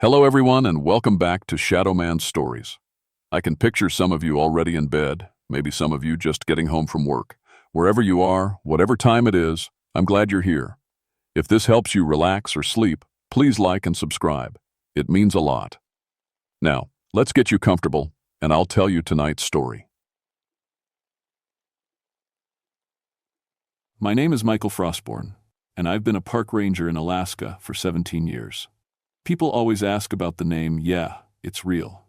Hello everyone and welcome back to Shadow Man Stories. I can picture some of you already in bed, maybe some of you just getting home from work. Wherever you are, whatever time it is, I'm glad you're here. If this helps you relax or sleep, please like and subscribe. It means a lot. Now, let's get you comfortable, and I'll tell you tonight's story. My name is Michael Frostborn, and I've been a park ranger in Alaska for 17 years. People always ask about the name. Yeah, it's real.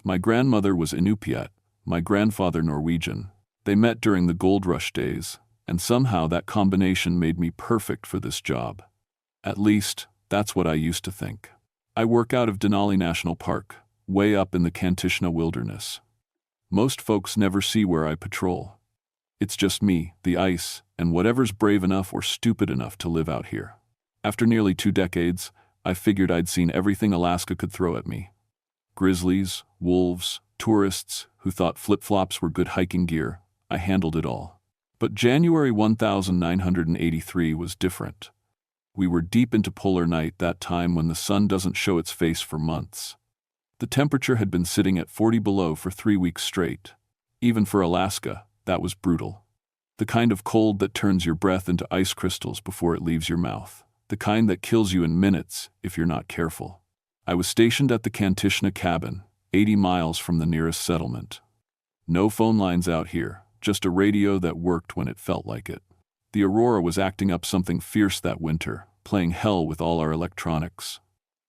My grandmother was Inupiat, my grandfather Norwegian. They met during the gold rush days, and somehow that combination made me perfect for this job. At least, that's what I used to think. I work out of Denali National Park, way up in the Kantishna wilderness. Most folks never see where I patrol. It's just me, the ice, and whatever's brave enough or stupid enough to live out here. After nearly 2 decades, I figured I'd seen everything Alaska could throw at me. Grizzlies, wolves, tourists who thought flip-flops were good hiking gear. I handled it all. But January 1983 was different. We were deep into polar night, that time when the sun doesn't show its face for months. The temperature had been sitting at 40 below for 3 weeks straight. Even for Alaska, that was brutal. The kind of cold that turns your breath into ice crystals before it leaves your mouth. The kind that kills you in minutes if you're not careful. I was stationed at the Kantishna cabin, 80 miles from the nearest settlement. No phone lines out here, just a radio that worked when it felt like it. The aurora was acting up something fierce that winter, playing hell with all our electronics.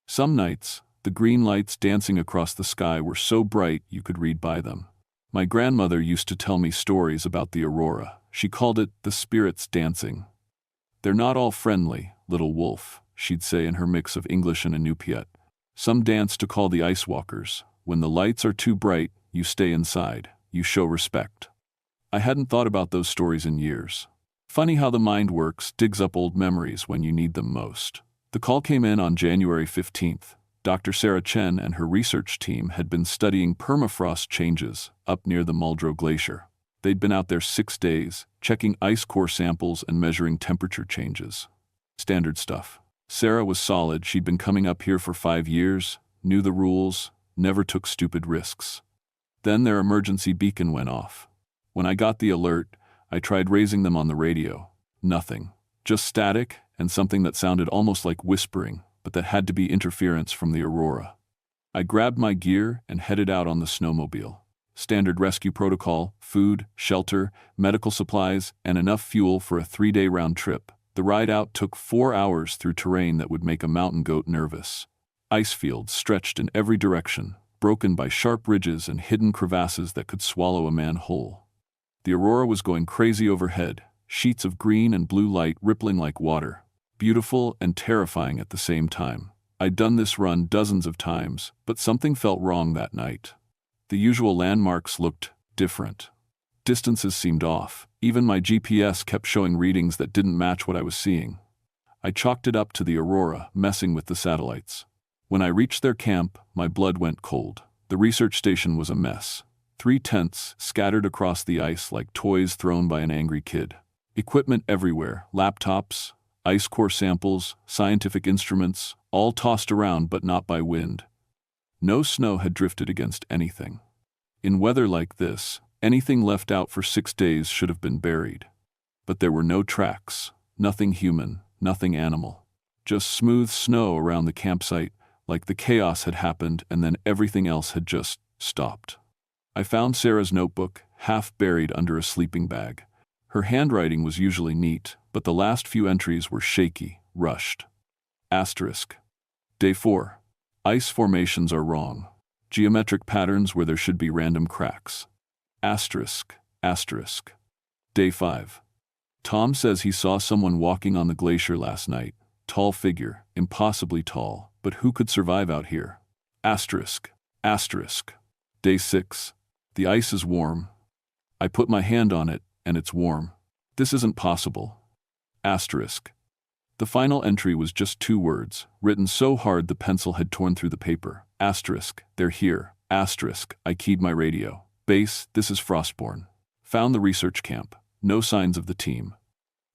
Some nights, the green lights dancing across the sky were so bright you could read by them. My grandmother used to tell me stories about the aurora. She called it the spirits dancing. They're not all friendly, little wolf, she'd say in her mix of English and Inupiat. Some dance to call the ice walkers. When the lights are too bright, you stay inside. You show respect. I hadn't thought about those stories in years. Funny how the mind works, digs up old memories when you need them most. The call came in on January 15th. Dr. Sarah Chen and her research team had been studying permafrost changes up near the Muldrow Glacier. They'd been out there 6 days, checking ice core samples and measuring temperature changes. Standard stuff. Sarah was solid. She'd been coming up here for 5 years, knew the rules, never took stupid risks. Then their emergency beacon went off. When I got the alert, I tried raising them on the radio. Nothing. Just static and something that sounded almost like whispering, but that had to be interference from the aurora. I grabbed my gear and headed out on the snowmobile. Standard rescue protocol, food, shelter, medical supplies, and enough fuel for a 3-day round trip. The ride out took 4 hours through terrain that would make a mountain goat nervous. Ice fields stretched in every direction, broken by sharp ridges and hidden crevasses that could swallow a man whole. The aurora was going crazy overhead, sheets of green and blue light rippling like water, beautiful and terrifying at the same time. I'd done this run dozens of times, but something felt wrong that night. The usual landmarks looked different. Distances seemed off. Even my GPS kept showing readings that didn't match what I was seeing. I chalked it up to the aurora, messing with the satellites. When I reached their camp, my blood went cold. The research station was a mess. 3 tents scattered across the ice like toys thrown by an angry kid. Equipment everywhere, laptops, ice core samples, scientific instruments, all tossed around but not by wind. No snow had drifted against anything. In weather like this, anything left out for 6 days should have been buried. But there were no tracks, nothing human, nothing animal. Just smooth snow around the campsite, like the chaos had happened and then everything else had just stopped. I found Sarah's notebook, half buried under a sleeping bag. Her handwriting was usually neat, but the last few entries were shaky, rushed. Asterisk. Day 4. Ice formations are wrong. Geometric patterns where there should be random cracks. Asterisk, asterisk. Day 5. Tom says he saw someone walking on the glacier last night. Tall figure, impossibly tall, but who could survive out here? Asterisk, asterisk. Day 6. The ice is warm. I put my hand on it, and it's warm. This isn't possible. Asterisk. The final entry was just 2 words, written so hard the pencil had torn through the paper. Asterisk, they're here. Asterisk, I keyed my radio. Base, this is Frostborn. Found the research camp. No signs of the team.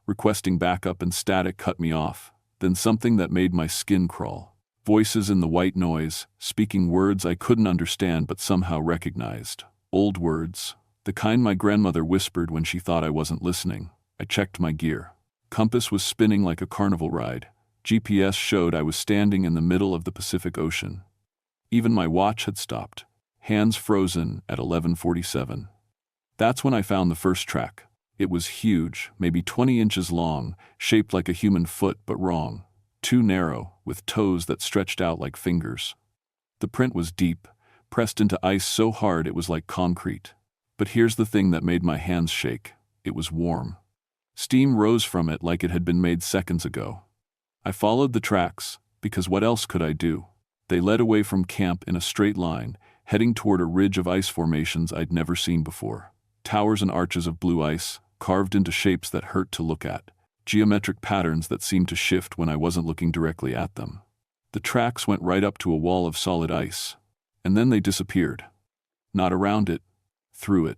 Requesting backup and static cut me off. Then something that made my skin crawl. Voices in the white noise, speaking words I couldn't understand but somehow recognized. Old words, the kind my grandmother whispered when she thought I wasn't listening. I checked my gear. Compass was spinning like a carnival ride. GPS showed I was standing in the middle of the Pacific Ocean. Even my watch had stopped, hands frozen at 11:47. That's when I found the first track. It was huge, maybe 20 inches long, shaped like a human foot but wrong. Too narrow, with toes that stretched out like fingers. The print was deep, pressed into ice so hard it was like concrete. But here's the thing that made my hands shake. It was warm. Steam rose from it like it had been made seconds ago. I followed the tracks, because what else could I do? They led away from camp in a straight line, heading toward a ridge of ice formations I'd never seen before. Towers and arches of blue ice, carved into shapes that hurt to look at. Geometric patterns that seemed to shift when I wasn't looking directly at them. The tracks went right up to a wall of solid ice, and then they disappeared. Not around it, through it.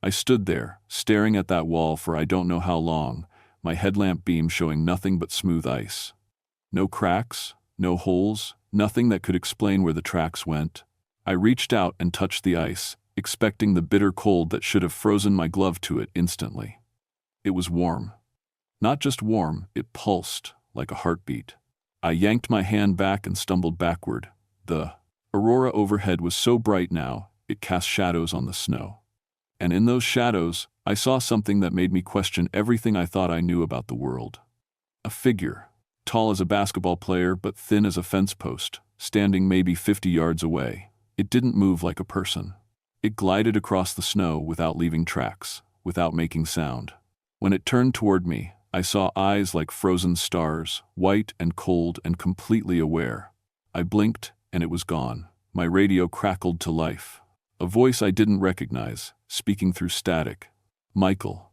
I stood there, staring at that wall for I don't know how long, my headlamp beam showing nothing but smooth ice. No cracks, no holes, nothing that could explain where the tracks went. I reached out and touched the ice, expecting the bitter cold that should have frozen my glove to it instantly. It was warm. Not just warm, it pulsed like a heartbeat. I yanked my hand back and stumbled backward. The aurora overhead was so bright now, it cast shadows on the snow. And in those shadows, I saw something that made me question everything I thought I knew about the world. A figure, tall as a basketball player but thin as a fence post, standing maybe 50 yards away. It didn't move like a person. It glided across the snow without leaving tracks, without making sound. When it turned toward me, I saw eyes like frozen stars, white and cold and completely aware. I blinked, and it was gone. My radio crackled to life. A voice I didn't recognize, speaking through static. Michael.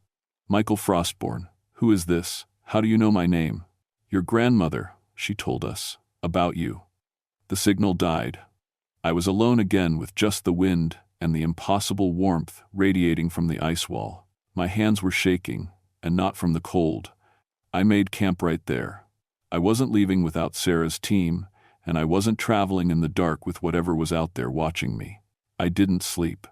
Michael Frostborn. Who is this? How do you know my name? Your grandmother, she told us. About you. The signal died. I was alone again with just the wind and the impossible warmth radiating from the ice wall. My hands were shaking, and not from the cold. I made camp right there. I wasn't leaving without Sarah's team, and I wasn't traveling in the dark with whatever was out there watching me. I didn't sleep.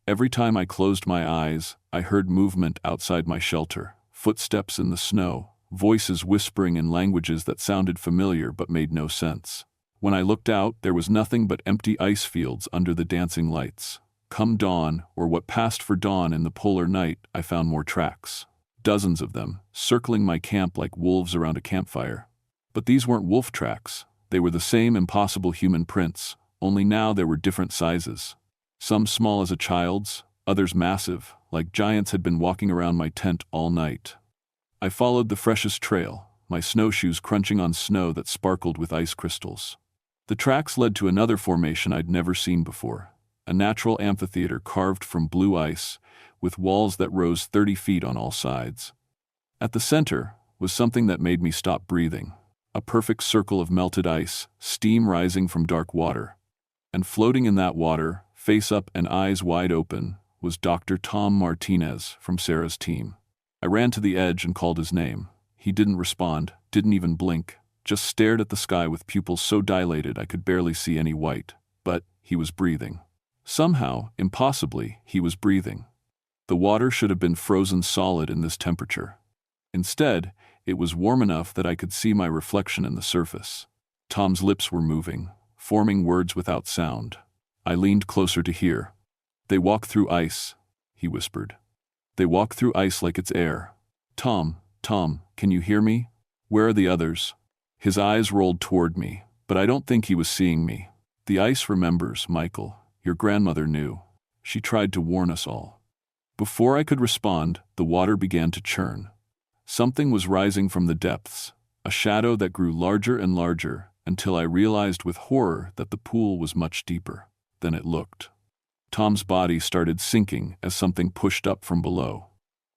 Every time I closed my eyes, I heard movement outside my shelter, footsteps in the snow, voices whispering in languages that sounded familiar but made no sense. When I looked out, there was nothing but empty ice fields under the dancing lights. Come dawn, or what passed for dawn in the polar night, I found more tracks. Dozens of them, circling my camp like wolves around a campfire. But these weren't wolf tracks. They were the same impossible human prints, only now there were different sizes. Some small as a child's, others massive, like giants had been walking around my tent all night. I followed the freshest trail, my snowshoes crunching on snow that sparkled with ice crystals. The tracks led to another formation I'd never seen before, a natural amphitheater carved from blue ice, with walls that rose 30 feet on all sides. At the center was something that made me stop breathing, a perfect circle of melted ice, steam rising from dark water. And floating in that water, face up and eyes wide open, was Dr. Tom Martinez from Sarah's team. I ran to the edge and called his name. He didn't respond, didn't even blink, just stared at the sky with pupils so dilated I could barely see any white. But he was breathing. Somehow, impossibly, he was breathing. The water should have been frozen solid in this temperature. Instead, it was warm enough that I could see my reflection in the surface. Tom's lips were moving, forming words without sound. I leaned closer to hear. They walk through ice, he whispered. They walk through ice like it's air. Tom, can you hear me? Where are the others? His eyes rolled toward me, but I don't think he was seeing me. The ice remembers, Michael. Your grandmother knew. She tried to warn us all. Before I could respond, the water began to churn. Something was rising from the depths, a shadow that grew larger and larger until I realized with horror that the pool was much deeper than it looked. Tom's body started sinking as something pushed up from below.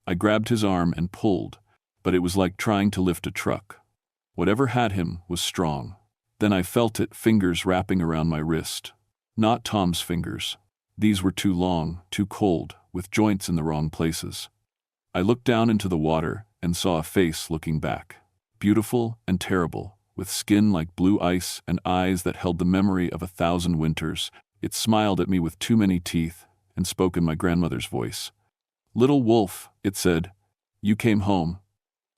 I grabbed his arm and pulled, but it was like trying to lift a truck. Whatever had him was strong. Then I felt it, fingers wrapping around my wrist. Not Tom's fingers. These were too long, too cold, with joints in the wrong places. I looked down into the water and saw a face looking back. Beautiful and terrible, with skin like blue ice and eyes that held the memory of 1,000 winters. It smiled at me with too many teeth and spoke in my grandmother's voice. "Little wolf," it said, "you came home."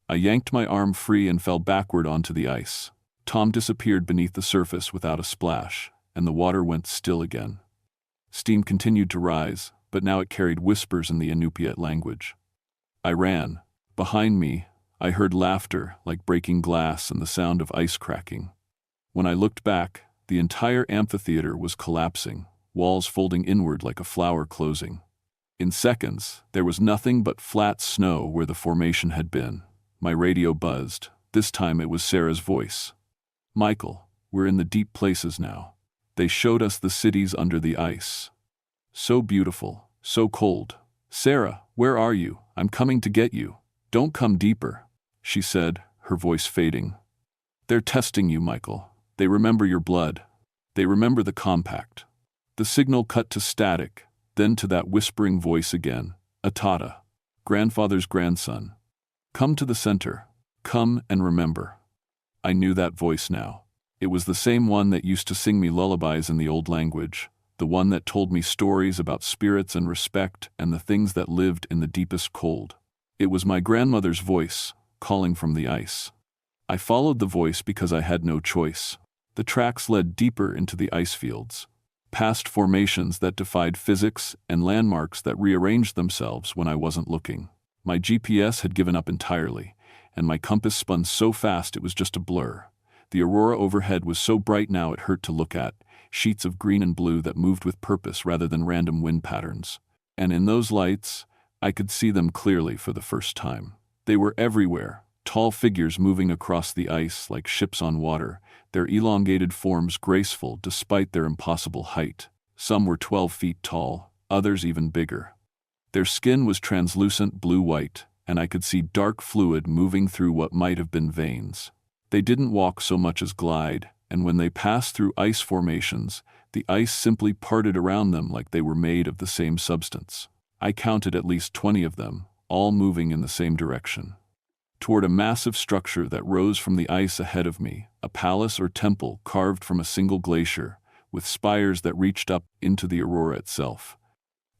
I yanked my arm free and fell backward onto the ice. Tom disappeared beneath the surface without a splash, and the water went still again. Steam continued to rise, but now it carried whispers in the Inupiat language. I ran. Behind me, I heard laughter like breaking glass and the sound of ice cracking. When I looked back, the entire amphitheater was collapsing, walls folding inward like a flower closing. In seconds, there was nothing but flat snow where the formation had been. My radio buzzed. This time it was Sarah's voice. "Michael, we're in the deep places now. They showed us the cities under the ice. So beautiful, so cold. Sarah, where are you? I'm coming to get you. Don't come deeper," she said, her voice fading. "They're testing you, Michael. They remember your blood. They remember the compact." The signal cut to static, then to that whispering voice again. "Atata, grandfather's grandson. Come to the center. Come and remember." I knew that voice now. It was the same one that used to sing me lullabies in the old language, the one that told me stories about spirits and respect and the things that lived in the deepest cold. It was my grandmother's voice, calling from the ice. I followed the voice because I had no choice. The tracks led deeper into the ice fields, past formations that defied physics and landmarks that rearranged themselves when I wasn't looking. My GPS had given up entirely, and my compass spun so fast it was just a blur. The aurora overhead was so bright now it hurt to look at, sheets of green and blue that moved with purpose rather than random wind patterns. And in those lights, I could see them clearly for the first time. They were everywhere, tall figures moving across the ice like ships on water, their elongated forms graceful despite their impossible height. Some were 12 feet tall, others even bigger. Their skin was translucent blue-white, and I could see dark fluid moving through what might have been veins. They didn't walk so much as glide, and when they passed through ice formations, the ice simply parted around them like they were made of the same substance. I counted at least 20 of them, all moving in the same direction. Toward a massive structure that rose from the ice ahead of me, a palace or temple carved from a single glacier, with spires that reached up into the aurora itself.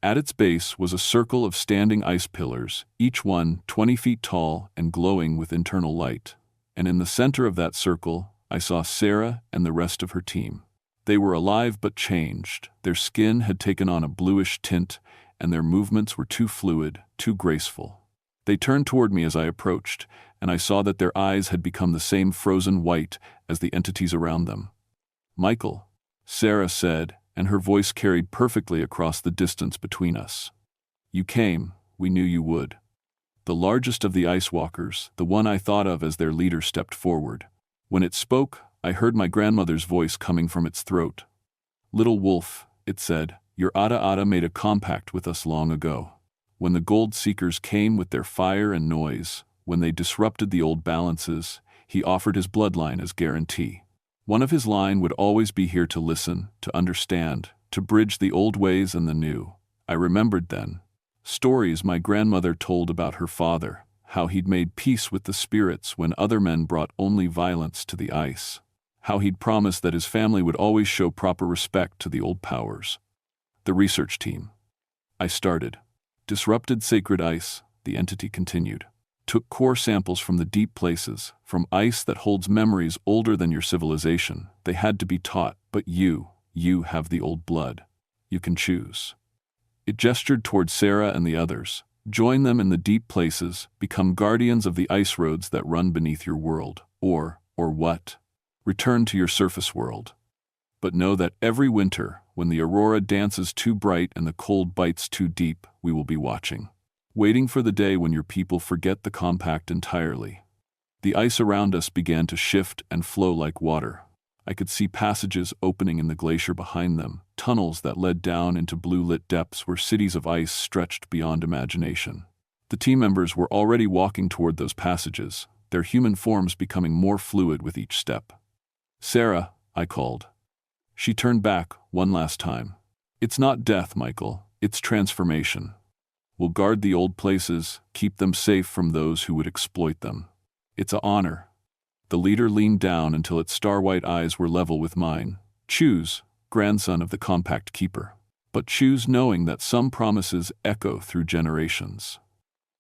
At its base was a circle of standing ice pillars, each one 20 feet tall and glowing with internal light. And in the center of that circle, I saw Sarah and the rest of her team. They were alive but changed. Their skin had taken on a bluish tint, and their movements were too fluid, too graceful. They turned toward me as I approached, and I saw that their eyes had become the same frozen white as the entities around them. "Michael," Sarah said, and her voice carried perfectly across the distance between us. "You came, we knew you would." The largest of the ice walkers, the one I thought of as their leader, stepped forward. When it spoke, I heard my grandmother's voice coming from its throat. "Little wolf," it said, "your Ata made a compact with us long ago. When the gold seekers came with their fire and noise, when they disrupted the old balances, he offered his bloodline as guarantee. One of his line would always be here to listen, to understand, to bridge the old ways and the new." I remembered then. Stories my grandmother told about her father, how he'd made peace with the spirits when other men brought only violence to the ice, how he'd promised that his family would always show proper respect to the old powers. "The research team," I started. "Disrupted sacred ice," the entity continued. "Took core samples from the deep places, from ice that holds memories older than your civilization. They had to be taught, but you have the old blood. You can choose." It gestured toward Sarah and the others. "Join them in the deep places, become guardians of the ice roads that run beneath your world. Or what? Return to your surface world. But know that every winter, when the aurora dances too bright and the cold bites too deep, we will be watching. Waiting for the day when your people forget the compact entirely." The ice around us began to shift and flow like water. I could see passages opening in the glacier behind them, tunnels that led down into blue-lit depths where cities of ice stretched beyond imagination. The team members were already walking toward those passages, their human forms becoming more fluid with each step. "Sarah," I called. She turned back one last time. "It's not death, Michael, it's transformation. We'll guard the old places, keep them safe from those who would exploit them. It's an honor." The leader leaned down until its star-white eyes were level with mine. Choose, grandson of the compact keeper. But choose knowing that some promises echo through generations.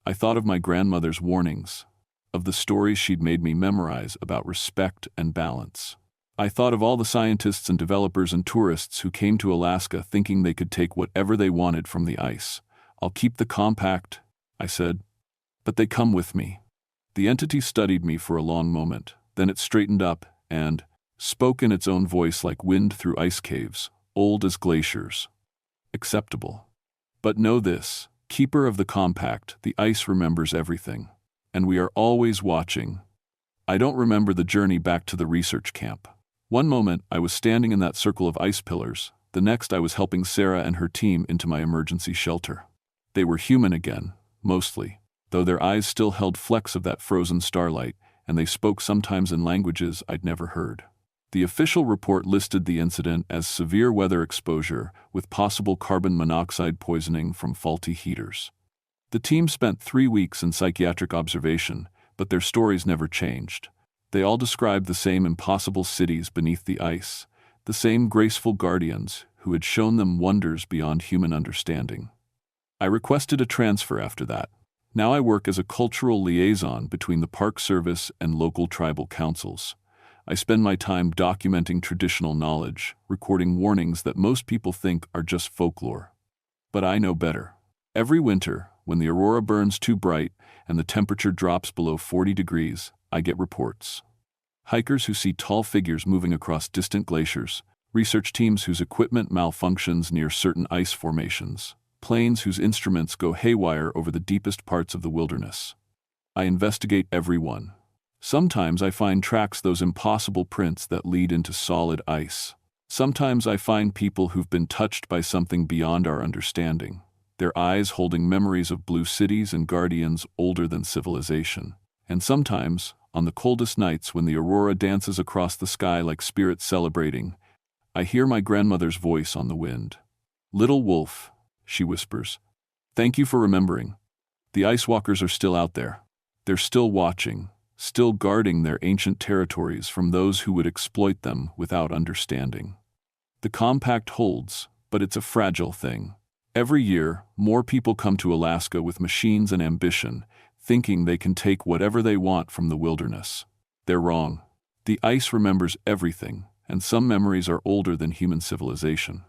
I thought of my grandmother's warnings, of the stories she'd made me memorize about respect and balance. I thought of all the scientists and developers and tourists who came to Alaska thinking they could take whatever they wanted from the ice. I'll keep the compact, I said. But they come with me. The entity studied me for a long moment, then it straightened up and spoke in its own voice like wind through ice caves, old as glaciers. Acceptable. But know this, keeper of the compact, the ice remembers everything. And we are always watching. I don't remember the journey back to the research camp. One moment I was standing in that circle of ice pillars, the next I was helping Sarah and her team into my emergency shelter. They were human again, mostly, though their eyes still held flecks of that frozen starlight, and they spoke sometimes in languages I'd never heard. The official report listed the incident as severe weather exposure with possible carbon monoxide poisoning from faulty heaters. The team spent 3 weeks in psychiatric observation, but their stories never changed. They all described the same impossible cities beneath the ice, the same graceful guardians who had shown them wonders beyond human understanding. I requested a transfer after that. Now I work as a cultural liaison between the Park Service and local tribal councils. I spend my time documenting traditional knowledge, recording warnings that most people think are just folklore. But I know better. Every winter, when the aurora burns too bright and the temperature drops below 40 degrees, I get reports. Hikers who see tall figures moving across distant glaciers, research teams whose equipment malfunctions near certain ice formations, planes whose instruments go haywire over the deepest parts of the wilderness. I investigate every one. Sometimes I find tracks, those impossible prints that lead into solid ice. Sometimes I find people who've been touched by something beyond our understanding, their eyes holding memories of blue cities and guardians older than civilization. And sometimes, on the coldest nights when the aurora dances across the sky like spirits celebrating, I hear my grandmother's voice on the wind. "Little wolf," she whispers, "thank you for remembering. The ice walkers are still out there. They're still watching, still guarding their ancient territories from those who would exploit them without understanding." The compact holds, but it's a fragile thing. Every year, more people come to Alaska with machines and ambition, thinking they can take whatever they want from the wilderness. They're wrong. The ice remembers everything, and some memories are older than human civilization.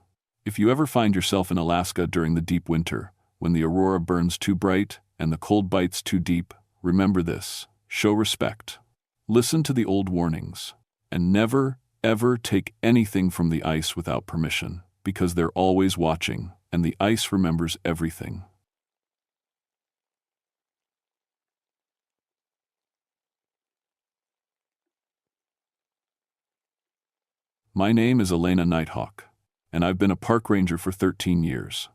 If you ever find yourself in Alaska during the deep winter, when the aurora burns too bright and the cold bites too deep, remember this. Show respect. Listen to the old warnings. And never, ever take anything from the ice without permission, because they're always watching, and the ice remembers everything. My name is Elena Nighthawk, and I've been a park ranger for 13 years.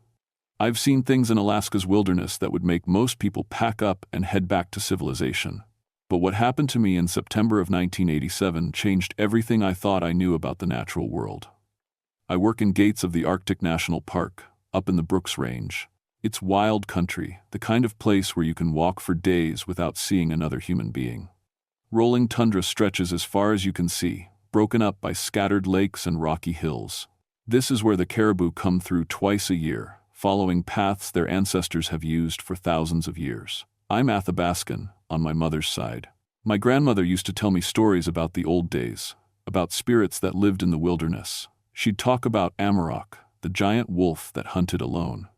I've seen things in Alaska's wilderness that would make most people pack up and head back to civilization. But what happened to me in September of 1987 changed everything I thought I knew about the natural world. I work in gates of the Arctic National Park, up in the Brooks Range. It's wild country, the kind of place where you can walk for days without seeing another human being. Rolling tundra stretches as far as you can see, broken up by scattered lakes and rocky hills. This is where the caribou come through twice a year, following paths their ancestors have used for thousands of years. I'm Athabascan, on my mother's side. My grandmother used to tell me stories about the old days, about spirits that lived in the wilderness. She'd talk about Amarok, the giant wolf that hunted alone.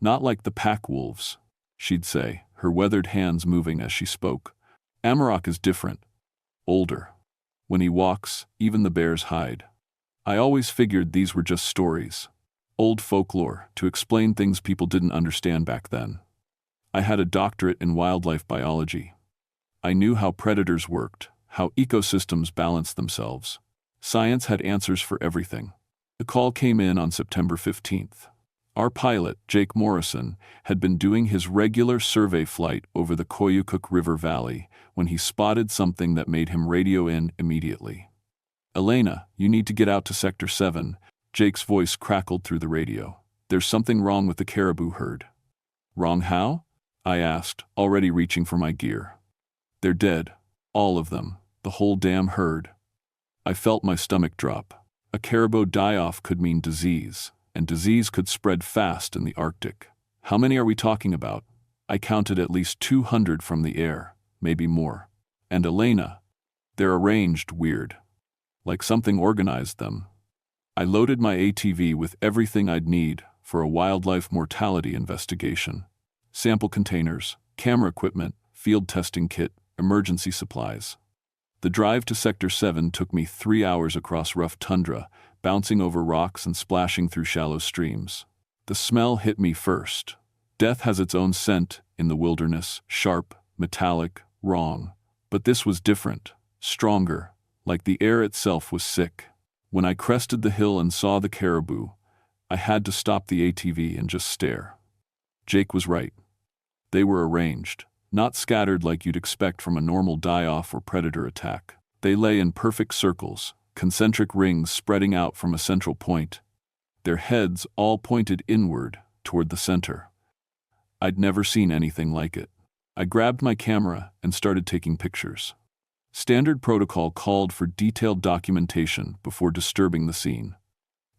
Not like the pack wolves, she'd say, her weathered hands moving as she spoke. Amarok is different, older. When he walks, even the bears hide. I always figured these were just stories, old folklore, to explain things people didn't understand back then. I had a doctorate in wildlife biology. I knew how predators worked, how ecosystems balanced themselves. Science had answers for everything. The call came in on September 15th. Our pilot, Jake Morrison, had been doing his regular survey flight over the Koyukuk River Valley when he spotted something that made him radio in immediately. "Elena, you need to get out to Sector 7, Jake's voice crackled through the radio. "There's something wrong with the caribou herd." "Wrong how?" I asked, already reaching for my gear. "They're dead. All of them. The whole damn herd. I felt my stomach drop. A caribou die-off could mean disease, and disease could spread fast in the Arctic. How many are we talking about? I counted at least 200 from the air, maybe more. And Elena. They're arranged weird. Like something organized them. I loaded my ATV with everything I'd need for a wildlife mortality investigation. Sample containers, camera equipment, field testing kit, emergency supplies. The drive to Sector 7 took me 3 hours across rough tundra, bouncing over rocks and splashing through shallow streams. The smell hit me first. Death has its own scent in the wilderness, sharp, metallic, wrong. But this was different, stronger, like the air itself was sick. When I crested the hill and saw the caribou, I had to stop the ATV and just stare. Jake was right. They were arranged, not scattered like you'd expect from a normal die-off or predator attack. They lay in perfect circles, concentric rings spreading out from a central point. Their heads all pointed inward, toward the center. I'd never seen anything like it. I grabbed my camera and started taking pictures. Standard protocol called for detailed documentation before disturbing the scene.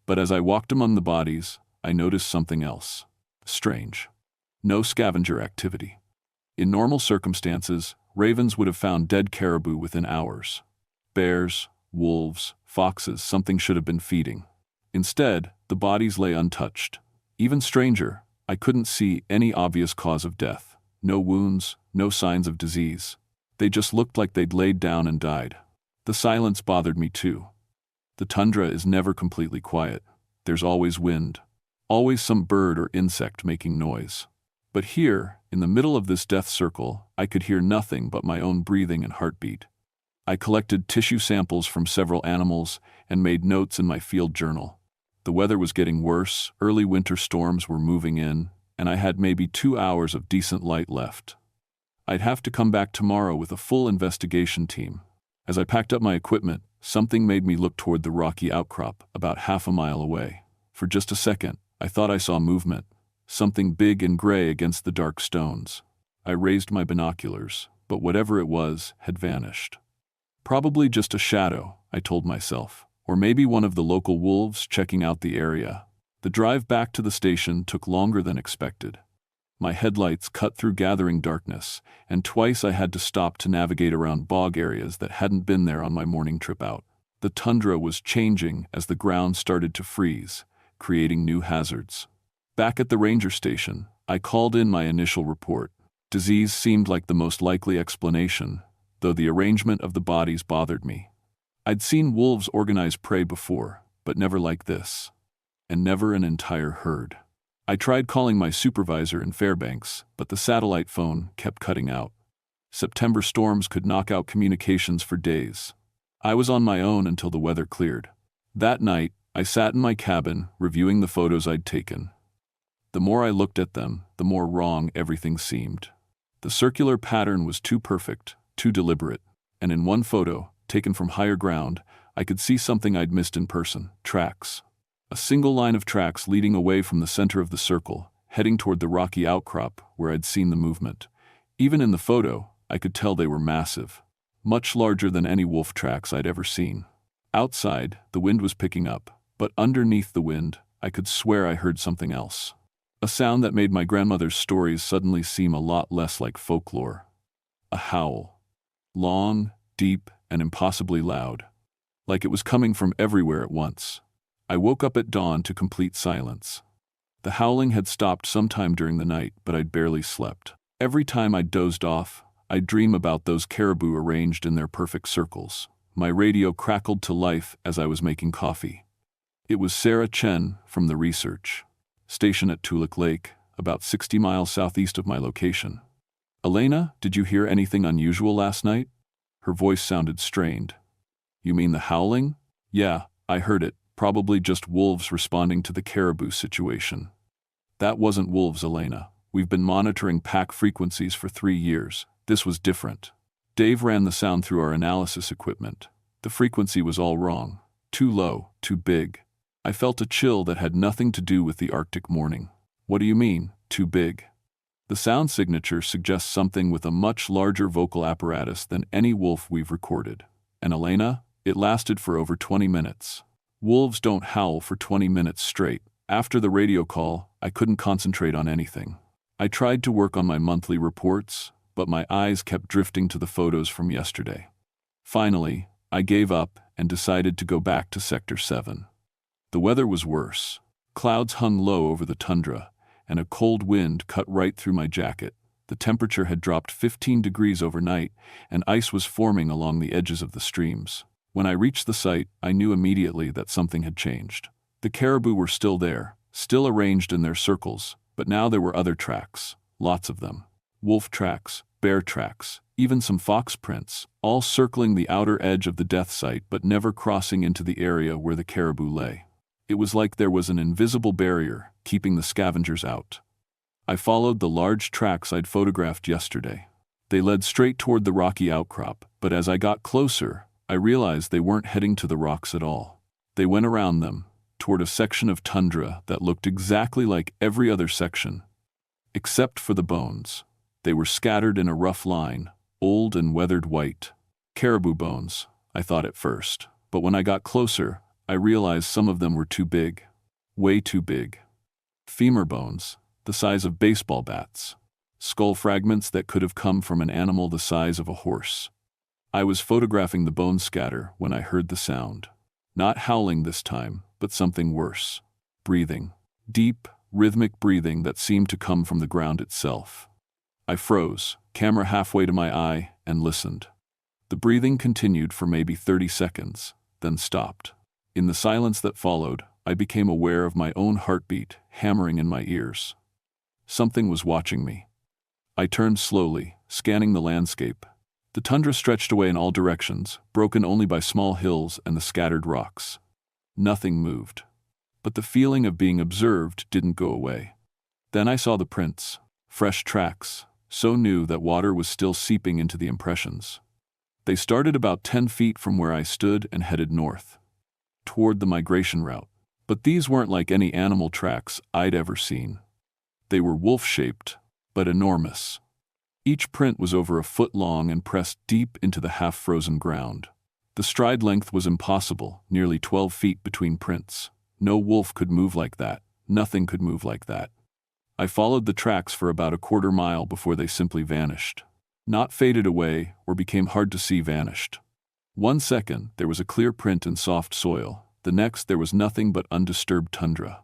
But as I walked among the bodies, I noticed something else. Strange. No scavenger activity. In normal circumstances, ravens would have found dead caribou within hours. Bears, wolves, foxes, something should have been feeding. Instead, the bodies lay untouched. Even stranger, I couldn't see any obvious cause of death. No wounds, no signs of disease. They just looked like they'd laid down and died. The silence bothered me too. The tundra is never completely quiet. There's always wind. Always some bird or insect making noise. But here, in the middle of this death circle, I could hear nothing but my own breathing and heartbeat. I collected tissue samples from several animals and made notes in my field journal. The weather was getting worse, early winter storms were moving in, and I had maybe 2 hours of decent light left. I'd have to come back tomorrow with a full investigation team. As I packed up my equipment, something made me look toward the rocky outcrop about half a mile away. For just a second, I thought I saw movement, something big and gray against the dark stones. I raised my binoculars, but whatever it was had vanished. Probably just a shadow, I told myself, or maybe one of the local wolves checking out the area. The drive back to the station took longer than expected. My headlights cut through gathering darkness, and twice I had to stop to navigate around bog areas that hadn't been there on my morning trip out. The tundra was changing as the ground started to freeze, creating new hazards. Back at the ranger station, I called in my initial report. Disease seemed like the most likely explanation, though the arrangement of the bodies bothered me. I'd seen wolves organize prey before, but never like this. And never an entire herd. I tried calling my supervisor in Fairbanks, but the satellite phone kept cutting out. September storms could knock out communications for days. I was on my own until the weather cleared. That night, I sat in my cabin, reviewing the photos I'd taken. The more I looked at them, the more wrong everything seemed. The circular pattern was too perfect, too deliberate, and in one photo, taken from higher ground, I could see something I'd missed in person: tracks. A single line of tracks leading away from the center of the circle, heading toward the rocky outcrop where I'd seen the movement. Even in the photo, I could tell they were massive, much larger than any wolf tracks I'd ever seen. Outside, the wind was picking up, but underneath the wind, I could swear I heard something else. A sound that made my grandmother's stories suddenly seem a lot less like folklore. A howl. Long, deep, and impossibly loud. Like it was coming from everywhere at once. I woke up at dawn to complete silence. The howling had stopped sometime during the night, but I'd barely slept. Every time I dozed off, I'd dream about those caribou arranged in their perfect circles. My radio crackled to life as I was making coffee. It was Sarah Chen from the research station at Toolik Lake, about 60 miles southeast of my location. "Elena, did you hear anything unusual last night?" Her voice sounded strained. "You mean the howling?" "Yeah, I heard it. Probably just wolves responding to the caribou situation." "That wasn't wolves, Elena. We've been monitoring pack frequencies for 3 years. This was different." Dave ran the sound through our analysis equipment. The frequency was all wrong. Too low, too big. I felt a chill that had nothing to do with the Arctic morning. "What do you mean, too big?" "The sound signature suggests something with a much larger vocal apparatus than any wolf we've recorded. And Elena, it lasted for over 20 minutes. Wolves don't howl for 20 minutes straight. After the radio call, I couldn't concentrate on anything. I tried to work on my monthly reports, but my eyes kept drifting to the photos from yesterday. Finally, I gave up and decided to go back to Sector 7. The weather was worse. Clouds hung low over the tundra, and a cold wind cut right through my jacket. The temperature had dropped 15 degrees overnight, and ice was forming along the edges of the streams. When I reached the site, I knew immediately that something had changed. The caribou were still there, still arranged in their circles, but now there were other tracks, lots of them. Wolf tracks, bear tracks, even some fox prints, all circling the outer edge of the death site but never crossing into the area where the caribou lay. It was like there was an invisible barrier keeping the scavengers out. I followed the large tracks I'd photographed yesterday. They led straight toward the rocky outcrop, but as I got closer, I realized they weren't heading to the rocks at all. They went around them, toward a section of tundra that looked exactly like every other section, except for the bones. They were scattered in a rough line, old and weathered white. Caribou bones, I thought at first, but when I got closer, I realized some of them were too big. Way too big. Femur bones, the size of baseball bats. Skull fragments that could have come from an animal the size of a horse. I was photographing the bone scatter when I heard the sound. Not howling this time, but something worse. Breathing. Deep, rhythmic breathing that seemed to come from the ground itself. I froze, camera halfway to my eye, and listened. The breathing continued for maybe 30 seconds, then stopped. In the silence that followed, I became aware of my own heartbeat hammering in my ears. Something was watching me. I turned slowly, scanning the landscape. The tundra stretched away in all directions, broken only by small hills and the scattered rocks. Nothing moved. But the feeling of being observed didn't go away. Then I saw the prints, fresh tracks, so new that water was still seeping into the impressions. They started about 10 feet from where I stood and headed north, toward the migration route. But these weren't like any animal tracks I'd ever seen. They were wolf-shaped, but enormous. Each print was over a foot long and pressed deep into the half-frozen ground. The stride length was impossible, nearly 12 feet between prints. No wolf could move like that. Nothing could move like that. I followed the tracks for about a quarter mile before they simply vanished. Not faded away or became hard to see vanished. 1 second, there was a clear print in soft soil. The next, there was nothing but undisturbed tundra.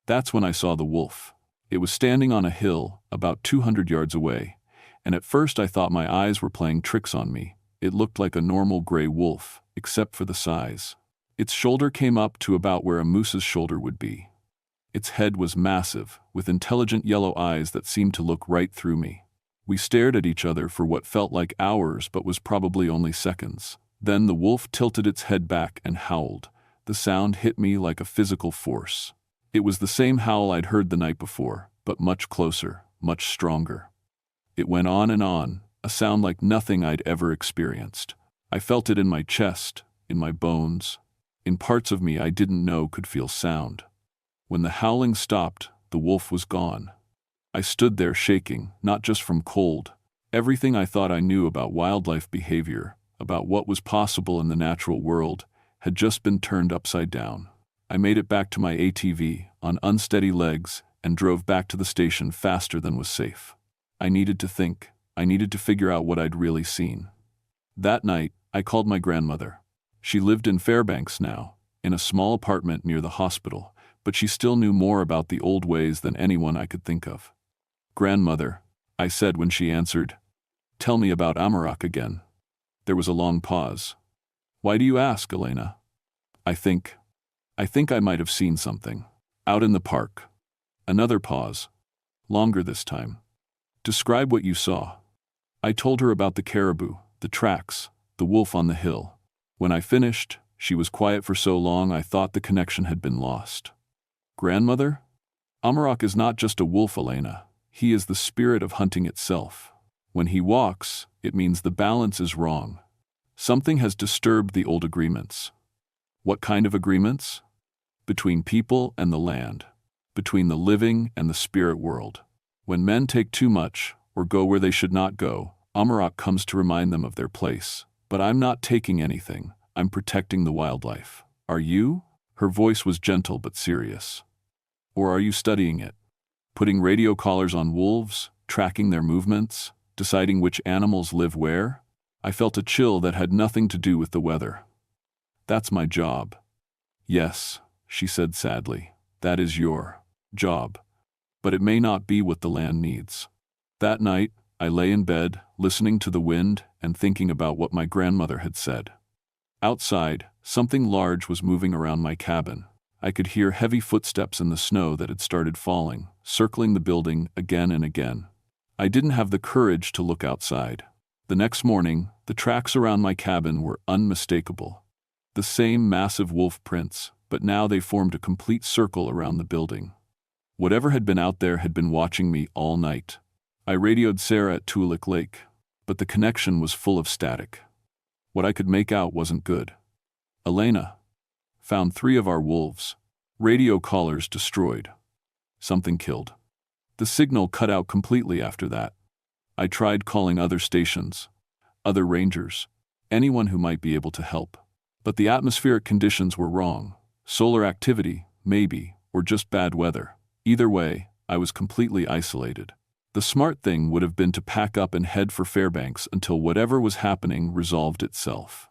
That's when I saw the wolf. It was standing on a hill, about 200 yards away, and at first I thought my eyes were playing tricks on me. It looked like a normal gray wolf, except for the size. Its shoulder came up to about where a moose's shoulder would be. Its head was massive, with intelligent yellow eyes that seemed to look right through me. We stared at each other for what felt like hours but was probably only seconds. Then the wolf tilted its head back and howled. The sound hit me like a physical force. It was the same howl I'd heard the night before, but much closer, much stronger. It went on, a sound like nothing I'd ever experienced. I felt it in my chest, in my bones, in parts of me I didn't know could feel sound. When the howling stopped, the wolf was gone. I stood there shaking, not just from cold. Everything I thought I knew about wildlife behavior, about what was possible in the natural world, had just been turned upside down. I made it back to my ATV, on unsteady legs, and drove back to the station faster than was safe. I needed to think. I needed to figure out what I'd really seen. That night, I called my grandmother. She lived in Fairbanks now, in a small apartment near the hospital, but she still knew more about the old ways than anyone I could think of. "Grandmother," I said when she answered, "tell me about Amarok again." There was a long pause. "Why do you ask, Elena?" I think I might have seen something. Out in the park." Another pause. Longer this time. "Describe what you saw." I told her about the caribou, the tracks, the wolf on the hill. When I finished, she was quiet for so long I thought the connection had been lost. "Grandmother? Amarok is not just a wolf, Elena. He is the spirit of hunting itself. When he walks, it means the balance is wrong. Something has disturbed the old agreements." "What kind of agreements?" "Between people and the land. Between the living and the spirit world. When men take too much, or go where they should not go, Amarok comes to remind them of their place. But I'm not taking anything. I'm protecting the wildlife. Are you? Her voice was gentle but serious. Or are you studying it? Putting radio collars on wolves, tracking their movements, deciding which animals live where? I felt a chill that had nothing to do with the weather. That's my job. Yes, she said sadly. That is your job. But it may not be what the land needs. That night, I lay in bed, listening to the wind and thinking about what my grandmother had said. Outside, something large was moving around my cabin. I could hear heavy footsteps in the snow that had started falling, circling the building again and again. I didn't have the courage to look outside. The next morning, the tracks around my cabin were unmistakable. The same massive wolf prints, but now they formed a complete circle around the building. Whatever had been out there had been watching me all night. I radioed Sarah at Tulik Lake, but the connection was full of static. What I could make out wasn't good. Elena found 3 of our wolves. Radio collars destroyed. Something killed. The signal cut out completely after that. I tried calling other stations, other rangers, anyone who might be able to help. But the atmospheric conditions were wrong. Solar activity, maybe, or just bad weather. Either way, I was completely isolated. The smart thing would have been to pack up and head for Fairbanks until whatever was happening resolved itself.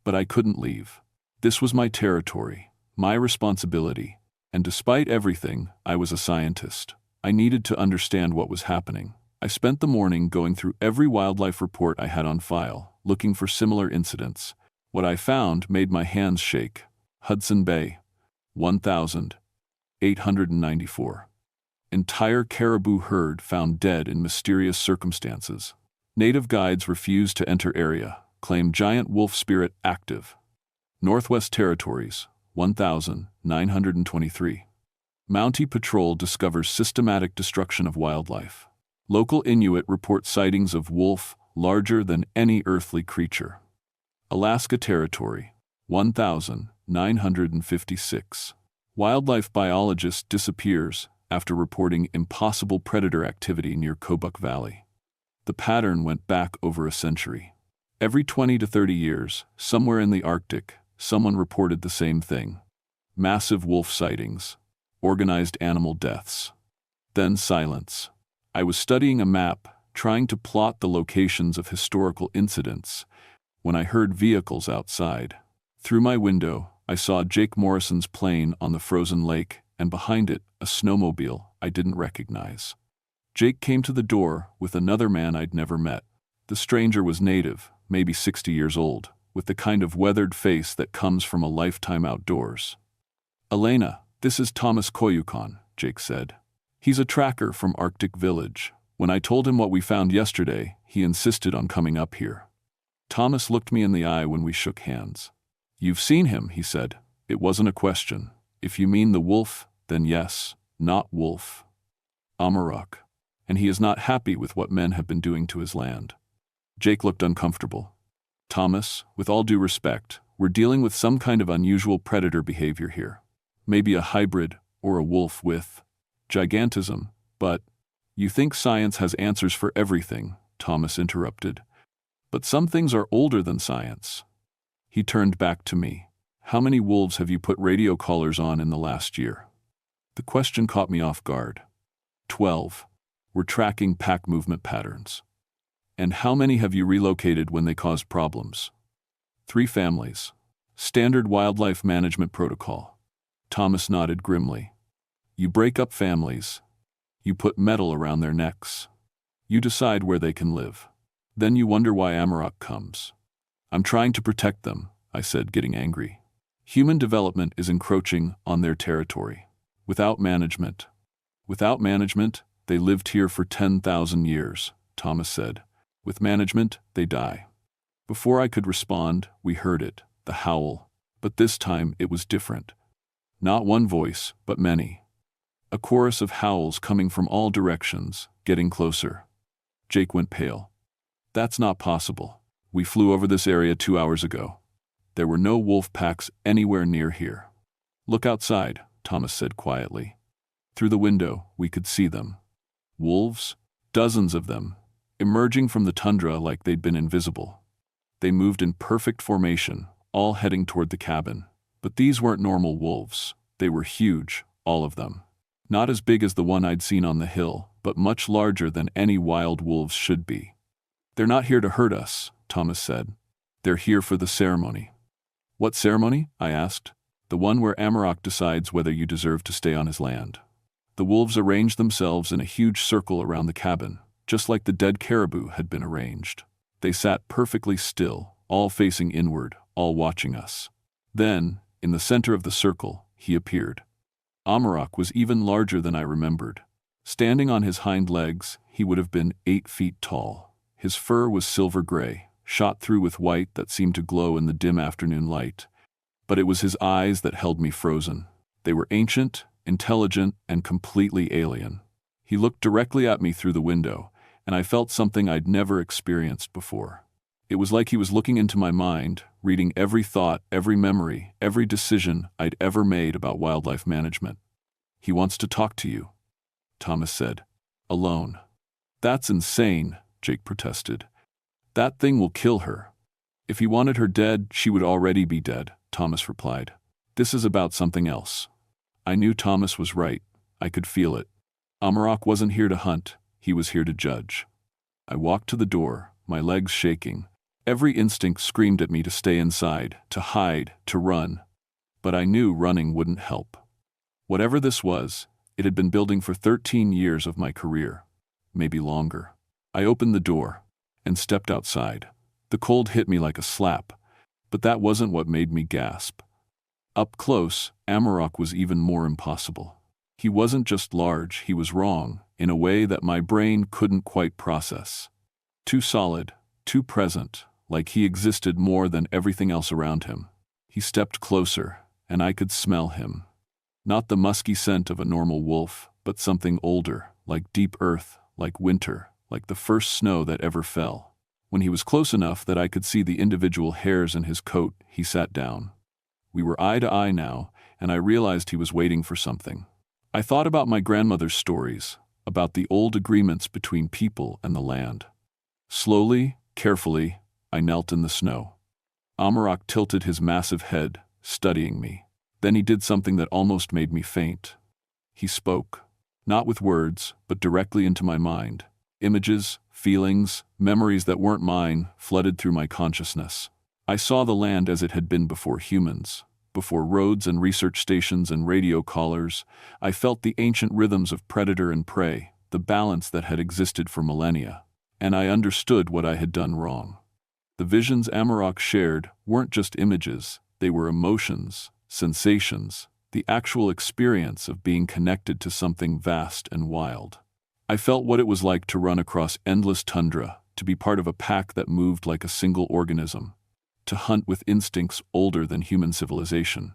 But I couldn't leave. This was my territory, my responsibility, and despite everything, I was a scientist. I needed to understand what was happening. I spent the morning going through every wildlife report I had on file, looking for similar incidents. What I found made my hands shake. Hudson Bay, 1,894. Entire caribou herd found dead in mysterious circumstances. Native guides refused to enter area, claimed giant wolf spirit active. Northwest Territories, 1,923. Mountie Patrol discovers systematic destruction of wildlife. Local Inuit report sightings of wolf larger than any earthly creature. Alaska Territory, 1,956. Wildlife biologist disappears after reporting impossible predator activity near Kobuk Valley. The pattern went back over a century. Every 20 to 30 years, somewhere in the Arctic, someone reported the same thing. Massive wolf sightings, organized animal deaths. Then silence. I was studying a map, trying to plot the locations of historical incidents, when I heard vehicles outside. Through my window, I saw Jake Morrison's plane on the frozen lake, and behind it, a snowmobile I didn't recognize. Jake came to the door with another man I'd never met. The stranger was native, maybe 60 years old, with the kind of weathered face that comes from a lifetime outdoors. "Elena, this is Thomas Koyukon," Jake said. "He's a tracker from Arctic Village. When I told him what we found yesterday, he insisted on coming up here." Thomas looked me in the eye when we shook hands. "You've seen him," he said. "It wasn't a question. If you mean the wolf, then yes, not wolf. Amarok. And he is not happy with what men have been doing to his land." Jake looked uncomfortable. "Thomas, with all due respect, we're dealing with some kind of unusual predator behavior here. Maybe a hybrid or a wolf with gigantism, but..." "You think science has answers for everything," Thomas interrupted. "But some things are older than science." He turned back to me. "How many wolves have you put radio collars on in the last year?" The question caught me off guard. 12. We're tracking pack movement patterns. "And how many have you relocated when they caused problems?" 3 families. Standard wildlife management protocol. Thomas nodded grimly. "You break up families. You put metal around their necks. You decide where they can live. Then you wonder why Amarok comes." "I'm trying to protect them," I said, getting angry. "Human development is encroaching on their territory. Without management, they lived here for 10,000 years, Thomas said. With management, they die." Before I could respond, we heard it, the howl. But this time it was different. Not one voice, but many. A chorus of howls coming from all directions, getting closer. Jake went pale. "That's not possible. We flew over this area 2 hours ago. There were no wolf packs anywhere near here." "Look outside," Thomas said quietly. Through the window, we could see them. Wolves, dozens of them, emerging from the tundra like they'd been invisible. They moved in perfect formation, all heading toward the cabin. But these weren't normal wolves. They were huge, all of them. Not as big as the one I'd seen on the hill, but much larger than any wild wolves should be. "They're not here to hurt us," Thomas said. "They're here for the ceremony." "What ceremony?" I asked. "The one where Amarok decides whether you deserve to stay on his land." The wolves arranged themselves in a huge circle around the cabin, just like the dead caribou had been arranged. They sat perfectly still, all facing inward, all watching us. Then, in the center of the circle, he appeared. Amarok was even larger than I remembered. Standing on his hind legs, he would have been 8 feet tall. His fur was silver gray, shot through with white that seemed to glow in the dim afternoon light. But it was his eyes that held me frozen. They were ancient, intelligent, and completely alien. He looked directly at me through the window, and I felt something I'd never experienced before. It was like he was looking into my mind, reading every thought, every memory, every decision I'd ever made about wildlife management. "He wants to talk to you," Thomas said. "Alone." "That's insane," Jake protested. "That thing will kill her." "If he wanted her dead, she would already be dead," Thomas replied. "This is about something else." I knew Thomas was right. I could feel it. Amarok wasn't here to hunt, he was here to judge. I walked to the door, my legs shaking. Every instinct screamed at me to stay inside, to hide, to run. But I knew running wouldn't help. Whatever this was, it had been building for 13 years of my career. Maybe longer. I opened the door and stepped outside. The cold hit me like a slap, but that wasn't what made me gasp. Up close, Amarok was even more impossible. He wasn't just large, he was wrong, in a way that my brain couldn't quite process. Too solid, too present, like he existed more than everything else around him. He stepped closer, and I could smell him. Not the musky scent of a normal wolf, but something older, like deep earth, like winter, like the first snow that ever fell. When he was close enough that I could see the individual hairs in his coat, he sat down. We were eye to eye now, and I realized he was waiting for something. I thought about my grandmother's stories, about the old agreements between people and the land. Slowly, carefully, I knelt in the snow. Amarok tilted his massive head, studying me. Then he did something that almost made me faint. He spoke, not with words, but directly into my mind. Images, feelings, memories that weren't mine flooded through my consciousness. I saw the land as it had been before humans. Before roads and research stations and radio collars, I felt the ancient rhythms of predator and prey, the balance that had existed for millennia. And I understood what I had done wrong. The visions Amarok shared weren't just images, they were emotions, sensations, the actual experience of being connected to something vast and wild. I felt what it was like to run across endless tundra, to be part of a pack that moved like a single organism, to hunt with instincts older than human civilization.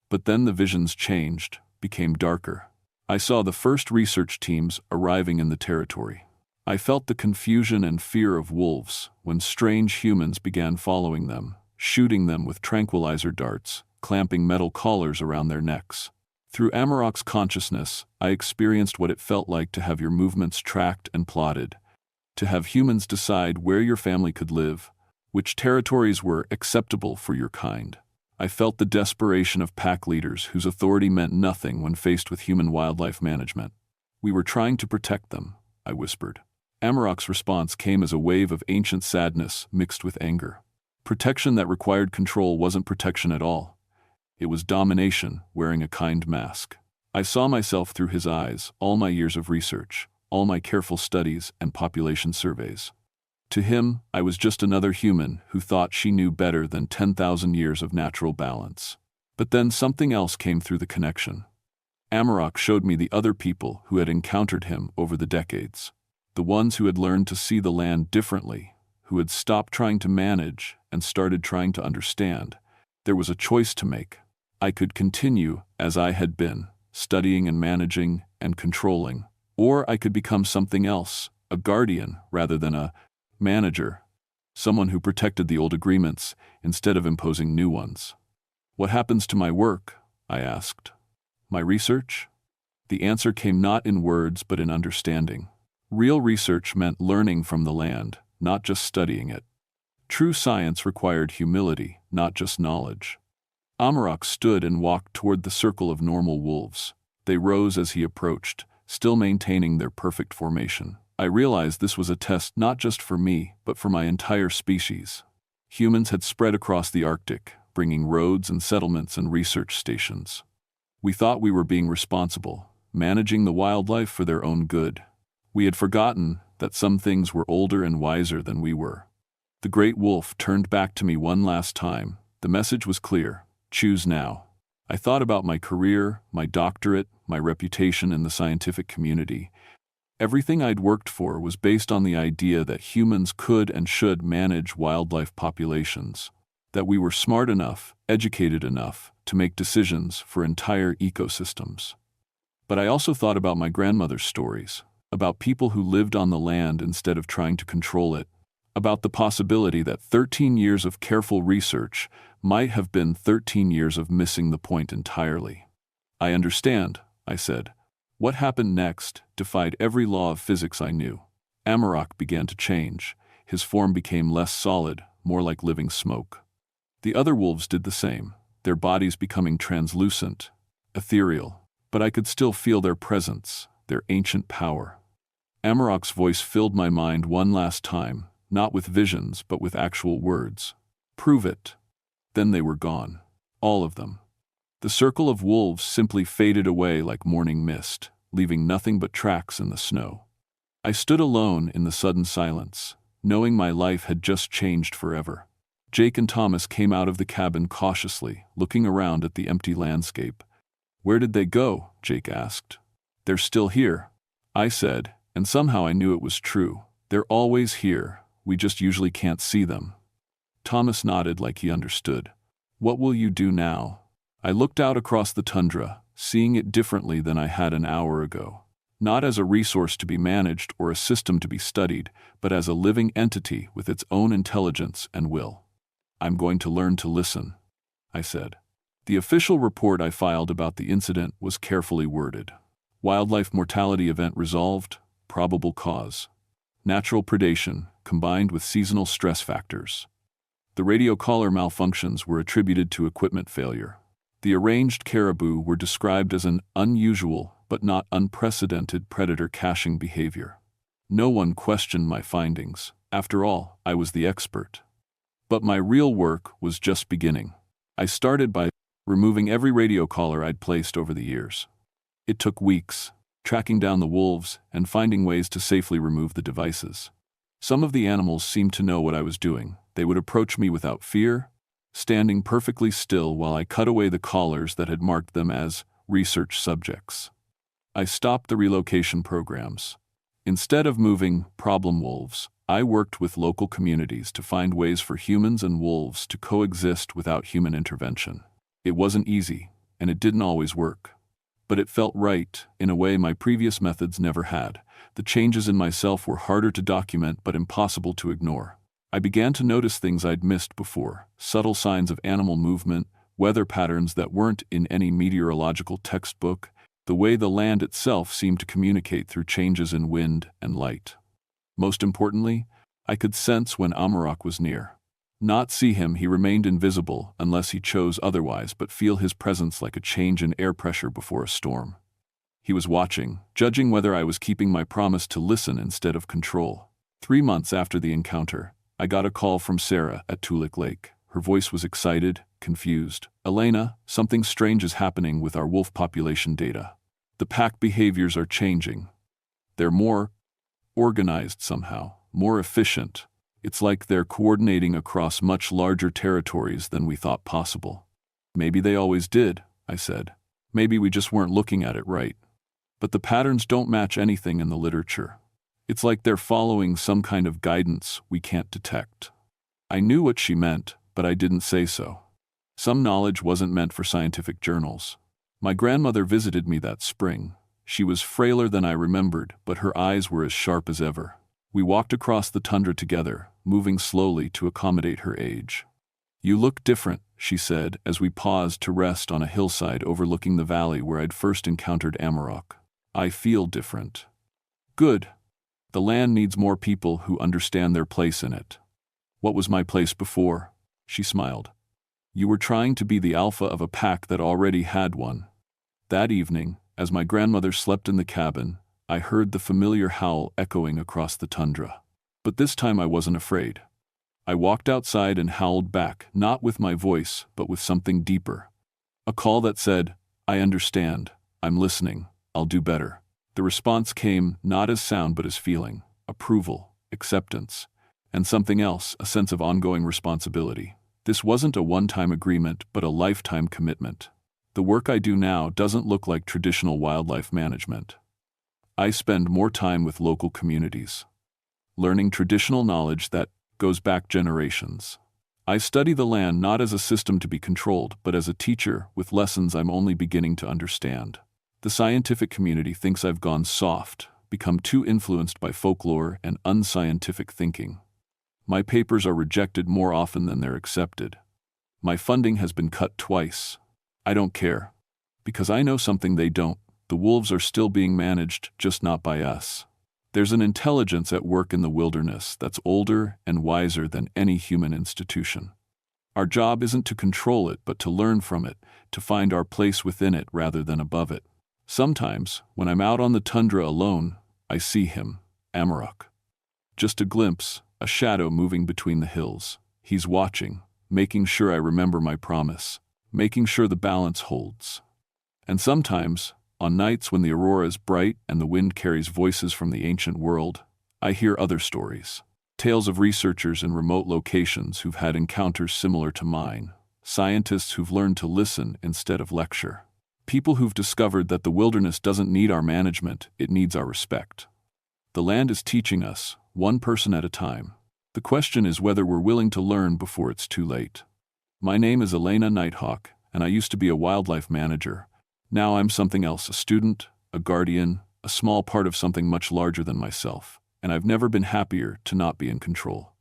But then the visions changed, became darker. I saw the first research teams arriving in the territory. I felt the confusion and fear of wolves when strange humans began following them, shooting them with tranquilizer darts, clamping metal collars around their necks. Through Amarok's consciousness, I experienced what it felt like to have your movements tracked and plotted, to have humans decide where your family could live, which territories were acceptable for your kind. I felt the desperation of pack leaders whose authority meant nothing when faced with human wildlife management. "We were trying to protect them," I whispered. Amarok's response came as a wave of ancient sadness mixed with anger. Protection that required control wasn't protection at all. It was domination wearing a kind mask. I saw myself through his eyes, all my years of research, all my careful studies and population surveys. To him, I was just another human who thought she knew better than 10,000 years of natural balance. But then something else came through the connection. Amarok showed me the other people who had encountered him over the decades. The ones who had learned to see the land differently, who had stopped trying to manage and started trying to understand. There was a choice to make. I could continue as I had been, studying and managing and controlling, or I could become something else, a guardian rather than a manager, someone who protected the old agreements instead of imposing new ones. "What happens to my work?" I asked. "My research?" The answer came not in words but in understanding. Real research meant learning from the land, not just studying it. True science required humility, not just knowledge. Amarok stood and walked toward the circle of normal wolves. They rose as he approached, still maintaining their perfect formation. I realized this was a test not just for me, but for my entire species. Humans had spread across the Arctic, bringing roads and settlements and research stations. We thought we were being responsible, managing the wildlife for their own good. We had forgotten that some things were older and wiser than we were. The great wolf turned back to me one last time. The message was clear: choose now. I thought about my career, my doctorate, my reputation in the scientific community. Everything I'd worked for was based on the idea that humans could and should manage wildlife populations, that we were smart enough, educated enough, to make decisions for entire ecosystems. But I also thought about my grandmother's stories, about people who lived on the land instead of trying to control it, about the possibility that 13 years of careful research might have been 13 years of missing the point entirely. I understand, I said. What happened next defied every law of physics I knew. Amarok began to change. His form became less solid, more like living smoke. The other wolves did the same, their bodies becoming translucent, ethereal, but I could still feel their presence, their ancient power. Amarok's voice filled my mind one last time, not with visions but with actual words. Prove it. Then they were gone. All of them. The circle of wolves simply faded away like morning mist, leaving nothing but tracks in the snow. I stood alone in the sudden silence, knowing my life had just changed forever. Jake and Thomas came out of the cabin cautiously, looking around at the empty landscape. "Where did they go?" Jake asked. "They're still here," I said, and somehow I knew it was true. They're always here, we just usually can't see them. Thomas nodded like he understood. "What will you do now?" I looked out across the tundra, seeing it differently than I had an hour ago. Not as a resource to be managed or a system to be studied, but as a living entity with its own intelligence and will. "I'm going to learn to listen," I said. The official report I filed about the incident was carefully worded. Wildlife mortality event resolved, probable cause. Natural predation, combined with seasonal stress factors. The radio collar malfunctions were attributed to equipment failure. The arranged caribou were described as an unusual but not unprecedented predator caching behavior. No one questioned my findings. After all, I was the expert. But my real work was just beginning. I started by removing every radio collar I'd placed over the years. It took weeks, tracking down the wolves and finding ways to safely remove the devices. Some of the animals seemed to know what I was doing. They would approach me without fear, standing perfectly still while I cut away the collars that had marked them as research subjects. I stopped the relocation programs. Instead of moving problem wolves, I worked with local communities to find ways for humans and wolves to coexist without human intervention. It wasn't easy, and it didn't always work. But it felt right, in a way my previous methods never had. The changes in myself were harder to document but impossible to ignore. I began to notice things I'd missed before, subtle signs of animal movement, weather patterns that weren't in any meteorological textbook, the way the land itself seemed to communicate through changes in wind and light. Most importantly, I could sense when Amarok was near. Not see him, he remained invisible unless he chose otherwise, but feel his presence like a change in air pressure before a storm. He was watching, judging whether I was keeping my promise to listen instead of control. 3 months after the encounter, I got a call from Sarah at Tulik Lake. Her voice was excited, confused. "Elena, something strange is happening with our wolf population data. The pack behaviors are changing. They're more organized somehow, more efficient. It's like they're coordinating across much larger territories than we thought possible." "Maybe they always did," I said. "Maybe we just weren't looking at it right. But the patterns don't match anything in the literature. It's like they're following some kind of guidance we can't detect." I knew what she meant, but I didn't say so. Some knowledge wasn't meant for scientific journals. My grandmother visited me that spring. She was frailer than I remembered, but her eyes were as sharp as ever. We walked across the tundra together, moving slowly to accommodate her age. "You look different," she said as we paused to rest on a hillside overlooking the valley where I'd first encountered Amarok. "I feel different." "Good. The land needs more people who understand their place in it." What was my place before? She smiled. You were trying to be the alpha of a pack that already had one. That evening, as my grandmother slept in the cabin, I heard the familiar howl echoing across the tundra. But this time I wasn't afraid. I walked outside and howled back, not with my voice, but with something deeper. A call that said, I understand, I'm listening, I'll do better. The response came not as sound but as feeling, approval, acceptance, and something else, a sense of ongoing responsibility. This wasn't a one-time agreement, but a lifetime commitment. The work I do now doesn't look like traditional wildlife management. I spend more time with local communities, learning traditional knowledge that goes back generations. I study the land not as a system to be controlled, but as a teacher with lessons I'm only beginning to understand. The scientific community thinks I've gone soft, become too influenced by folklore and unscientific thinking. My papers are rejected more often than they're accepted. My funding has been cut twice. I don't care. Because I know something they don't. The wolves are still being managed, just not by us. There's an intelligence at work in the wilderness that's older and wiser than any human institution. Our job isn't to control it, but to learn from it, to find our place within it rather than above it. Sometimes, when I'm out on the tundra alone, I see him, Amarok. Just a glimpse, a shadow moving between the hills. He's watching, making sure I remember my promise, making sure the balance holds. And sometimes, on nights when the aurora is bright and the wind carries voices from the ancient world, I hear other stories. Tales of researchers in remote locations who've had encounters similar to mine. Scientists who've learned to listen instead of lecture. People who've discovered that the wilderness doesn't need our management, it needs our respect. The land is teaching us, one person at a time. The question is whether we're willing to learn before it's too late. My name is Elena Nighthawk, and I used to be a wildlife manager. Now I'm something else, a student, a guardian, a small part of something much larger than myself, and I've never been happier to not be in control.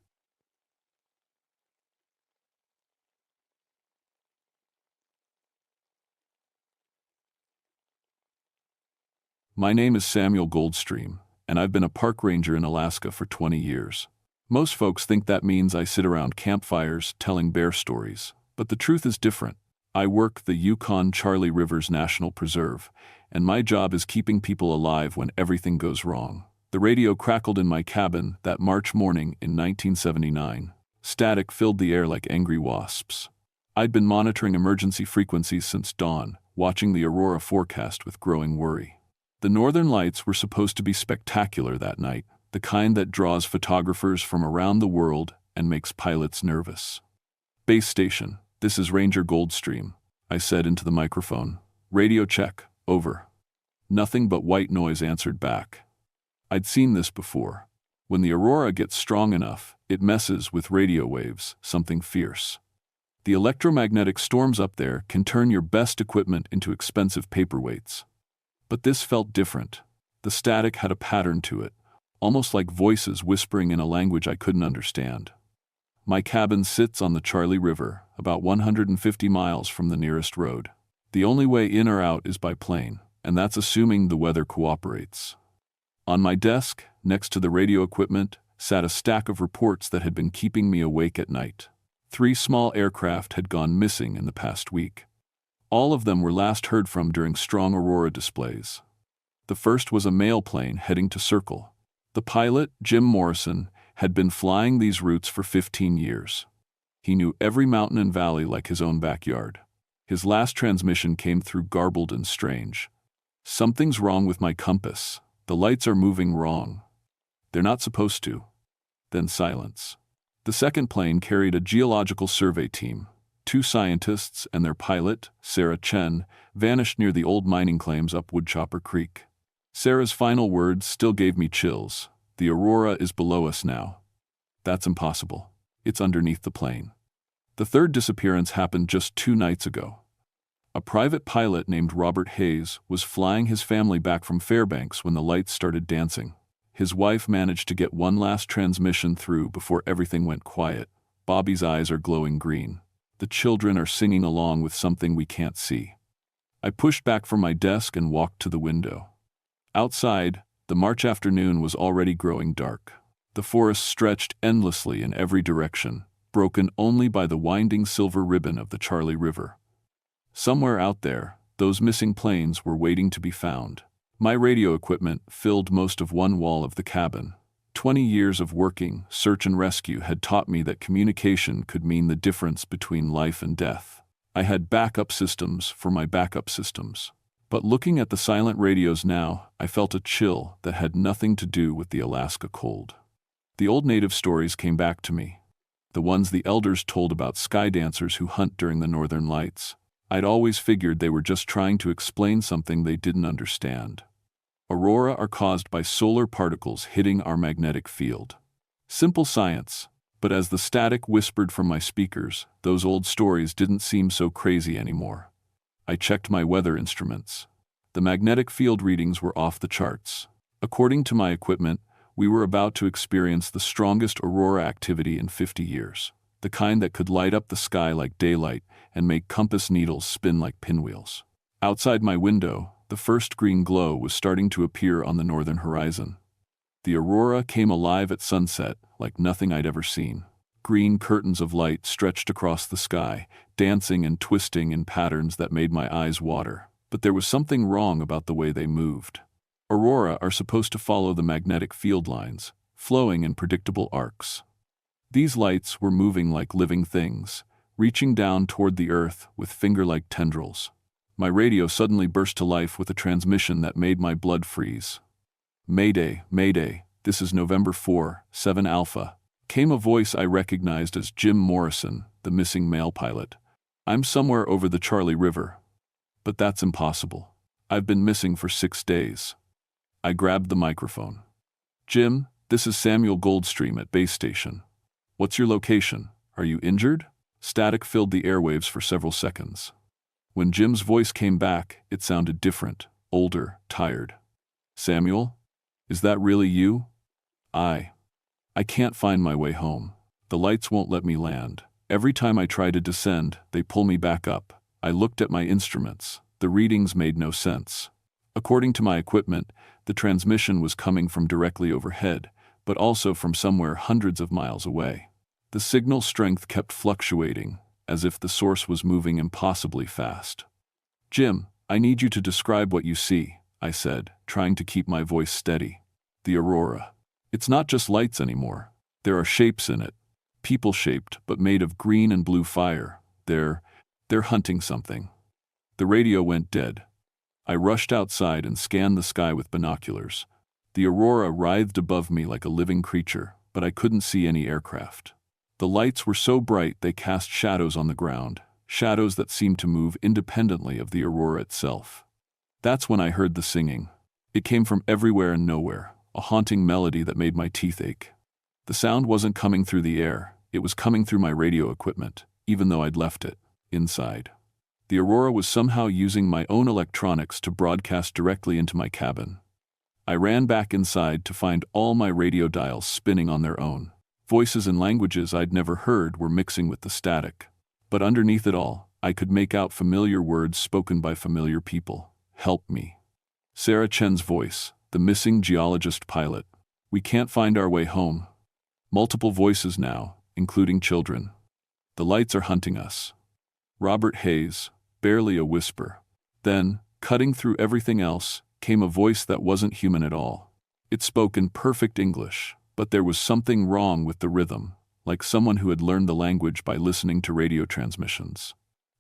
My name is Samuel Goldstream, and I've been a park ranger in Alaska for 20 years. Most folks think that means I sit around campfires telling bear stories, but the truth is different. I work the Yukon-Charlie Rivers National Preserve, and my job is keeping people alive when everything goes wrong. The radio crackled in my cabin that March morning in 1979. Static filled the air like angry wasps. I'd been monitoring emergency frequencies since dawn, watching the aurora forecast with growing worry. The northern lights were supposed to be spectacular that night, the kind that draws photographers from around the world and makes pilots nervous. Base station. This is Ranger Goldstream, I said into the microphone. Radio check, over. Nothing but white noise answered back. I'd seen this before. When the aurora gets strong enough, it messes with radio waves, something fierce. The electromagnetic storms up there can turn your best equipment into expensive paperweights. But this felt different. The static had a pattern to it, almost like voices whispering in a language I couldn't understand. My cabin sits on the Charlie River, about 150 miles from the nearest road. The only way in or out is by plane, and that's assuming the weather cooperates. On my desk, next to the radio equipment, sat a stack of reports that had been keeping me awake at night. 3 small aircraft had gone missing in the past week. All of them were last heard from during strong aurora displays. The first was a mail plane heading to Circle. The pilot, Jim Morrison, had been flying these routes for 15 years. He knew every mountain and valley like his own backyard. His last transmission came through garbled and strange. Something's wrong with my compass. The lights are moving wrong. They're not supposed to. Then silence. The second plane carried a geological survey team. 2 scientists and their pilot, Sarah Chen, vanished near the old mining claims up Woodchopper Creek. Sarah's final words still gave me chills. The aurora is below us now. That's impossible. It's underneath the plane. The third disappearance happened just 2 nights ago. A private pilot named Robert Hayes was flying his family back from Fairbanks when the lights started dancing. His wife managed to get one last transmission through before everything went quiet. Bobby's eyes are glowing green. The children are singing along with something we can't see. I pushed back from my desk and walked to the window. Outside, the March afternoon was already growing dark. The forest stretched endlessly in every direction, broken only by the winding silver ribbon of the Charlie River. Somewhere out there, those missing planes were waiting to be found. My radio equipment filled most of one wall of the cabin. 20 years of working search and rescue had taught me that communication could mean the difference between life and death. I had backup systems for my backup systems. But looking at the silent radios now, I felt a chill that had nothing to do with the Alaska cold. The old native stories came back to me. The ones the elders told about sky dancers who hunt during the northern lights. I'd always figured they were just trying to explain something they didn't understand. Aurora are caused by solar particles hitting our magnetic field. Simple science, but as the static whispered from my speakers, those old stories didn't seem so crazy anymore. I checked my weather instruments. The magnetic field readings were off the charts. According to my equipment, we were about to experience the strongest aurora activity in 50 years, the kind that could light up the sky like daylight and make compass needles spin like pinwheels. Outside my window, the first green glow was starting to appear on the northern horizon. The aurora came alive at sunset like nothing I'd ever seen. Green curtains of light stretched across the sky, dancing and twisting in patterns that made my eyes water. But there was something wrong about the way they moved. Aurora are supposed to follow the magnetic field lines, flowing in predictable arcs. These lights were moving like living things, reaching down toward the earth with finger-like tendrils. My radio suddenly burst to life with a transmission that made my blood freeze. "Mayday, Mayday, this is November 4, 7 Alpha," came a voice I recognized as Jim Morrison, the missing male pilot. "I'm somewhere over the Charlie River." "But that's impossible. I've been missing for 6 days." I grabbed the microphone. "Jim, this is Samuel Goldstream at base station. What's your location? Are you injured?" Static filled the airwaves for several seconds. When Jim's voice came back, it sounded different, older, tired. "Samuel? Is that really you?" I can't find my way home. The lights won't let me land. Every time I try to descend, they pull me back up. I looked at my instruments. The readings made no sense. According to my equipment, the transmission was coming from directly overhead, but also from somewhere hundreds of miles away. The signal strength kept fluctuating, as if the source was moving impossibly fast. "Jim, I need you to describe what you see," I said, trying to keep my voice steady. "The aurora. It's not just lights anymore. There are shapes in it. People-shaped, but made of green and blue fire. They're hunting something." The radio went dead. I rushed outside and scanned the sky with binoculars. The aurora writhed above me like a living creature, but I couldn't see any aircraft. The lights were so bright they cast shadows on the ground, shadows that seemed to move independently of the aurora itself. That's when I heard the singing. It came from everywhere and nowhere, a haunting melody that made my teeth ache. The sound wasn't coming through the air, it was coming through my radio equipment, even though I'd left it inside. The aurora was somehow using my own electronics to broadcast directly into my cabin. I ran back inside to find all my radio dials spinning on their own. Voices and languages I'd never heard were mixing with the static. But underneath it all, I could make out familiar words spoken by familiar people. "Help me." Sarah Chen's voice, the missing geologist pilot. "We can't find our way home." Multiple voices now, including children. "The lights are hunting us." Robert Hayes, barely a whisper. Then, cutting through everything else, came a voice that wasn't human at all. It spoke in perfect English, but there was something wrong with the rhythm, like someone who had learned the language by listening to radio transmissions.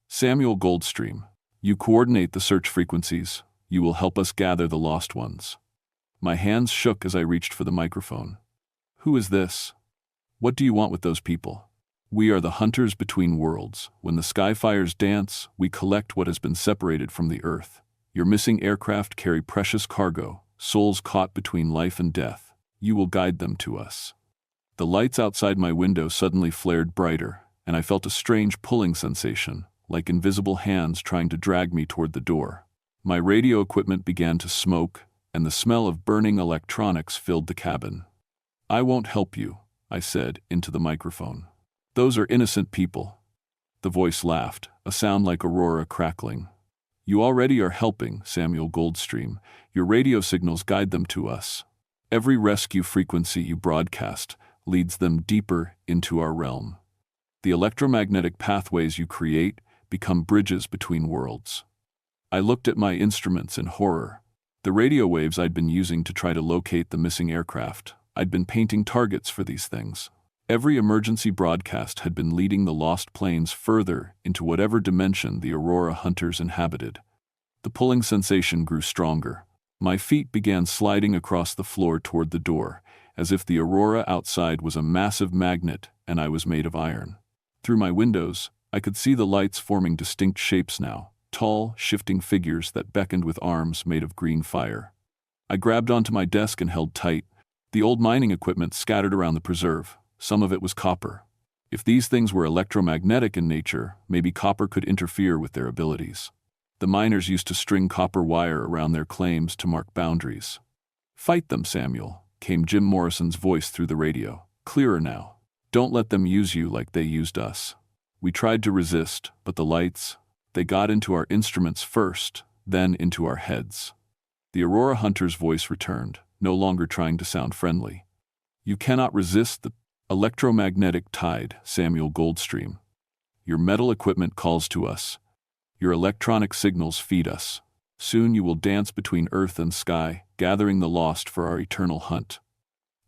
"Samuel Goldstream, you coordinate the search frequencies. You will help us gather the lost ones." My hands shook as I reached for the microphone. "Who is this? What do you want with those people?" "We are the hunters between worlds. When the sky fires dance, we collect what has been separated from the earth. Your missing aircraft carry precious cargo, souls caught between life and death. You will guide them to us." The lights outside my window suddenly flared brighter, and I felt a strange pulling sensation, like invisible hands trying to drag me toward the door. My radio equipment began to smoke, and the smell of burning electronics filled the cabin. "I won't help you," I said into the microphone. "Those are innocent people." The voice laughed, a sound like aurora crackling. "You already are helping, Samuel Goldstream. Your radio signals guide them to us." Every rescue frequency you broadcast leads them deeper into our realm. The electromagnetic pathways you create become bridges between worlds. I looked at my instruments in horror. The radio waves I'd been using to try to locate the missing aircraft. I'd been painting targets for these things. Every emergency broadcast had been leading the lost planes further into whatever dimension the aurora hunters inhabited. The pulling sensation grew stronger. My feet began sliding across the floor toward the door, as if the aurora outside was a massive magnet and I was made of iron. Through my windows, I could see the lights forming distinct shapes now, tall, shifting figures that beckoned with arms made of green fire. I grabbed onto my desk and held tight. The old mining equipment scattered around the preserve. Some of it was copper. If these things were electromagnetic in nature, maybe copper could interfere with their abilities. The miners used to string copper wire around their claims to mark boundaries. "Fight them, Samuel," came Jim Morrison's voice through the radio. "Clearer now. Don't let them use you like they used us." We tried to resist, but the lights, they got into our instruments first, then into our heads. The aurora hunter's voice returned, no longer trying to sound friendly. "You cannot resist the electromagnetic tide, Samuel Goldstream. Your metal equipment calls to us. Your electronic signals feed us. Soon you will dance between earth and sky, gathering the lost for our eternal hunt."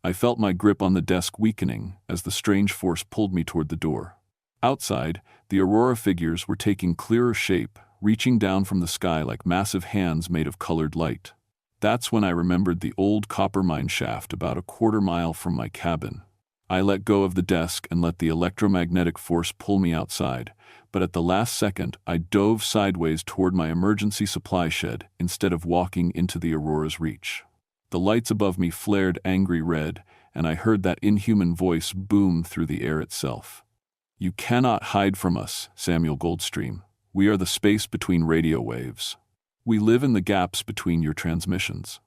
I felt my grip on the desk weakening as the strange force pulled me toward the door. Outside, the aurora figures were taking clearer shape, reaching down from the sky like massive hands made of colored light. That's when I remembered the old copper mine shaft about a quarter-mile from my cabin. I let go of the desk and let the electromagnetic force pull me outside, but at the last second I dove sideways toward my emergency supply shed instead of walking into the aurora's reach. The lights above me flared angry red, and I heard that inhuman voice boom through the air itself. "You cannot hide from us, Samuel Goldstream. We are the space between radio waves. We live in the gaps between your transmissions."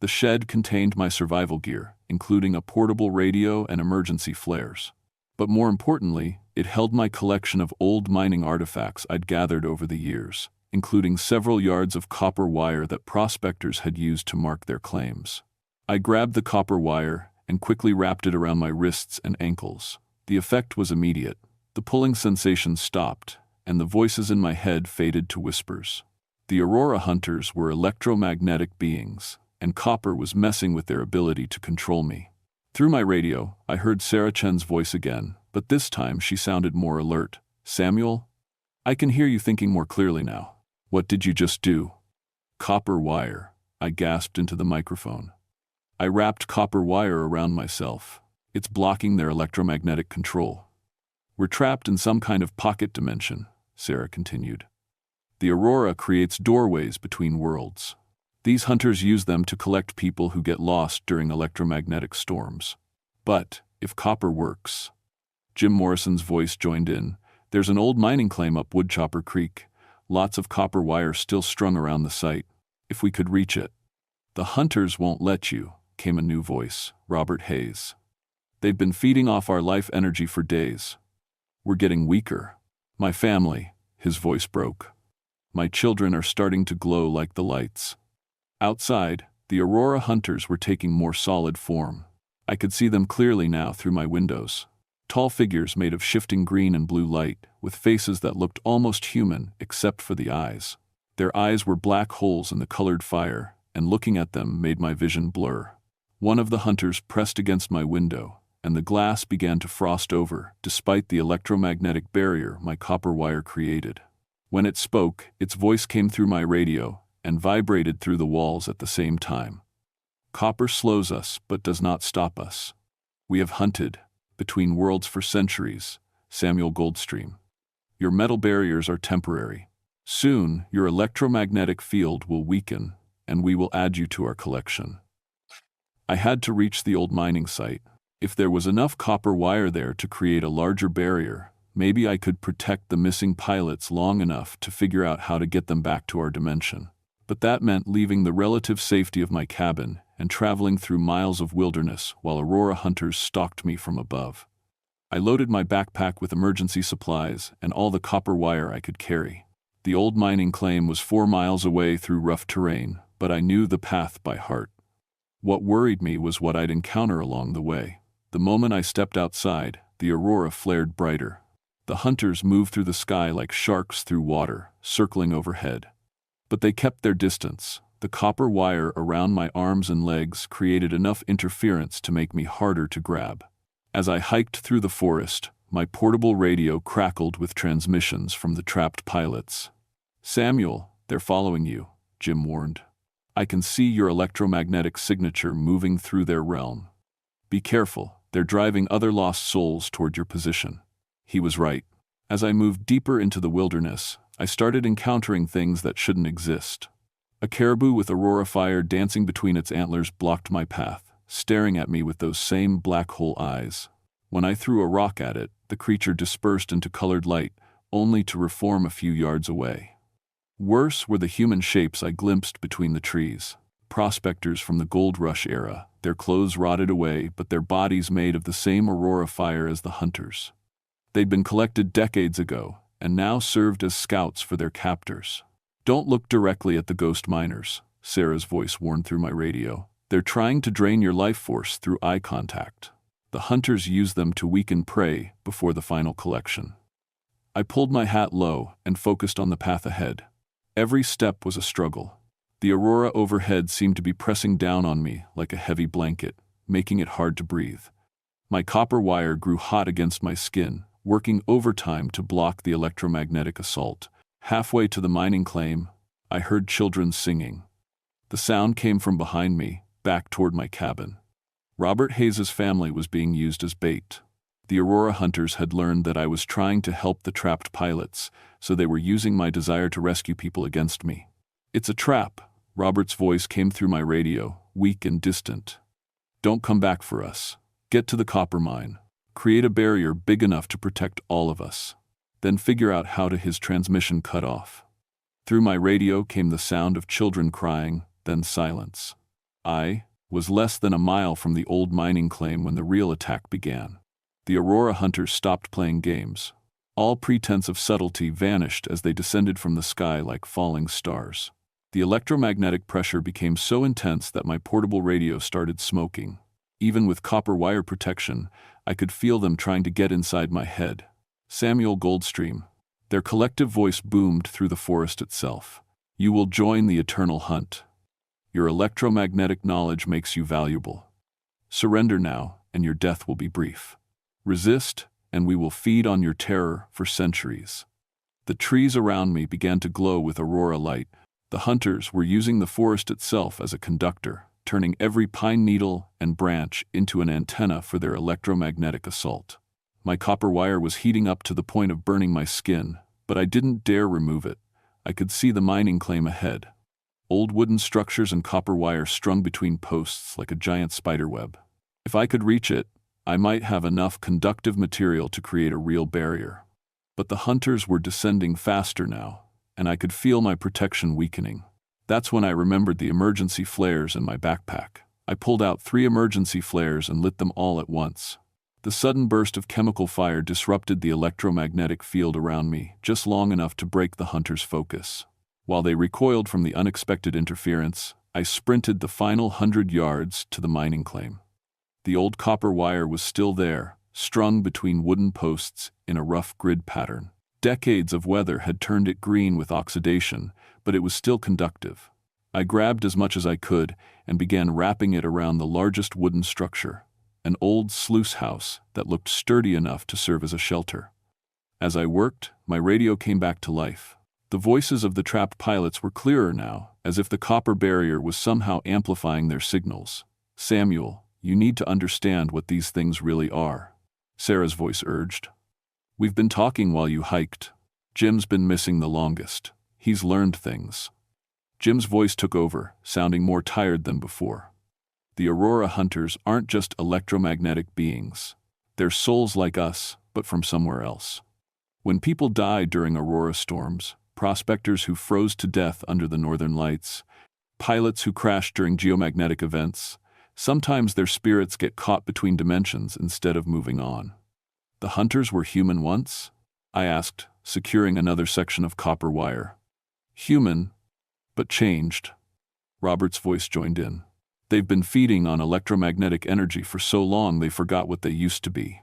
The shed contained my survival gear, including a portable radio and emergency flares. But more importantly, it held my collection of old mining artifacts I'd gathered over the years, including several yards of copper wire that prospectors had used to mark their claims. I grabbed the copper wire and quickly wrapped it around my wrists and ankles. The effect was immediate. The pulling sensation stopped, and the voices in my head faded to whispers. The aurora hunters were electromagnetic beings, and copper was messing with their ability to control me. Through my radio, I heard Sarah Chen's voice again, but this time she sounded more alert. "Samuel, I can hear you thinking more clearly now. What did you just do?" "Copper wire," I gasped into the microphone. "I wrapped copper wire around myself. It's blocking their electromagnetic control." "We're trapped in some kind of pocket dimension," Sarah continued. "The aurora creates doorways between worlds. These hunters use them to collect people who get lost during electromagnetic storms. But if copper works..." Jim Morrison's voice joined in. "There's an old mining claim up Woodchopper Creek. Lots of copper wire still strung around the site. If we could reach it." "The hunters won't let you," came a new voice, Robert Hayes. "They've been feeding off our life energy for days. We're getting weaker. My family," his voice broke. "My children are starting to glow like the lights." Outside, the aurora hunters were taking more solid form. I could see them clearly now through my windows. Tall figures made of shifting green and blue light, with faces that looked almost human except for the eyes. Their eyes were black holes in the colored fire, and looking at them made my vision blur. One of the hunters pressed against my window, and the glass began to frost over, despite the electromagnetic barrier my copper wire created. When it spoke, its voice came through my radio and vibrated through the walls at the same time. "Copper slows us but does not stop us. We have hunted between worlds for centuries, Samuel Goldstream. Your metal barriers are temporary. Soon, your electromagnetic field will weaken, and we will add you to our collection." I had to reach the old mining site. If there was enough copper wire there to create a larger barrier, maybe I could protect the missing pilots long enough to figure out how to get them back to our dimension. But that meant leaving the relative safety of my cabin and traveling through miles of wilderness while aurora hunters stalked me from above. I loaded my backpack with emergency supplies and all the copper wire I could carry. The old mining claim was 4 miles away through rough terrain, but I knew the path by heart. What worried me was what I'd encounter along the way. The moment I stepped outside, the aurora flared brighter. The hunters moved through the sky like sharks through water, circling overhead. But they kept their distance. The copper wire around my arms and legs created enough interference to make me harder to grab. As I hiked through the forest, my portable radio crackled with transmissions from the trapped pilots. "Samuel, they're following you," Jim warned. "I can see your electromagnetic signature moving through their realm. Be careful, they're driving other lost souls toward your position." He was right. As I moved deeper into the wilderness, I started encountering things that shouldn't exist. A caribou with aurora fire dancing between its antlers blocked my path, staring at me with those same black hole eyes. When I threw a rock at it, the creature dispersed into colored light, only to reform a few yards away. Worse were the human shapes I glimpsed between the trees. Prospectors from the gold rush era, their clothes rotted away, but their bodies made of the same aurora fire as the hunters. They'd been collected decades ago, and now served as scouts for their captors. "Don't look directly at the ghost miners," Sarah's voice warned through my radio. "They're trying to drain your life force through eye contact. The hunters use them to weaken prey before the final collection." I pulled my hat low and focused on the path ahead. Every step was a struggle. The aurora overhead seemed to be pressing down on me like a heavy blanket, making it hard to breathe. My copper wire grew hot against my skin, working overtime to block the electromagnetic assault. Halfway to the mining claim, I heard children singing. The sound came from behind me, back toward my cabin. Robert Hayes's family was being used as bait. The aurora hunters had learned that I was trying to help the trapped pilots, so they were using my desire to rescue people against me. "It's a trap," Robert's voice came through my radio, weak and distant. "Don't come back for us. Get to the copper mine. Create a barrier big enough to protect all of us. Then figure out how to his transmission cut off." Through my radio came the sound of children crying, then silence. I was less than a mile from the old mining claim when the real attack began. The aurora hunters stopped playing games. All pretense of subtlety vanished as they descended from the sky like falling stars. The electromagnetic pressure became so intense that my portable radio started smoking. Even with copper wire protection, I could feel them trying to get inside my head. "Samuel Goldstream." Their collective voice boomed through the forest itself. "You will join the eternal hunt. Your electromagnetic knowledge makes you valuable. Surrender now, and your death will be brief. Resist, and we will feed on your terror for centuries." The trees around me began to glow with aurora light. The hunters were using the forest itself as a conductor, turning every pine needle and branch into an antenna for their electromagnetic assault. My copper wire was heating up to the point of burning my skin, but I didn't dare remove it. I could see the mining claim ahead. Old wooden structures and copper wire strung between posts like a giant spiderweb. If I could reach it, I might have enough conductive material to create a real barrier. But the hunters were descending faster now, and I could feel my protection weakening. That's when I remembered the emergency flares in my backpack. I pulled out 3 emergency flares and lit them all at once. The sudden burst of chemical fire disrupted the electromagnetic field around me, just long enough to break the hunters' focus. While they recoiled from the unexpected interference, I sprinted the final 100 yards to the mining claim. The old copper wire was still there, strung between wooden posts in a rough grid pattern. Decades of weather had turned it green with oxidation, but it was still conductive. I grabbed as much as I could and began wrapping it around the largest wooden structure, an old sluice house that looked sturdy enough to serve as a shelter. As I worked, my radio came back to life. The voices of the trapped pilots were clearer now, as if the copper barrier was somehow amplifying their signals. "Samuel, you need to understand what these things really are," Sarah's voice urged. "We've been talking while you hiked. Jim's been missing the longest. He's learned things." Jim's voice took over, sounding more tired than before. "The aurora hunters aren't just electromagnetic beings. They're souls like us, but from somewhere else. When people die during aurora storms, prospectors who froze to death under the northern lights, pilots who crashed during geomagnetic events, sometimes their spirits get caught between dimensions instead of moving on." "The hunters were human once?" I asked, securing another section of copper wire. "Human, but changed." Robert's voice joined in. They've been feeding on electromagnetic energy for so long they forgot what they used to be.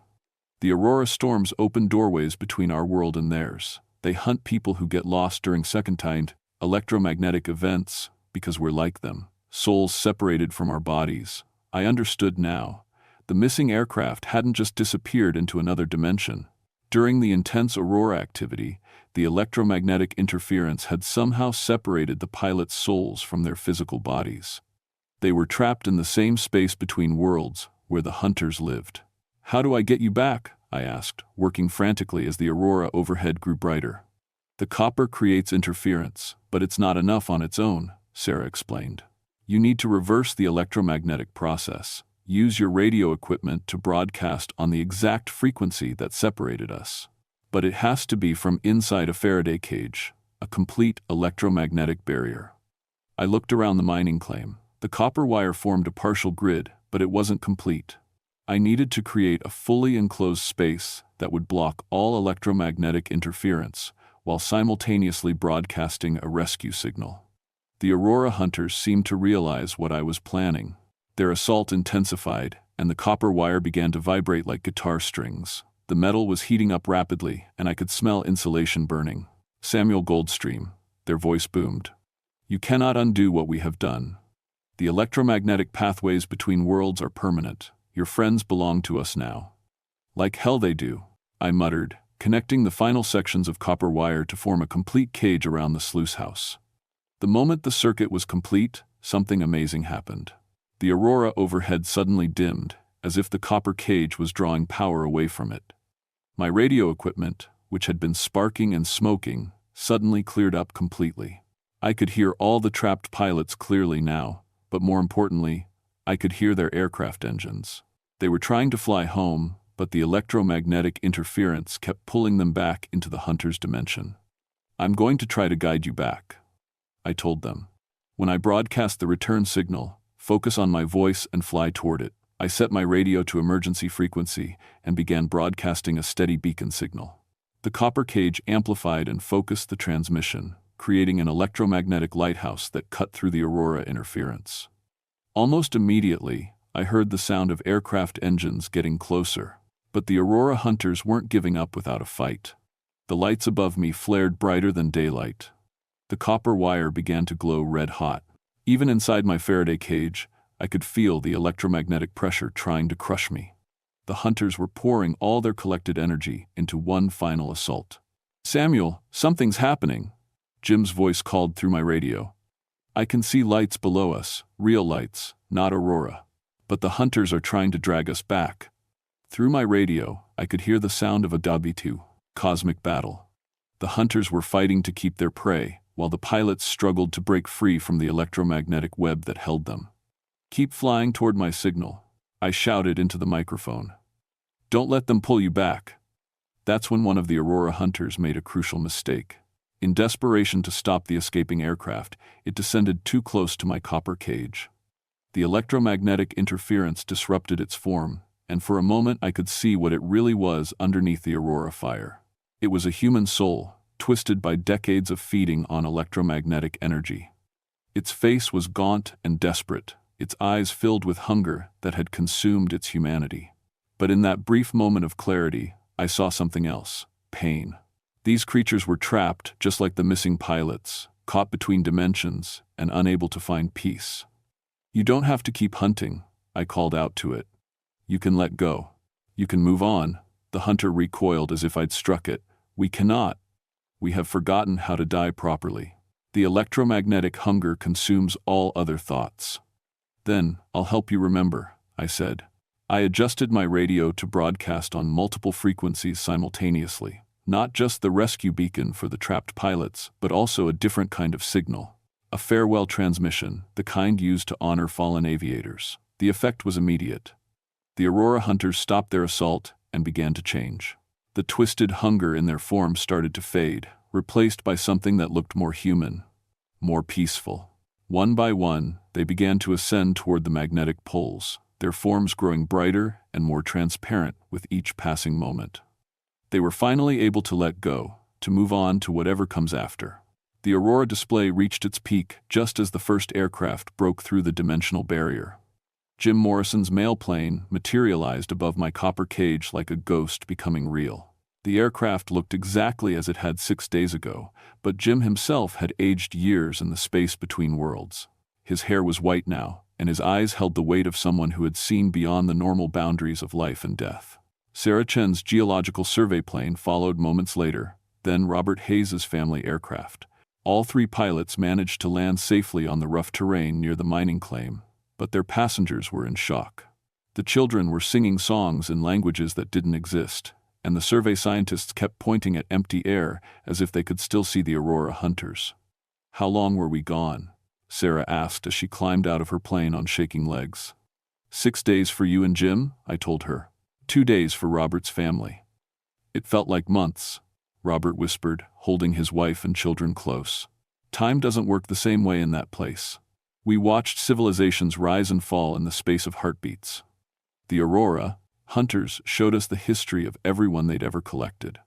The aurora storms open doorways between our world and theirs. They hunt people who get lost during second-kind electromagnetic events because we're like them, souls separated from our bodies. I understood now. The missing aircraft hadn't just disappeared into another dimension. During the intense aurora activity, the electromagnetic interference had somehow separated the pilots' souls from their physical bodies. They were trapped in the same space between worlds where the hunters lived. "How do I get you back?" I asked, working frantically as the aurora overhead grew brighter. "The copper creates interference, but it's not enough on its own," Sarah explained. "You need to reverse the electromagnetic process. Use your radio equipment to broadcast on the exact frequency that separated us. But it has to be from inside a Faraday cage, a complete electromagnetic barrier." I looked around the mining claim. The copper wire formed a partial grid, but it wasn't complete. I needed to create a fully enclosed space that would block all electromagnetic interference while simultaneously broadcasting a rescue signal. The aurora hunters seemed to realize what I was planning. Their assault intensified, and the copper wire began to vibrate like guitar strings. The metal was heating up rapidly, and I could smell insulation burning. "Samuel Goldstream," their voice boomed. "You cannot undo what we have done. The electromagnetic pathways between worlds are permanent. Your friends belong to us now." "Like hell they do," I muttered, connecting the final sections of copper wire to form a complete cage around the sluice house. The moment the circuit was complete, something amazing happened. The aurora overhead suddenly dimmed, as if the copper cage was drawing power away from it. My radio equipment, which had been sparking and smoking, suddenly cleared up completely. I could hear all the trapped pilots clearly now, but more importantly, I could hear their aircraft engines. They were trying to fly home, but the electromagnetic interference kept pulling them back into the hunter's dimension. "I'm going to try to guide you back," I told them. When I broadcast the return signal, focus on my voice and fly toward it. I set my radio to emergency frequency and began broadcasting a steady beacon signal. The copper cage amplified and focused the transmission, creating an electromagnetic lighthouse that cut through the aurora interference. Almost immediately, I heard the sound of aircraft engines getting closer, but the aurora hunters weren't giving up without a fight. The lights above me flared brighter than daylight. The copper wire began to glow red-hot. Even inside my Faraday cage, I could feel the electromagnetic pressure trying to crush me. The hunters were pouring all their collected energy into one final assault. "Samuel, something's happening," Jim's voice called through my radio. "I can see lights below us, real lights, not aurora. But the hunters are trying to drag us back." Through my radio, I could hear the sound of a W2, cosmic battle. The hunters were fighting to keep their prey, while the pilots struggled to break free from the electromagnetic web that held them. "Keep flying toward my signal," I shouted into the microphone. "Don't let them pull you back." That's when one of the aurora hunters made a crucial mistake. In desperation to stop the escaping aircraft, it descended too close to my copper cage. The electromagnetic interference disrupted its form, and for a moment I could see what it really was underneath the aurora fire. It was a human soul, twisted by decades of feeding on electromagnetic energy. Its face was gaunt and desperate, its eyes filled with hunger that had consumed its humanity. But in that brief moment of clarity, I saw something else: pain. These creatures were trapped, just like the missing pilots, caught between dimensions and unable to find peace. "You don't have to keep hunting," I called out to it. "You can let go. You can move on." The hunter recoiled as if I'd struck it. "We cannot. We have forgotten how to die properly. The electromagnetic hunger consumes all other thoughts." "Then, I'll help you remember," I said. I adjusted my radio to broadcast on multiple frequencies simultaneously, not just the rescue beacon for the trapped pilots, but also a different kind of signal. A farewell transmission, the kind used to honor fallen aviators. The effect was immediate. The aurora hunters stopped their assault and began to change. The twisted hunger in their form started to fade, replaced by something that looked more human, more peaceful. One by one, they began to ascend toward the magnetic poles, their forms growing brighter and more transparent with each passing moment. They were finally able to let go, to move on to whatever comes after. The aurora display reached its peak just as the first aircraft broke through the dimensional barrier. Jim Morrison's mail plane materialized above my copper cage like a ghost becoming real. The aircraft looked exactly as it had 6 days ago, but Jim himself had aged years in the space between worlds. His hair was white now, and his eyes held the weight of someone who had seen beyond the normal boundaries of life and death. Sarah Chen's geological survey plane followed moments later, then Robert Hayes's family aircraft. All 3 pilots managed to land safely on the rough terrain near the mining claim, but their passengers were in shock. The children were singing songs in languages that didn't exist, and the survey scientists kept pointing at empty air as if they could still see the aurora hunters. "How long were we gone?" Sarah asked as she climbed out of her plane on shaking legs. 6 days for you and Jim, I told her. 2 days for Robert's family. It felt like months, Robert whispered, holding his wife and children close. Time doesn't work the same way in that place. We watched civilizations rise and fall in the space of heartbeats. The aurora hunters showed us the history of everyone they'd ever collected.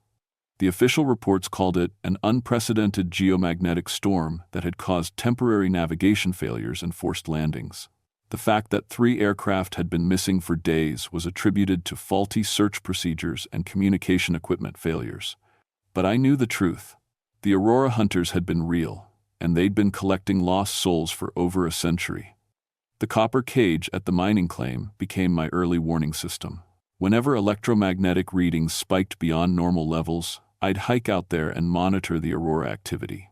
The official reports called it an unprecedented geomagnetic storm that had caused temporary navigation failures and forced landings. The fact that 3 aircraft had been missing for days was attributed to faulty search procedures and communication equipment failures. But I knew the truth. The aurora hunters had been real, and they'd been collecting lost souls for over a century. The copper cage at the mining claim became my early warning system. Whenever electromagnetic readings spiked beyond normal levels, I'd hike out there and monitor the aurora activity.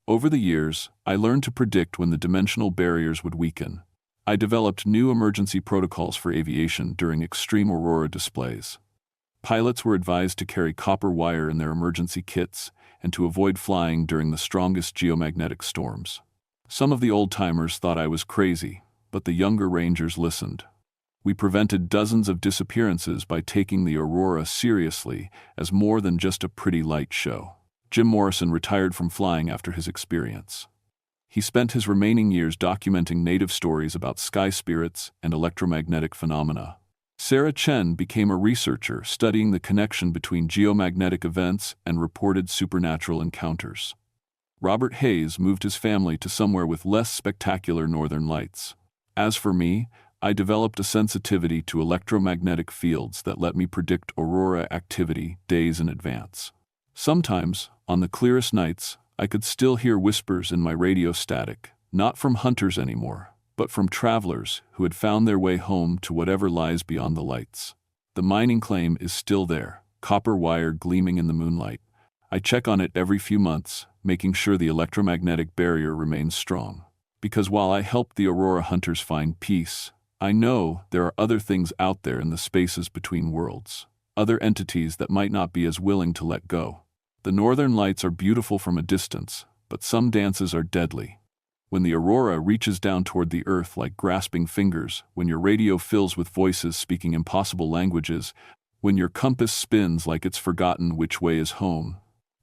Over the years, I learned to predict when the dimensional barriers would weaken. I developed new emergency protocols for aviation during extreme aurora displays. Pilots were advised to carry copper wire in their emergency kits and to avoid flying during the strongest geomagnetic storms. Some of the old-timers thought I was crazy, but the younger rangers listened. We prevented dozens of disappearances by taking the aurora seriously as more than just a pretty light show. Jim Morrison retired from flying after his experience. He spent his remaining years documenting native stories about sky spirits and electromagnetic phenomena. Sarah Chen became a researcher studying the connection between geomagnetic events and reported supernatural encounters. Robert Hayes moved his family to somewhere with less spectacular northern lights. As for me, I developed a sensitivity to electromagnetic fields that let me predict aurora activity days in advance. Sometimes, on the clearest nights, I could still hear whispers in my radio static, not from hunters anymore, but from travelers who had found their way home to whatever lies beyond the lights. The mining claim is still there, copper wire gleaming in the moonlight. I check on it every few months, making sure the electromagnetic barrier remains strong. Because while I help the aurora hunters find peace, I know there are other things out there in the spaces between worlds, other entities that might not be as willing to let go. The northern lights are beautiful from a distance, but some dances are deadly. When the aurora reaches down toward the earth like grasping fingers, when your radio fills with voices speaking impossible languages, when your compass spins like it's forgotten which way is home,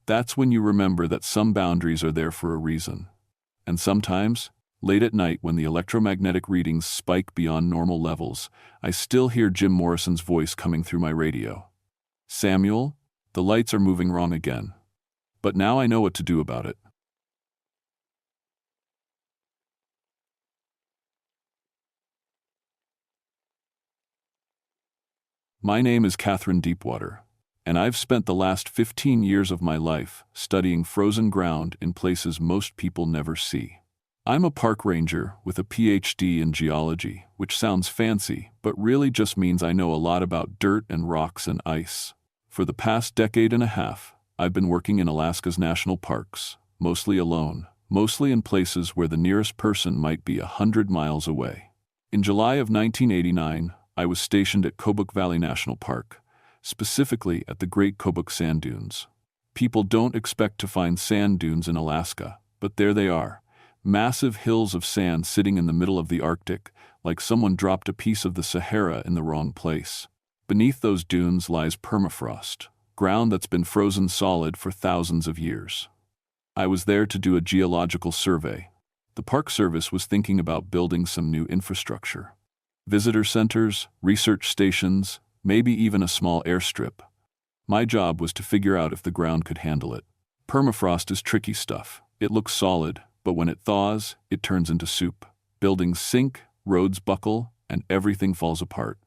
that's when you remember that some boundaries are there for a reason. And sometimes, late at night when the electromagnetic readings spike beyond normal levels, I still hear Jim Morrison's voice coming through my radio. "Samuel, the lights are moving wrong again. But now I know what to do about it." My name is Catherine Deepwater, and I've spent the last 15 years of my life studying frozen ground in places most people never see. I'm a park ranger with a PhD in geology, which sounds fancy, but really just means I know a lot about dirt and rocks and ice. For the past decade and a half, I've been working in Alaska's national parks, mostly alone, mostly in places where the nearest person might be 100 miles away. In July of 1989, I was stationed at Kobuk Valley National Park, specifically at the Great Kobuk Sand Dunes. People don't expect to find sand dunes in Alaska, but there they are. Massive hills of sand sitting in the middle of the Arctic, like someone dropped a piece of the Sahara in the wrong place. Beneath those dunes lies permafrost, ground that's been frozen solid for thousands of years. I was there to do a geological survey. The Park Service was thinking about building some new infrastructure. Visitor centers, research stations, maybe even a small airstrip. My job was to figure out if the ground could handle it. Permafrost is tricky stuff. It looks solid, but when it thaws, it turns into soup. Buildings sink, roads buckle, and everything falls apart.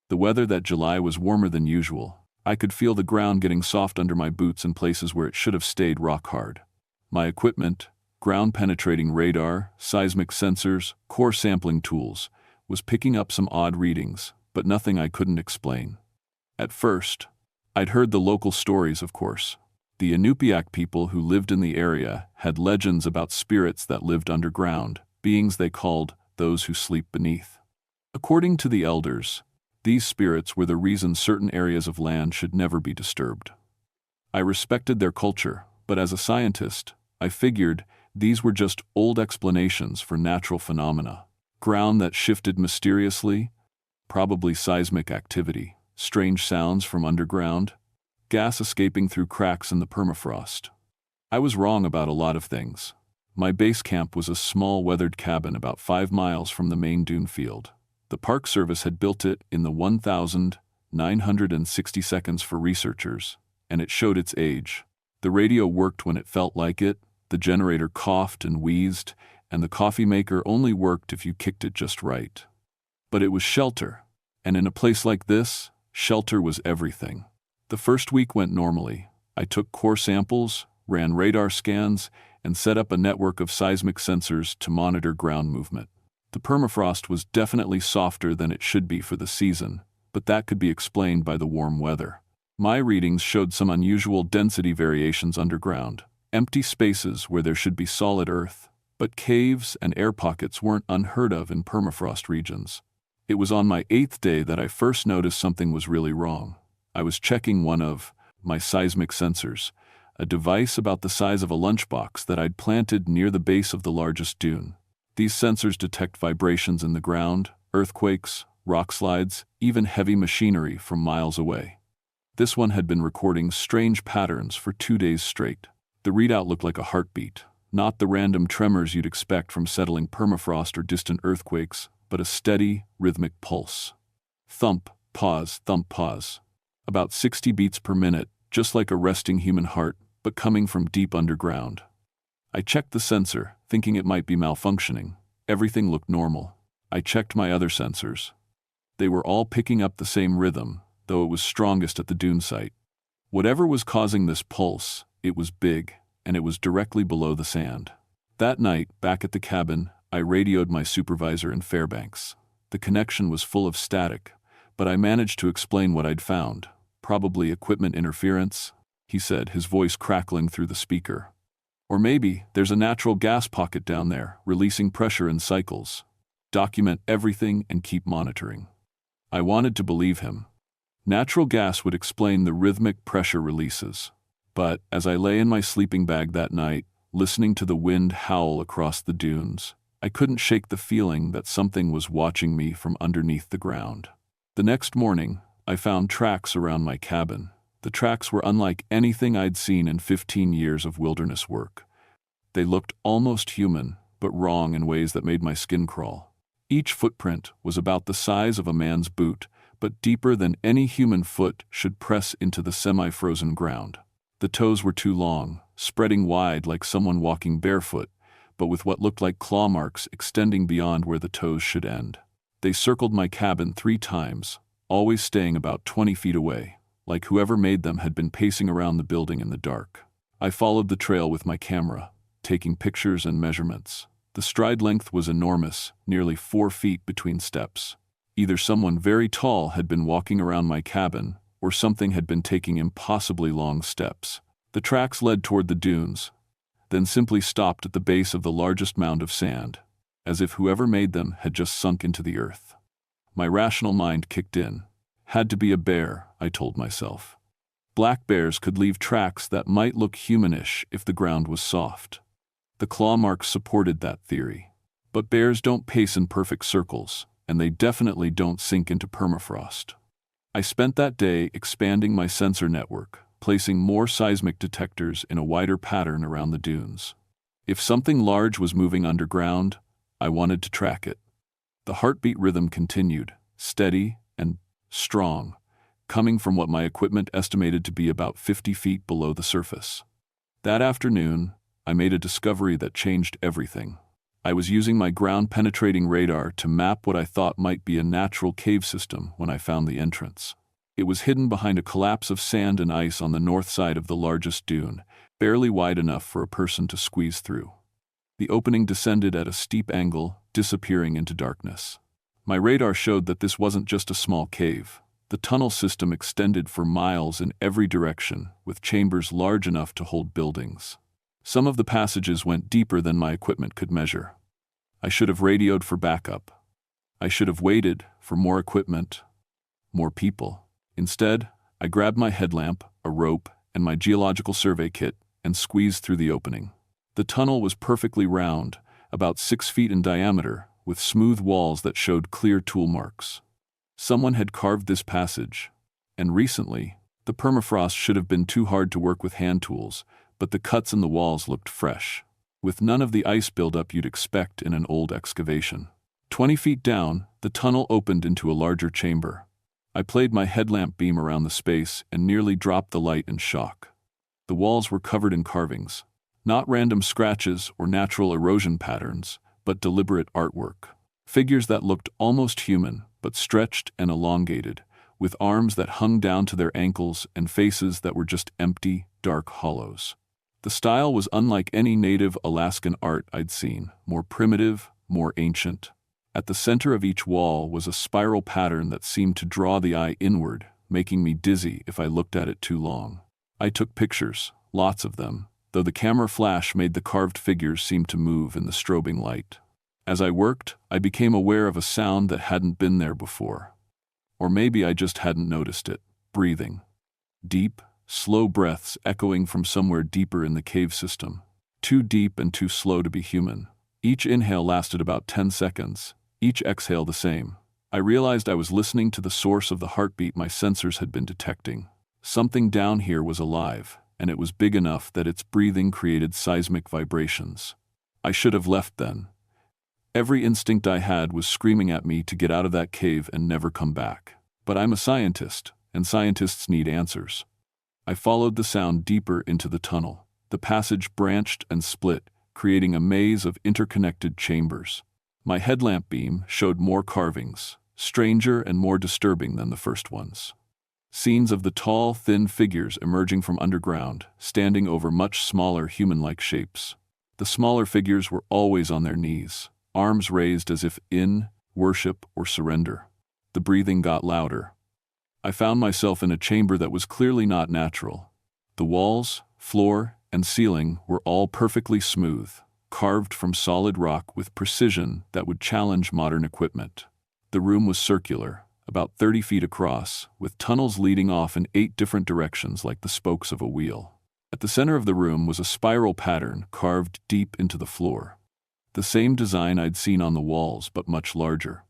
The weather that July was warmer than usual. I could feel the ground getting soft under my boots in places where it should have stayed rock hard. My equipment, ground-penetrating radar, seismic sensors, core sampling tools, was picking up some odd readings, but nothing I couldn't explain. At first, I'd heard the local stories, of course. The Inupiaq people who lived in the area had legends about spirits that lived underground, beings they called those who sleep beneath. According to the elders, these spirits were the reason certain areas of land should never be disturbed. I respected their culture, but as a scientist, I figured these were just old explanations for natural phenomena. Ground that shifted mysteriously, probably seismic activity, strange sounds from underground, gas escaping through cracks in the permafrost. I was wrong about a lot of things. My base camp was a small weathered cabin about 5 miles from the main dune field. The Park Service had built it in the 1960 seconds for researchers, and it showed its age. The radio worked when it felt like it, the generator coughed and wheezed, and the coffee maker only worked if you kicked it just right. But it was shelter, and in a place like this, shelter was everything. The first week went normally. I took core samples, ran radar scans, and set up a network of seismic sensors to monitor ground movement. The permafrost was definitely softer than it should be for the season, but that could be explained by the warm weather. My readings showed some unusual density variations underground, empty spaces where there should be solid earth, but caves and air pockets weren't unheard of in permafrost regions. It was on my 8th day that I first noticed something was really wrong. I was checking one of my seismic sensors, a device about the size of a lunchbox that I'd planted near the base of the largest dune. These sensors detect vibrations in the ground, earthquakes, rock slides, even heavy machinery from miles away. This one had been recording strange patterns for 2 days straight. The readout looked like a heartbeat, not the random tremors you'd expect from settling permafrost or distant earthquakes, but a steady, rhythmic pulse. Thump, pause, thump, pause. About 60 beats per minute, just like a resting human heart, but coming from deep underground. I checked the sensor, thinking it might be malfunctioning. Everything looked normal. I checked my other sensors. They were all picking up the same rhythm, though it was strongest at the dune site. Whatever was causing this pulse, it was big, and it was directly below the sand. That night, back at the cabin, I radioed my supervisor in Fairbanks. The connection was full of static, but I managed to explain what I'd found. Probably equipment interference, he said, his voice crackling through the speaker. Or maybe there's a natural gas pocket down there, releasing pressure in cycles. Document everything and keep monitoring. I wanted to believe him. Natural gas would explain the rhythmic pressure releases. But as I lay in my sleeping bag that night, listening to the wind howl across the dunes, I couldn't shake the feeling that something was watching me from underneath the ground. The next morning, I found tracks around my cabin. The tracks were unlike anything I'd seen in 15 years of wilderness work. They looked almost human, but wrong in ways that made my skin crawl. Each footprint was about the size of a man's boot, but deeper than any human foot should press into the semi-frozen ground. The toes were too long, spreading wide like someone walking barefoot, but with what looked like claw marks extending beyond where the toes should end. They circled my cabin 3 times, always staying about 20 feet away, like whoever made them had been pacing around the building in the dark. I followed the trail with my camera, taking pictures and measurements. The stride length was enormous, nearly 4 feet between steps. Either someone very tall had been walking around my cabin, or something had been taking impossibly long steps. The tracks led toward the dunes, then simply stopped at the base of the largest mound of sand, as if whoever made them had just sunk into the earth. My rational mind kicked in. Had to be a bear, I told myself. Black bears could leave tracks that might look humanish if the ground was soft. The claw marks supported that theory. But bears don't pace in perfect circles, and they definitely don't sink into permafrost. I spent that day expanding my sensor network, placing more seismic detectors in a wider pattern around the dunes. If something large was moving underground, I wanted to track it. The heartbeat rhythm continued, steady and strong, coming from what my equipment estimated to be about 50 feet below the surface. That afternoon, I made a discovery that changed everything. I was using my ground-penetrating radar to map what I thought might be a natural cave system when I found the entrance. It was hidden behind a collapse of sand and ice on the north side of the largest dune, barely wide enough for a person to squeeze through. The opening descended at a steep angle, disappearing into darkness. My radar showed that this wasn't just a small cave. The tunnel system extended for miles in every direction, with chambers large enough to hold buildings. Some of the passages went deeper than my equipment could measure. I should have radioed for backup. I should have waited for more equipment, more people. Instead, I grabbed my headlamp, a rope, and my geological survey kit, and squeezed through the opening. The tunnel was perfectly round, about 6 feet in diameter, with smooth walls that showed clear tool marks. Someone had carved this passage, and recently, the permafrost should have been too hard to work with hand tools, but the cuts in the walls looked fresh, with none of the ice buildup you'd expect in an old excavation. 20 feet down, the tunnel opened into a larger chamber. I played my headlamp beam around the space and nearly dropped the light in shock. The walls were covered in carvings, not random scratches or natural erosion patterns, but deliberate artwork. Figures that looked almost human, but stretched and elongated, with arms that hung down to their ankles and faces that were just empty, dark hollows. The style was unlike any native Alaskan art I'd seen, more primitive, more ancient. At the center of each wall was a spiral pattern that seemed to draw the eye inward, making me dizzy if I looked at it too long. I took pictures, lots of them, though the camera flash made the carved figures seem to move in the strobing light. As I worked, I became aware of a sound that hadn't been there before. Or maybe I just hadn't noticed it. Breathing. Deep, slow breaths echoing from somewhere deeper in the cave system. Too deep and too slow to be human. Each inhale lasted about 10 seconds, each exhale the same. I realized I was listening to the source of the heartbeat my sensors had been detecting. Something down here was alive, and it was big enough that its breathing created seismic vibrations. I should have left then. Every instinct I had was screaming at me to get out of that cave and never come back. But I'm a scientist, and scientists need answers. I followed the sound deeper into the tunnel. The passage branched and split, creating a maze of interconnected chambers. My headlamp beam showed more carvings, stranger and more disturbing than the first ones. Scenes of the tall, thin figures emerging from underground, standing over much smaller human-like shapes. The smaller figures were always on their knees, arms raised as if in worship or surrender. The breathing got louder. I found myself in a chamber that was clearly not natural. The walls, floor, and ceiling were all perfectly smooth, carved from solid rock with precision that would challenge modern equipment. The room was circular, about 30 feet across, with tunnels leading off in 8 different directions like the spokes of a wheel. At the center of the room was a spiral pattern carved deep into the floor. The same design I'd seen on the walls, but much larger.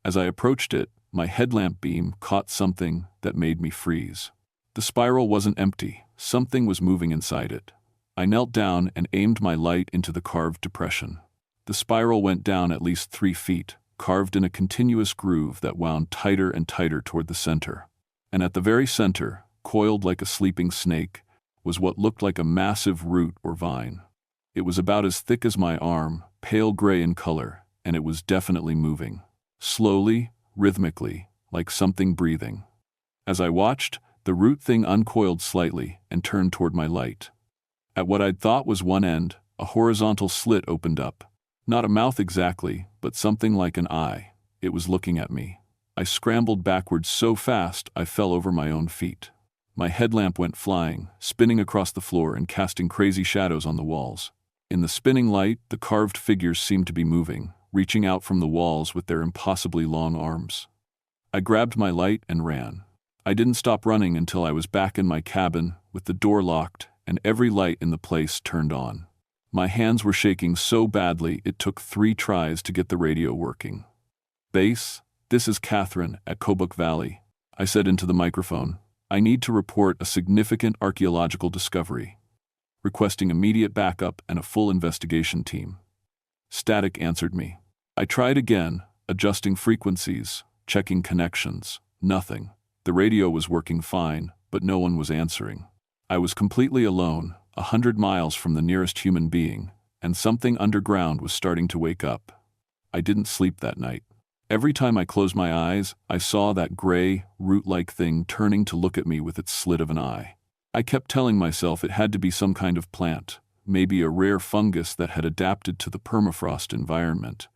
As I approached it, my headlamp beam caught something that made me freeze. The spiral wasn't empty, something was moving inside it. I knelt down and aimed my light into the carved depression. The spiral went down at least 3 feet, carved in a continuous groove that wound tighter and tighter toward the center. And at the very center, coiled like a sleeping snake, was what looked like a massive root or vine. It was about as thick as my arm, pale gray in color, and it was definitely moving. Slowly, rhythmically, like something breathing. As I watched, the root thing uncoiled slightly and turned toward my light. At what I'd thought was one end, a horizontal slit opened up. Not a mouth exactly, but something like an eye. It was looking at me. I scrambled backwards so fast I fell over my own feet. My headlamp went flying, spinning across the floor and casting crazy shadows on the walls. In the spinning light, the carved figures seemed to be moving, reaching out from the walls with their impossibly long arms. I grabbed my light and ran. I didn't stop running until I was back in my cabin, with the door locked and every light in the place turned on. My hands were shaking so badly it took 3 tries to get the radio working. "Base, this is Catherine at Kobuk Valley," I said into the microphone. "I need to report a significant archaeological discovery. Requesting immediate backup and a full investigation team." Static answered me. I tried again, adjusting frequencies, checking connections. Nothing. The radio was working fine, but no one was answering. I was completely alone, 100 miles from the nearest human being, and something underground was starting to wake up. I didn't sleep that night. Every time I closed my eyes, I saw that gray, root-like thing turning to look at me with its slit of an eye. I kept telling myself it had to be some kind of plant, maybe a rare fungus that had adapted to the permafrost environment.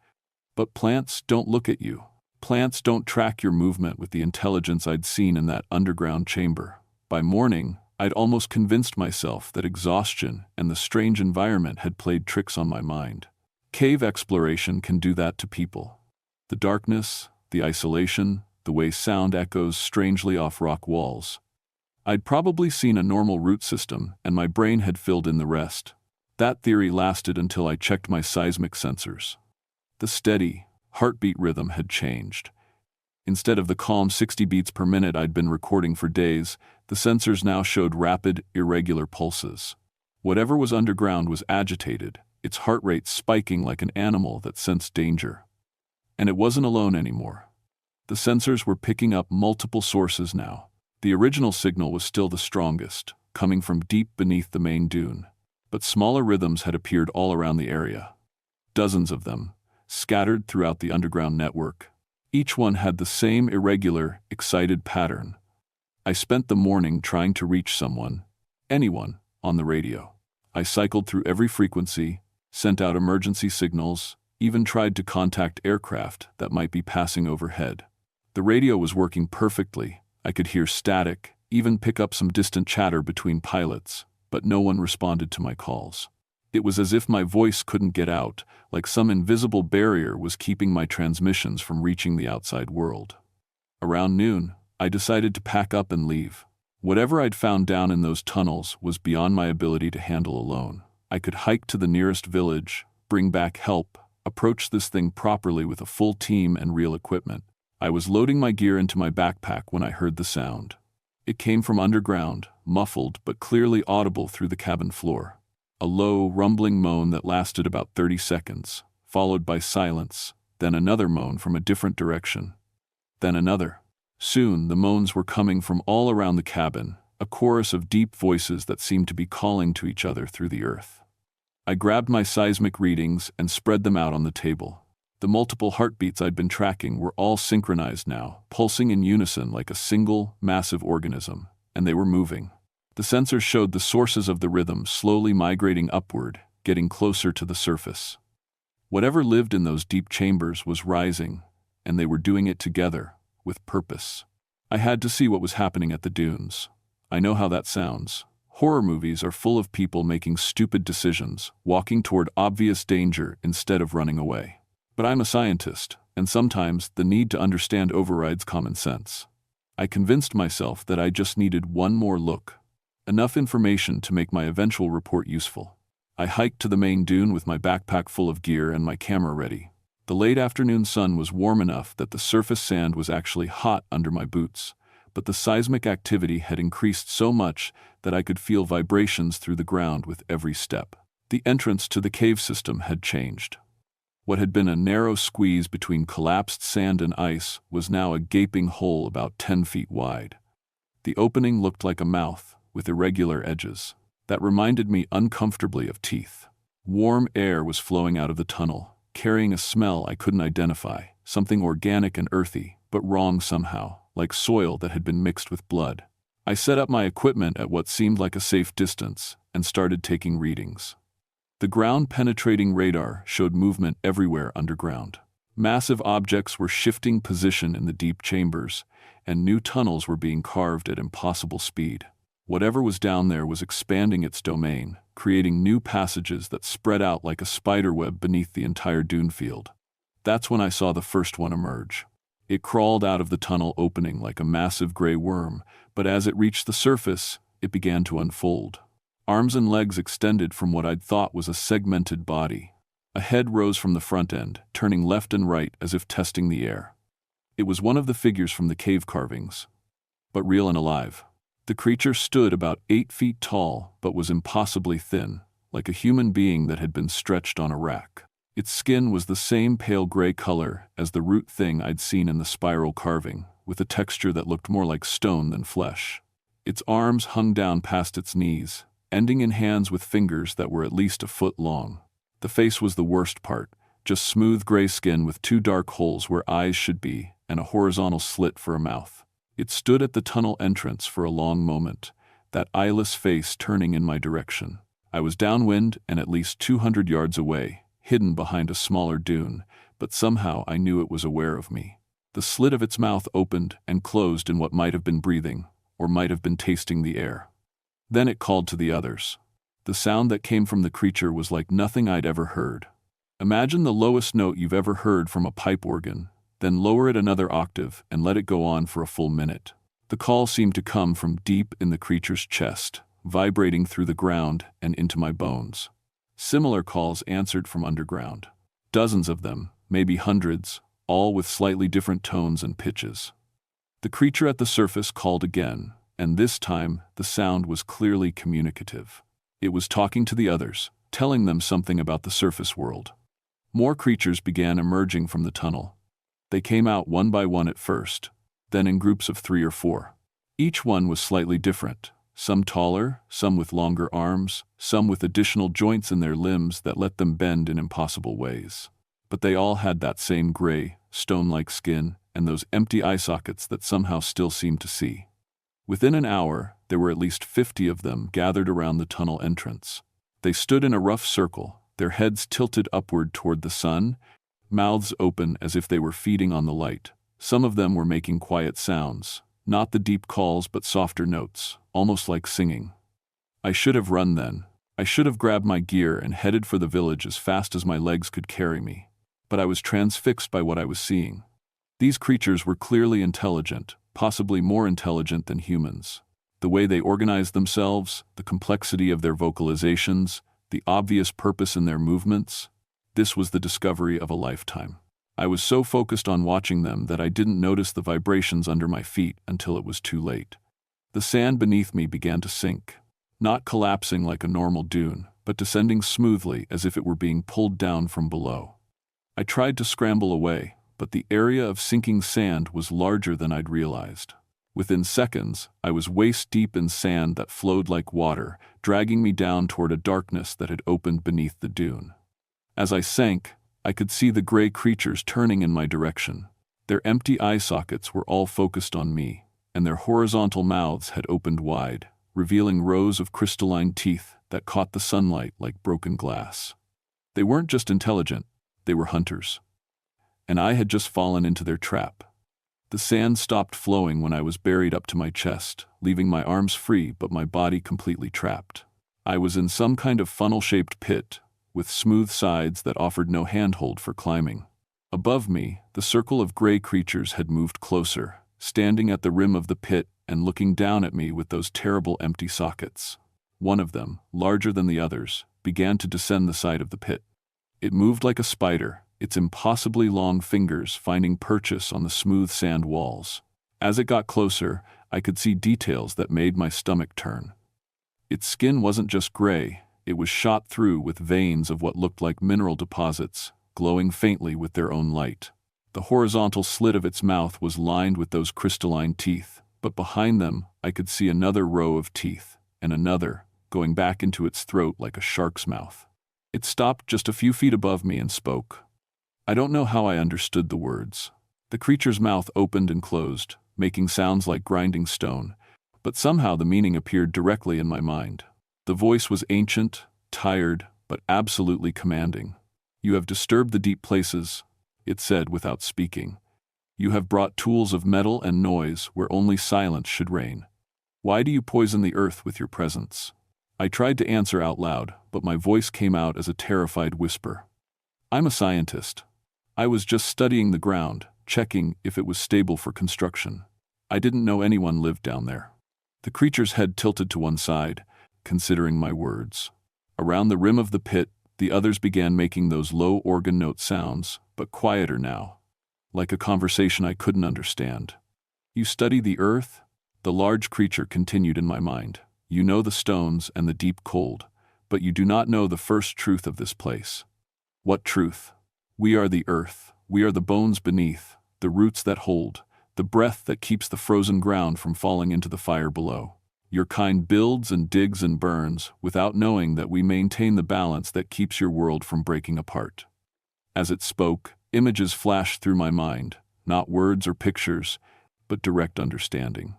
But plants don't look at you. Plants don't track your movement with the intelligence I'd seen in that underground chamber. By morning, I'd almost convinced myself that exhaustion and the strange environment had played tricks on my mind. Cave exploration can do that to people. The darkness, the isolation, the way sound echoes strangely off rock walls. I'd probably seen a normal root system, and my brain had filled in the rest. That theory lasted until I checked my seismic sensors. The steady, heartbeat rhythm had changed. Instead of the calm 60 beats per minute I'd been recording for days, the sensors now showed rapid, irregular pulses. Whatever was underground was agitated, its heart rate spiking like an animal that sensed danger. And it wasn't alone anymore. The sensors were picking up multiple sources now. The original signal was still the strongest, coming from deep beneath the main dune. But smaller rhythms had appeared all around the area. Dozens of them, scattered throughout the underground network. Each one had the same irregular, excited pattern. I spent the morning trying to reach someone, anyone, on the radio. I cycled through every frequency, sent out emergency signals, even tried to contact aircraft that might be passing overhead. The radio was working perfectly. I could hear static, even pick up some distant chatter between pilots, but no one responded to my calls. It was as if my voice couldn't get out, like some invisible barrier was keeping my transmissions from reaching the outside world. Around noon, I decided to pack up and leave. Whatever I'd found down in those tunnels was beyond my ability to handle alone. I could hike to the nearest village, bring back help, approach this thing properly with a full team and real equipment. I was loading my gear into my backpack when I heard the sound. It came from underground, muffled but clearly audible through the cabin floor. A low, rumbling moan that lasted about 30 seconds, followed by silence, then another moan from a different direction. Then another. Soon, the moans were coming from all around the cabin, a chorus of deep voices that seemed to be calling to each other through the earth. I grabbed my seismic readings and spread them out on the table. The multiple heartbeats I'd been tracking were all synchronized now, pulsing in unison like a single, massive organism, and they were moving. The sensors showed the sources of the rhythm slowly migrating upward, getting closer to the surface. Whatever lived in those deep chambers was rising, and they were doing it together, with purpose. I had to see what was happening at the dunes. I know how that sounds. Horror movies are full of people making stupid decisions, walking toward obvious danger instead of running away. But I'm a scientist, and sometimes the need to understand overrides common sense. I convinced myself that I just needed one more look. Enough information to make my eventual report useful. I hiked to the main dune with my backpack full of gear and my camera ready. The late afternoon sun was warm enough that the surface sand was actually hot under my boots, but the seismic activity had increased so much that I could feel vibrations through the ground with every step. The entrance to the cave system had changed. What had been a narrow squeeze between collapsed sand and ice was now a gaping hole about 10 feet wide. The opening looked like a mouth, with irregular edges, that reminded me uncomfortably of teeth. Warm air was flowing out of the tunnel, carrying a smell I couldn't identify, something organic and earthy, but wrong somehow, like soil that had been mixed with blood. I set up my equipment at what seemed like a safe distance and started taking readings. The ground-penetrating radar showed movement everywhere underground. Massive objects were shifting position in the deep chambers, and new tunnels were being carved at impossible speed. Whatever was down there was expanding its domain, creating new passages that spread out like a spiderweb beneath the entire dune field. That's when I saw the first one emerge. It crawled out of the tunnel opening like a massive gray worm, but as it reached the surface, it began to unfold. Arms and legs extended from what I'd thought was a segmented body. A head rose from the front end, turning left and right as if testing the air. It was one of the figures from the cave carvings, but real and alive. The creature stood about 8 feet tall, but was impossibly thin, like a human being that had been stretched on a rack. Its skin was the same pale gray color as the root thing I'd seen in the spiral carving, with a texture that looked more like stone than flesh. Its arms hung down past its knees, ending in hands with fingers that were at least a foot long. The face was the worst part, just smooth gray skin with two dark holes where eyes should be and a horizontal slit for a mouth. It stood at the tunnel entrance for a long moment, that eyeless face turning in my direction. I was downwind and at least 200 yards away, hidden behind a smaller dune, but somehow I knew it was aware of me. The slit of its mouth opened and closed in what might have been breathing, or might have been tasting the air. Then it called to the others. The sound that came from the creature was like nothing I'd ever heard. Imagine the lowest note you've ever heard from a pipe organ, then lower it another octave and let it go on for a full minute. The call seemed to come from deep in the creature's chest, vibrating through the ground and into my bones. Similar calls answered from underground. Dozens of them, maybe hundreds, all with slightly different tones and pitches. The creature at the surface called again, and this time the sound was clearly communicative. It was talking to the others, telling them something about the surface world. More creatures began emerging from the tunnel. They came out one by one at first, then in groups of 3 or 4. Each one was slightly different, some taller, some with longer arms, some with additional joints in their limbs that let them bend in impossible ways. But they all had that same gray, stone-like skin and those empty eye sockets that somehow still seemed to see. Within an hour, there were at least 50 of them gathered around the tunnel entrance. They stood in a rough circle, their heads tilted upward toward the sun, mouths open as if they were feeding on the light. Some of them were making quiet sounds, not the deep calls but softer notes, almost like singing. I should have run then. I should have grabbed my gear and headed for the village as fast as my legs could carry me. But I was transfixed by what I was seeing. These creatures were clearly intelligent, possibly more intelligent than humans. The way they organized themselves, the complexity of their vocalizations, the obvious purpose in their movements. This was the discovery of a lifetime. I was so focused on watching them that I didn't notice the vibrations under my feet until it was too late. The sand beneath me began to sink, not collapsing like a normal dune, but descending smoothly as if it were being pulled down from below. I tried to scramble away, but the area of sinking sand was larger than I'd realized. Within seconds, I was waist-deep in sand that flowed like water, dragging me down toward a darkness that had opened beneath the dune. As I sank, I could see the gray creatures turning in my direction. Their empty eye sockets were all focused on me, and their horizontal mouths had opened wide, revealing rows of crystalline teeth that caught the sunlight like broken glass. They weren't just intelligent, they were hunters. And I had just fallen into their trap. The sand stopped flowing when I was buried up to my chest, leaving my arms free but my body completely trapped. I was in some kind of funnel-shaped pit, with smooth sides that offered no handhold for climbing. Above me, the circle of gray creatures had moved closer, standing at the rim of the pit and looking down at me with those terrible empty sockets. One of them, larger than the others, began to descend the side of the pit. It moved like a spider, its impossibly long fingers finding purchase on the smooth sand walls. As it got closer, I could see details that made my stomach turn. Its skin wasn't just gray, it was shot through with veins of what looked like mineral deposits, glowing faintly with their own light. The horizontal slit of its mouth was lined with those crystalline teeth, but behind them I could see another row of teeth, and another, going back into its throat like a shark's mouth. It stopped just a few feet above me and spoke. I don't know how I understood the words. The creature's mouth opened and closed, making sounds like grinding stone, but somehow the meaning appeared directly in my mind. The voice was ancient, tired, but absolutely commanding. "You have disturbed the deep places," it said without speaking. "You have brought tools of metal and noise where only silence should reign. Why do you poison the earth with your presence?" I tried to answer out loud, but my voice came out as a terrified whisper. "I'm a scientist. I was just studying the ground, checking if it was stable for construction. I didn't know anyone lived down there." The creature's head tilted to one side, considering my words. Around the rim of the pit, the others began making those low organ note sounds, but quieter now, like a conversation I couldn't understand. "You study the earth?" the large creature continued in my mind. "You know the stones and the deep cold, but you do not know the first truth of this place." "What truth?" "We are the earth. We are the bones beneath, the roots that hold, the breath that keeps the frozen ground from falling into the fire below. Your kind builds and digs and burns without knowing that we maintain the balance that keeps your world from breaking apart. As it spoke, images flashed through my mind, not words or pictures, but direct understanding.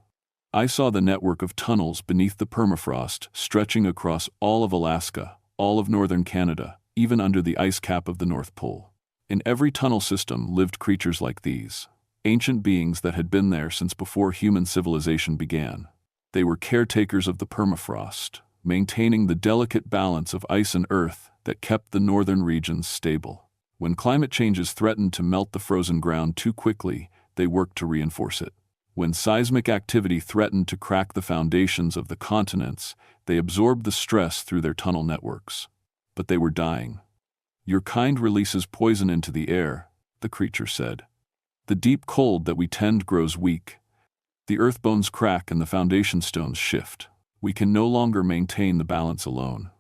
I saw the network of tunnels beneath the permafrost stretching across all of Alaska, all of northern Canada, even under the ice cap of the North Pole. In every tunnel system lived creatures like these, ancient beings that had been there since before human civilization began. They were caretakers of the permafrost, maintaining the delicate balance of ice and earth that kept the northern regions stable. When climate changes threatened to melt the frozen ground too quickly, they worked to reinforce it. When seismic activity threatened to crack the foundations of the continents, they absorbed the stress through their tunnel networks. But they were dying. Your kind releases poison into the air, the creature said. The deep cold that we tend grows weak. The earth bones crack and the foundation stones shift. We can no longer maintain the balance alone.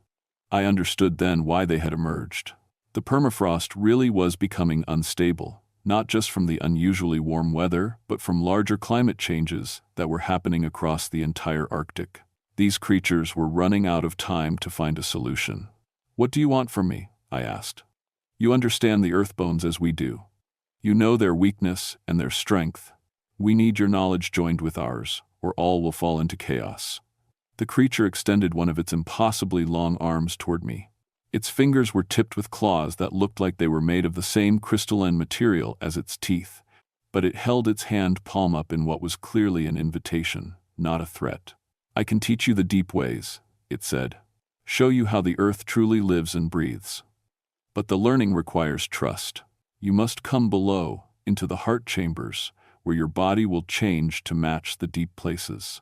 I understood then why they had emerged. The permafrost really was becoming unstable, not just from the unusually warm weather, but from larger climate changes that were happening across the entire Arctic. These creatures were running out of time to find a solution. "What do you want from me?" I asked. "You understand the earth bones as we do. You know their weakness and their strength. We need your knowledge joined with ours, or all will fall into chaos." The creature extended one of its impossibly long arms toward me. Its fingers were tipped with claws that looked like they were made of the same crystalline material as its teeth, but it held its hand palm up in what was clearly an invitation, not a threat. "I can teach you the deep ways," it said. "Show you how the earth truly lives and breathes. But the learning requires trust. You must come below, into the heart chambers, where your body will change to match the deep places."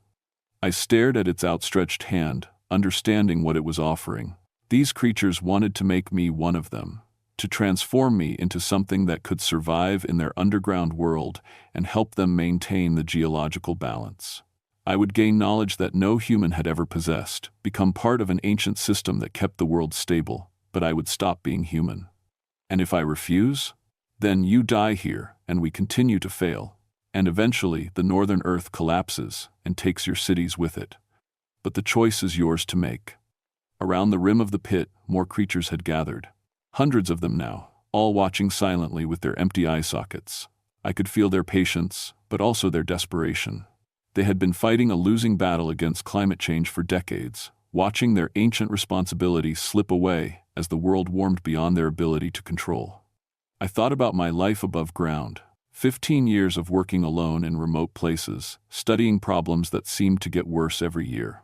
I stared at its outstretched hand, understanding what it was offering. These creatures wanted to make me one of them, to transform me into something that could survive in their underground world and help them maintain the geological balance. I would gain knowledge that no human had ever possessed, become part of an ancient system that kept the world stable, but I would stop being human. And if I refuse, then you die here and we continue to fail. And eventually the northern earth collapses and takes your cities with it. But the choice is yours to make. Around the rim of the pit, more creatures had gathered. Hundreds of them now, all watching silently with their empty eye sockets. I could feel their patience, but also their desperation. They had been fighting a losing battle against climate change for decades, watching their ancient responsibility slip away as the world warmed beyond their ability to control. I thought about my life above ground. 15 years of working alone in remote places, studying problems that seemed to get worse every year.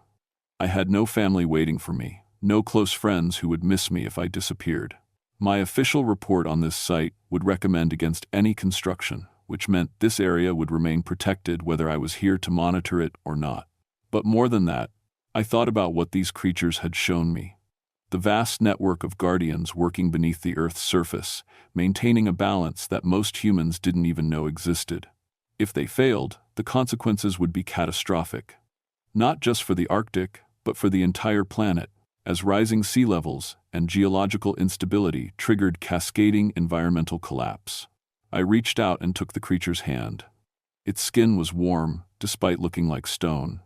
I had no family waiting for me, no close friends who would miss me if I disappeared. My official report on this site would recommend against any construction, which meant this area would remain protected whether I was here to monitor it or not. But more than that, I thought about what these creatures had shown me. The vast network of guardians working beneath the Earth's surface, maintaining a balance that most humans didn't even know existed. If they failed, the consequences would be catastrophic. Not just for the Arctic, but for the entire planet, as rising sea levels and geological instability triggered cascading environmental collapse. I reached out and took the creature's hand. Its skin was warm, despite looking like stone.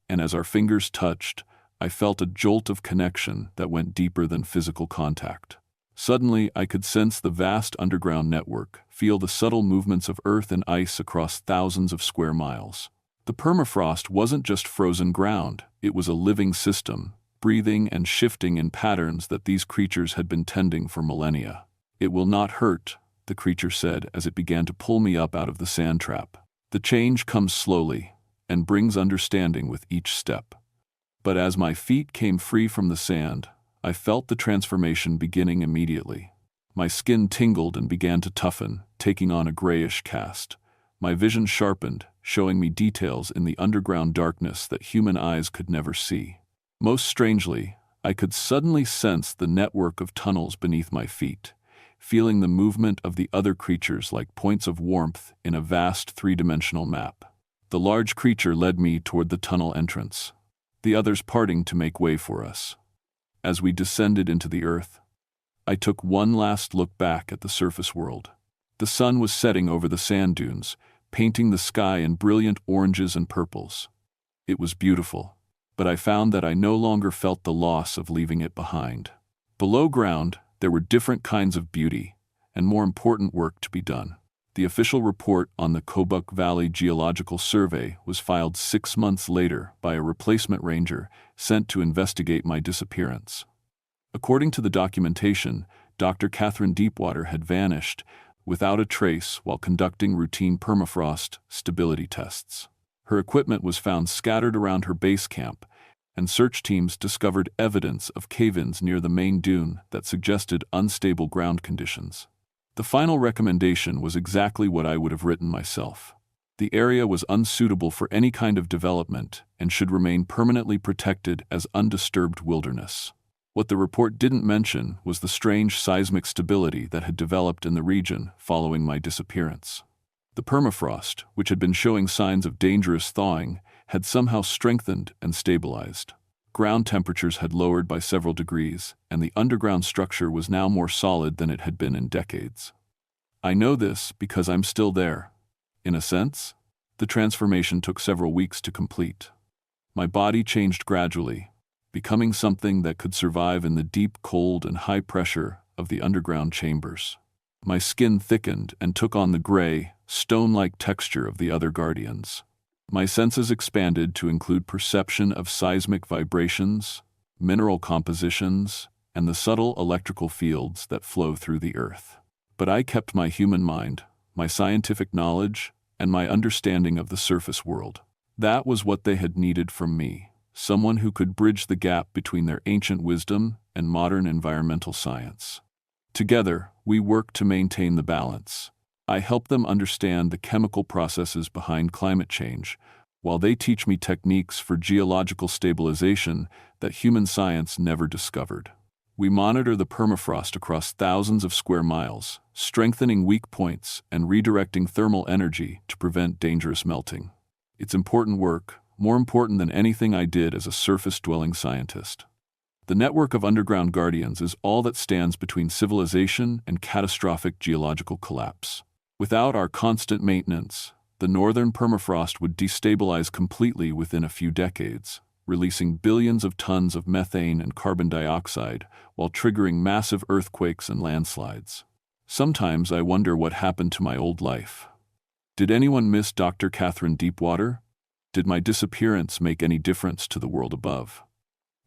And as our fingers touched, I felt a jolt of connection that went deeper than physical contact. Suddenly, I could sense the vast underground network, feel the subtle movements of earth and ice across thousands of square miles. The permafrost wasn't just frozen ground, it was a living system, breathing and shifting in patterns that these creatures had been tending for millennia. "It will not hurt," the creature said as it began to pull me up out of the sand trap. "The change comes slowly, and brings understanding with each step." But as my feet came free from the sand, I felt the transformation beginning immediately. My skin tingled and began to toughen, taking on a grayish cast. My vision sharpened, showing me details in the underground darkness that human eyes could never see. Most strangely, I could suddenly sense the network of tunnels beneath my feet, feeling the movement of the other creatures like points of warmth in a vast three-dimensional map. The large creature led me toward the tunnel entrance, the others parting to make way for us. As we descended into the earth, I took one last look back at the surface world. The sun was setting over the sand dunes, painting the sky in brilliant oranges and purples. It was beautiful. but I found that I no longer felt the loss of leaving it behind. Below ground, there were different kinds of beauty, and more important work to be done. The official report on the Kobuk Valley Geological Survey was filed 6 months later by a replacement ranger sent to investigate my disappearance. According to the documentation, Dr. Catherine Deepwater had vanished without a trace while conducting routine permafrost stability tests. Her equipment was found scattered around her base camp, and search teams discovered evidence of cave-ins near the main dune that suggested unstable ground conditions. The final recommendation was exactly what I would have written myself. The area was unsuitable for any kind of development and should remain permanently protected as undisturbed wilderness. What the report didn't mention was the strange seismic stability that had developed in the region following my disappearance. The permafrost, which had been showing signs of dangerous thawing, had somehow strengthened and stabilized. Ground temperatures had lowered by several degrees, and the underground structure was now more solid than it had been in decades. I know this because I'm still there. In a sense, the transformation took several weeks to complete. My body changed gradually, becoming something that could survive in the deep cold and high pressure of the underground chambers. My skin thickened and took on the gray, stone-like texture of the other guardians. My senses expanded to include perception of seismic vibrations, mineral compositions, and the subtle electrical fields that flow through the earth. But I kept my human mind, my scientific knowledge, and my understanding of the surface world. That was what they had needed from me, someone who could bridge the gap between their ancient wisdom and modern environmental science. Together, we worked to maintain the balance. I help them understand the chemical processes behind climate change, while they teach me techniques for geological stabilization that human science never discovered. We monitor the permafrost across thousands of square miles, strengthening weak points and redirecting thermal energy to prevent dangerous melting. It's important work, more important than anything I did as a surface-dwelling scientist. The network of underground guardians is all that stands between civilization and catastrophic geological collapse. Without our constant maintenance, the northern permafrost would destabilize completely within a few decades, releasing billions of tons of methane and carbon dioxide while triggering massive earthquakes and landslides. Sometimes I wonder what happened to my old life. Did anyone miss Dr. Catherine Deepwater? Did my disappearance make any difference to the world above?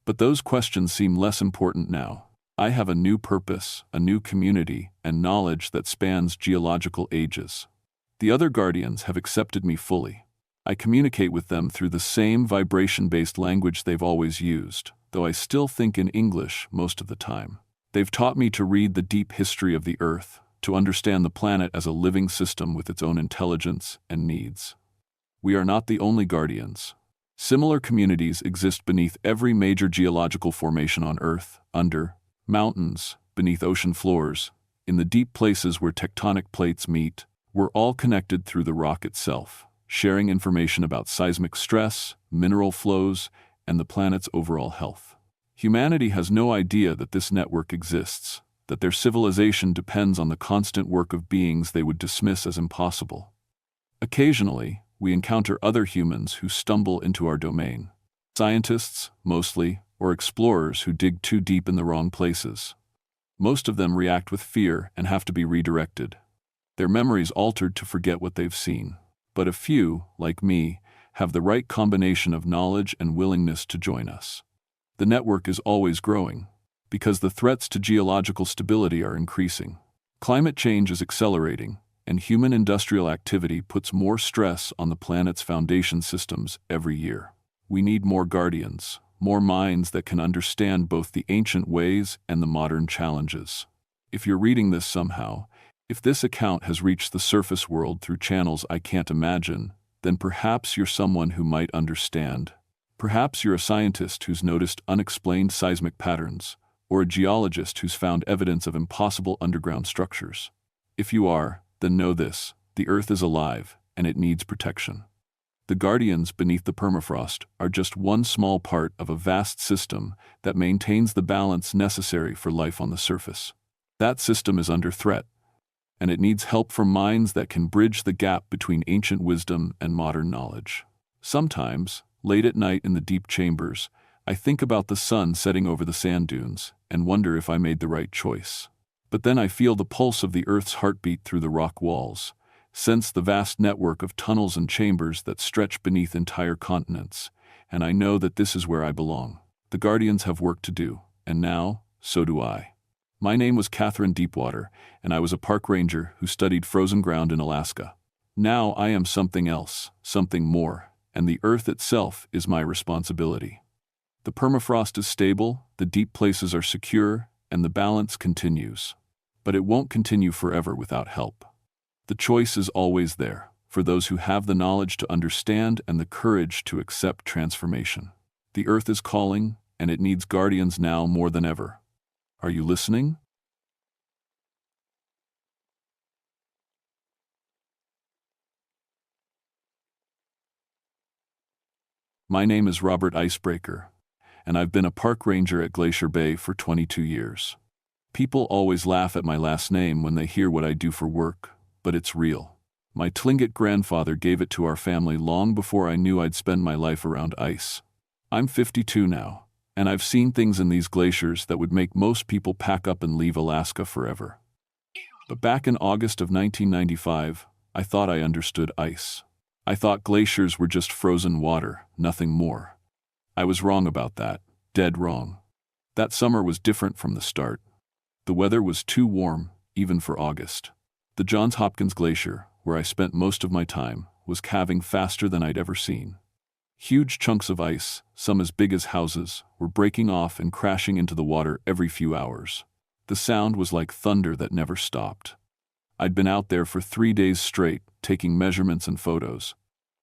But those questions seem less important now. I have a new purpose, a new community, and knowledge that spans geological ages. The other guardians have accepted me fully. I communicate with them through the same vibration-based language they've always used, though I still think in English most of the time. They've taught me to read the deep history of the Earth, to understand the planet as a living system with its own intelligence and needs. We are not the only guardians. Similar communities exist beneath every major geological formation on Earth, under mountains, beneath ocean floors, in the deep places where tectonic plates meet. We're all connected through the rock itself, sharing information about seismic stress, mineral flows, and the planet's overall health. Humanity has no idea that this network exists, that their civilization depends on the constant work of beings they would dismiss as impossible. Occasionally, we encounter other humans who stumble into our domain. Scientists, mostly, or explorers who dig too deep in the wrong places. Most of them react with fear and have to be redirected. Their memories altered to forget what they've seen. But a few, like me, have the right combination of knowledge and willingness to join us. The network is always growing, because the threats to geological stability are increasing. Climate change is accelerating, and human industrial activity puts more stress on the planet's foundation systems every year. We need more guardians, more minds that can understand both the ancient ways and the modern challenges. If you're reading this somehow, if this account has reached the surface world through channels I can't imagine, then perhaps you're someone who might understand. Perhaps you're a scientist who's noticed unexplained seismic patterns, or a geologist who's found evidence of impossible underground structures. If you are, then know this: the Earth is alive, and it needs protection. The guardians beneath the permafrost are just one small part of a vast system that maintains the balance necessary for life on the surface. That system is under threat, and it needs help from minds that can bridge the gap between ancient wisdom and modern knowledge. Sometimes, Late at night in the deep chambers, I think about the sun setting over the sand dunes and wonder if I made the right choice. But then I feel the pulse of the Earth's heartbeat through the rock walls, sense the vast network of tunnels and chambers that stretch beneath entire continents, and I know that this is where I belong. The Guardians have work to do, and now, so do I. My name was Catherine Deepwater, and I was a park ranger who studied frozen ground in Alaska. Now I am something else, something more, and the Earth itself is my responsibility. The permafrost is stable, the deep places are secure, and the balance continues. But it won't continue forever without help. The choice is always there, for those who have the knowledge to understand and the courage to accept transformation. The Earth is calling, and it needs guardians now more than ever. Are you listening? My name is Robert Icebreaker, and I've been a park ranger at Glacier Bay for 22 years. People always laugh at my last name when they hear what I do for work, but it's real. My Tlingit grandfather gave it to our family long before I knew I'd spend my life around ice. I'm 52 now, and I've seen things in these glaciers that would make most people pack up and leave Alaska forever. But back in August of 1995, I thought I understood ice. I thought glaciers were just frozen water, nothing more. I was wrong about that, dead wrong. That summer was different from the start. The weather was too warm, even for August. The Johns Hopkins Glacier, where I spent most of my time, was calving faster than I'd ever seen. Huge chunks of ice, some as big as houses, were breaking off and crashing into the water every few hours. The sound was like thunder that never stopped. I'd been out there for 3 days straight, taking measurements and photos.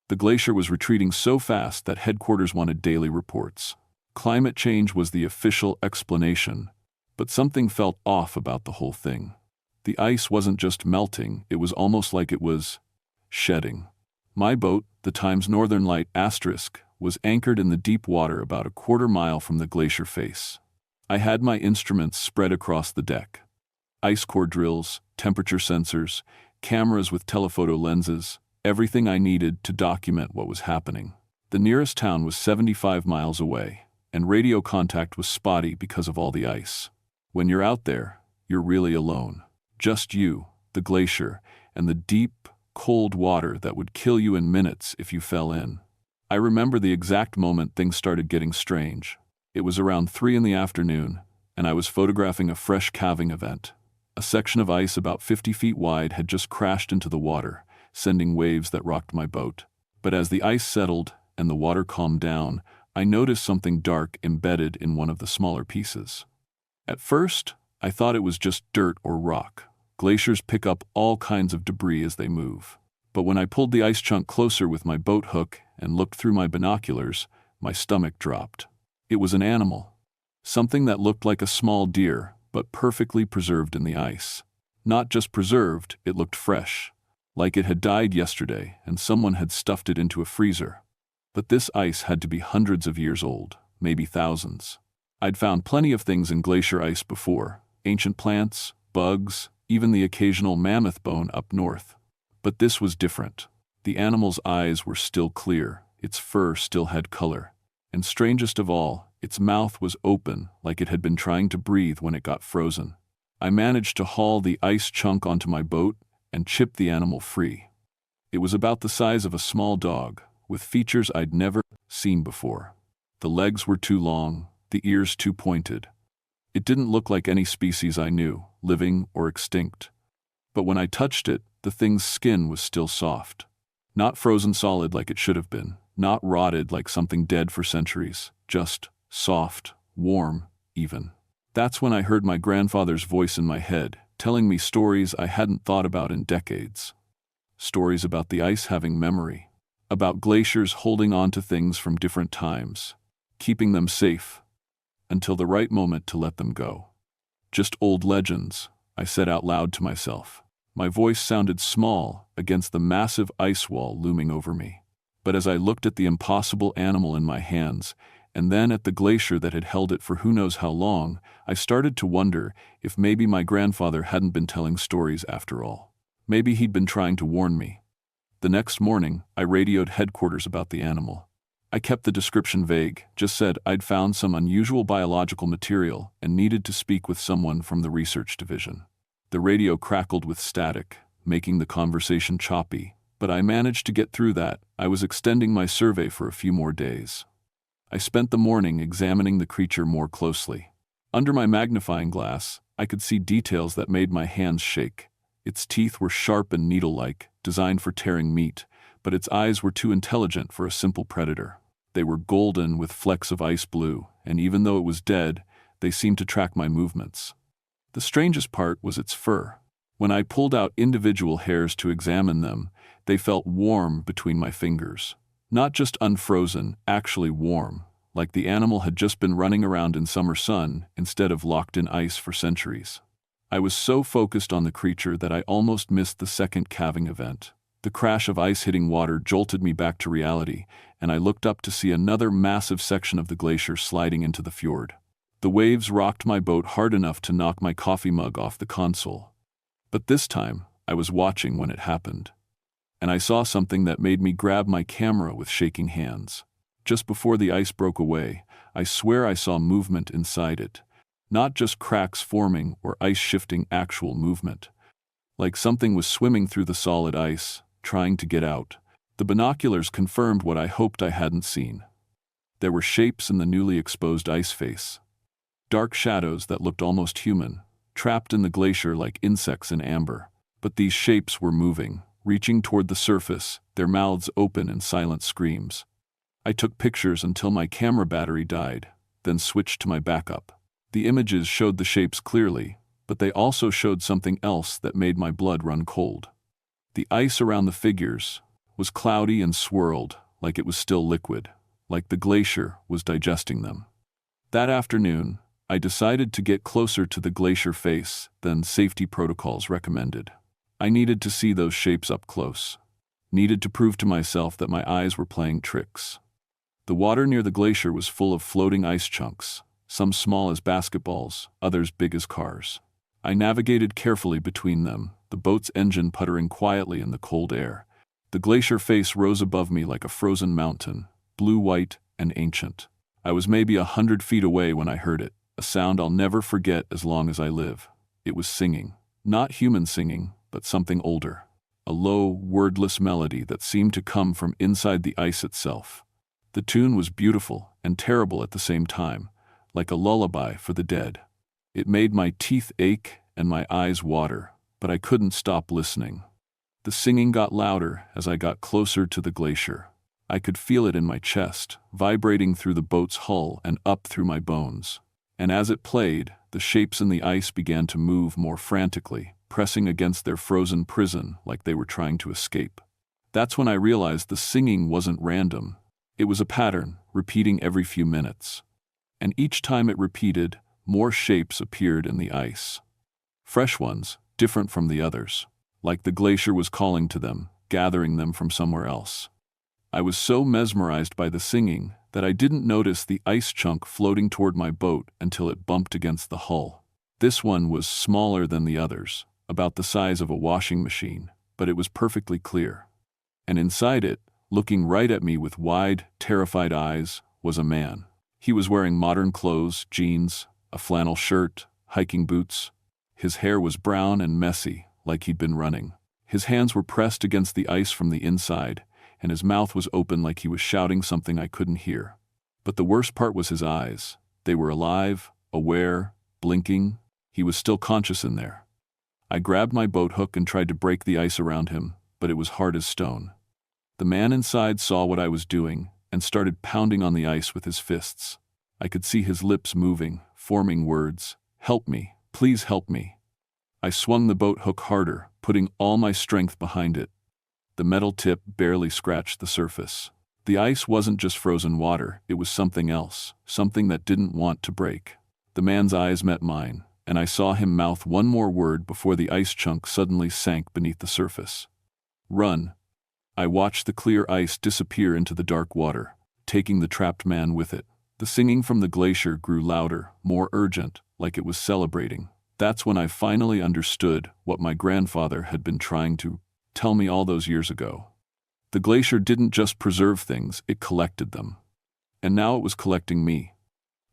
The glacier was retreating so fast that headquarters wanted daily reports. Climate change was the official explanation, but something felt off about the whole thing. The ice wasn't just melting, it was almost like it was shedding. My boat, the Times Northern Light *, was anchored in the deep water about a quarter mile from the glacier face. I had my instruments spread across the deck. Ice core drills, temperature sensors, cameras with telephoto lenses, everything I needed to document what was happening. The nearest town was 75 miles away, and radio contact was spotty because of all the ice. When you're out there, you're really alone. Just you, the glacier, and the deep, cold water that would kill you in minutes if you fell in. I remember the exact moment things started getting strange. It was around 3 in the afternoon, and I was photographing a fresh calving event. A section of ice about 50 feet wide had just crashed into the water, sending waves that rocked my boat. But as the ice settled and the water calmed down, I noticed something dark embedded in one of the smaller pieces. At first, I thought it was just dirt or rock. Glaciers pick up all kinds of debris as they move. But when I pulled the ice chunk closer with my boat hook and looked through my binoculars, my stomach dropped. It was an animal. Something that looked like a small deer, but perfectly preserved in the ice. Not just preserved, it looked fresh, like it had died yesterday and someone had stuffed it into a freezer. But this ice had to be hundreds of years old, maybe thousands. I'd found plenty of things in glacier ice before, ancient plants, bugs, even the occasional mammoth bone up north. But this was different. The animal's eyes were still clear, its fur still had color, and strangest of all, its mouth was open like it had been trying to breathe when it got frozen. I managed to haul the ice chunk onto my boat and chip the animal free. It was about the size of a small dog, with features I'd never seen before. The legs were too long, the ears too pointed. It didn't look like any species I knew, living or extinct. But when I touched it, the thing's skin was still soft. Not frozen solid like it should have been, not rotted like something dead for centuries, just soft, warm, even. That's when I heard my grandfather's voice in my head, telling me stories I hadn't thought about in decades. Stories about the ice having memory, about glaciers holding on to things from different times, keeping them safe, until the right moment to let them go. Just old legends, I said out loud to myself. My voice sounded small against the massive ice wall looming over me. But as I looked at the impossible animal in my hands, and then at the glacier that had held it for who knows how long, I started to wonder if maybe my grandfather hadn't been telling stories after all. Maybe he'd been trying to warn me. The next morning, I radioed headquarters about the animal. I kept the description vague, just said I'd found some unusual biological material and needed to speak with someone from the research division. The radio crackled with static, making the conversation choppy, but I managed to get through that. I was extending my survey for a few more days. I spent the morning examining the creature more closely. Under my magnifying glass, I could see details that made my hands shake. Its teeth were sharp and needle-like, designed for tearing meat, but its eyes were too intelligent for a simple predator. They were golden with flecks of ice blue, and even though it was dead, they seemed to track my movements. The strangest part was its fur. When I pulled out individual hairs to examine them, they felt warm between my fingers. Not just unfrozen, actually warm, like the animal had just been running around in summer sun instead of locked in ice for centuries. I was so focused on the creature that I almost missed the second calving event. The crash of ice hitting water jolted me back to reality, and I looked up to see another massive section of the glacier sliding into the fjord. The waves rocked my boat hard enough to knock my coffee mug off the console. But this time, I was watching when it happened. And I saw something that made me grab my camera with shaking hands. Just before the ice broke away, I swear I saw movement inside it. Not just cracks forming or ice shifting, actual movement. Like something was swimming through the solid ice, trying to get out. The binoculars confirmed what I hoped I hadn't seen. There were shapes in the newly exposed ice face. Dark shadows that looked almost human, trapped in the glacier like insects in amber. But these shapes were moving, reaching toward the surface, their mouths open in silent screams. I took pictures until my camera battery died, then switched to my backup. The images showed the shapes clearly, but they also showed something else that made my blood run cold. The ice around the figures was cloudy and swirled, like it was still liquid, like the glacier was digesting them. That afternoon, I decided to get closer to the glacier face than safety protocols recommended. I needed to see those shapes up close. Needed to prove to myself that my eyes were playing tricks. The water near the glacier was full of floating ice chunks, some small as basketballs, others big as cars. I navigated carefully between them, the boat's engine puttering quietly in the cold air. The glacier face rose above me like a frozen mountain, blue-white and ancient. I was maybe 100 feet away when I heard it, a sound I'll never forget as long as I live. It was singing. Not human singing, but something older. A low, wordless melody that seemed to come from inside the ice itself. The tune was beautiful and terrible at the same time, like a lullaby for the dead. It made my teeth ache and my eyes water, but I couldn't stop listening. The singing got louder as I got closer to the glacier. I could feel it in my chest, vibrating through the boat's hull and up through my bones. And as it played, the shapes in the ice began to move more frantically, pressing against their frozen prison like they were trying to escape. That's when I realized the singing wasn't random. It was a pattern, repeating every few minutes. And each time it repeated, more shapes appeared in the ice. Fresh ones, different from the others. Like the glacier was calling to them, gathering them from somewhere else. I was so mesmerized by the singing that I didn't notice the ice chunk floating toward my boat until it bumped against the hull. This one was smaller than the others, about the size of a washing machine, but it was perfectly clear. And inside it, looking right at me with wide, terrified eyes, was a man. He was wearing modern clothes, jeans, a flannel shirt, hiking boots. His hair was brown and messy, like he'd been running. His hands were pressed against the ice from the inside, and his mouth was open like he was shouting something I couldn't hear. But the worst part was his eyes. They were alive, aware, blinking. He was still conscious in there. I grabbed my boat hook and tried to break the ice around him, but it was hard as stone. The man inside saw what I was doing and started pounding on the ice with his fists. I could see his lips moving, forming words. "Help me, please help me." I swung the boat hook harder, putting all my strength behind it. The metal tip barely scratched the surface. The ice wasn't just frozen water, it was something else, something that didn't want to break. The man's eyes met mine, and I saw him mouth one more word before the ice chunk suddenly sank beneath the surface. "Run." I watched the clear ice disappear into the dark water, taking the trapped man with it. The singing from the glacier grew louder, more urgent, like it was celebrating. That's when I finally understood what my grandfather had been trying to tell me all those years ago. The glacier didn't just preserve things, it collected them. And now it was collecting me.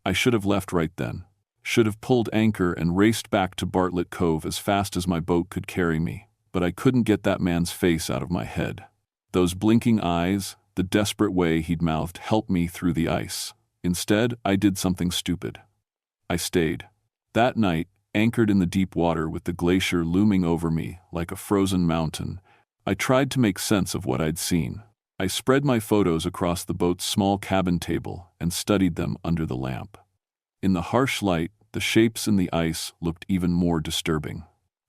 I should have left right then. Should have pulled anchor and raced back to Bartlett Cove as fast as my boat could carry me, but I couldn't get that man's face out of my head. Those blinking eyes, the desperate way he'd mouthed, "Help me," through the ice. Instead, I did something stupid. I stayed. That night, anchored in the deep water with the glacier looming over me like a frozen mountain, I tried to make sense of what I'd seen. I spread my photos across the boat's small cabin table and studied them under the lamp. In the harsh light, the shapes in the ice looked even more disturbing.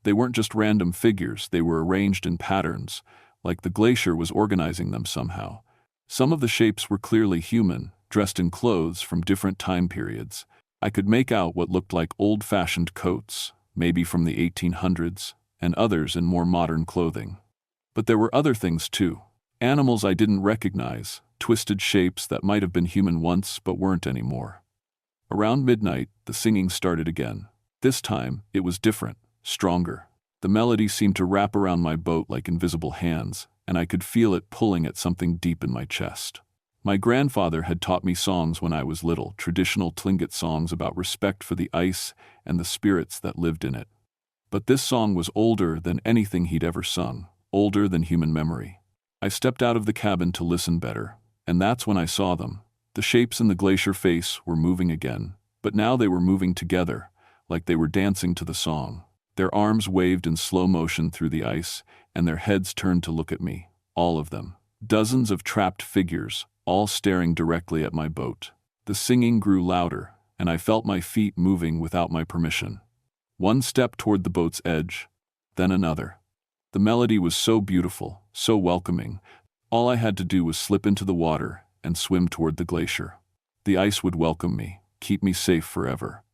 They weren't just random figures, they were arranged in patterns, like the glacier was organizing them somehow. Some of the shapes were clearly human, dressed in clothes from different time periods. I could make out what looked like old-fashioned coats, maybe from the 1800s, and others in more modern clothing. But there were other things too. Animals I didn't recognize, twisted shapes that might have been human once but weren't anymore. Around midnight, the singing started again. This time, it was different, stronger. The melody seemed to wrap around my boat like invisible hands, and I could feel it pulling at something deep in my chest. My grandfather had taught me songs when I was little, traditional Tlingit songs about respect for the ice and the spirits that lived in it. But this song was older than anything he'd ever sung, older than human memory. I stepped out of the cabin to listen better, and that's when I saw them. The shapes in the glacier face were moving again, but now they were moving together, like they were dancing to the song. Their arms waved in slow motion through the ice, and their heads turned to look at me, all of them. Dozens of trapped figures, all staring directly at my boat. The singing grew louder, and I felt my feet moving without my permission. One step toward the boat's edge, then another. The melody was so beautiful, so welcoming. All I had to do was slip into the water and swim toward the glacier. The ice would welcome me, keep me safe forever.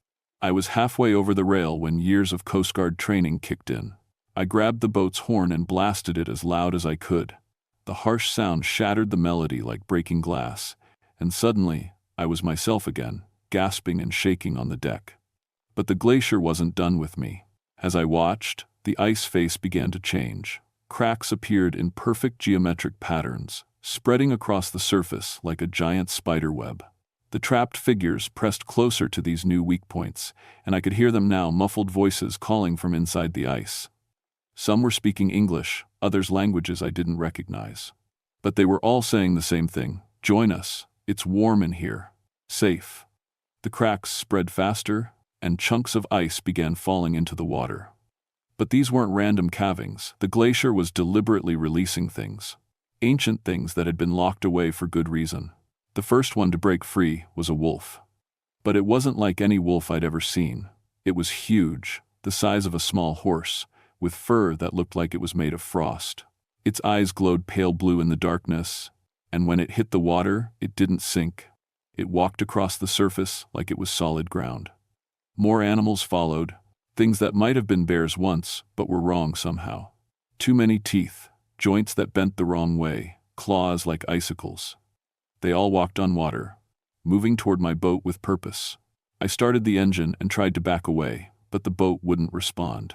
I was halfway over the rail when years of Coast Guard training kicked in. I grabbed the boat's horn and blasted it as loud as I could. The harsh sound shattered the melody like breaking glass, and suddenly, I was myself again, gasping and shaking on the deck. But the glacier wasn't done with me. As I watched, the ice face began to change. Cracks appeared in perfect geometric patterns, spreading across the surface like a giant spider web. The trapped figures pressed closer to these new weak points, and I could hear them now, muffled voices calling from inside the ice. Some were speaking English, others languages I didn't recognize. But they were all saying the same thing: "Join us, it's warm in here. Safe." The cracks spread faster, and chunks of ice began falling into the water. But these weren't random calvings. The glacier was deliberately releasing things. Ancient things that had been locked away for good reason. The first one to break free was a wolf. But it wasn't like any wolf I'd ever seen. It was huge, the size of a small horse, with fur that looked like it was made of frost. Its eyes glowed pale blue in the darkness, and when it hit the water, it didn't sink. It walked across the surface like it was solid ground. More animals followed, things that might have been bears once, but were wrong somehow. Too many teeth, joints that bent the wrong way, claws like icicles. They all walked on water, moving toward my boat with purpose. I started the engine and tried to back away, but the boat wouldn't respond.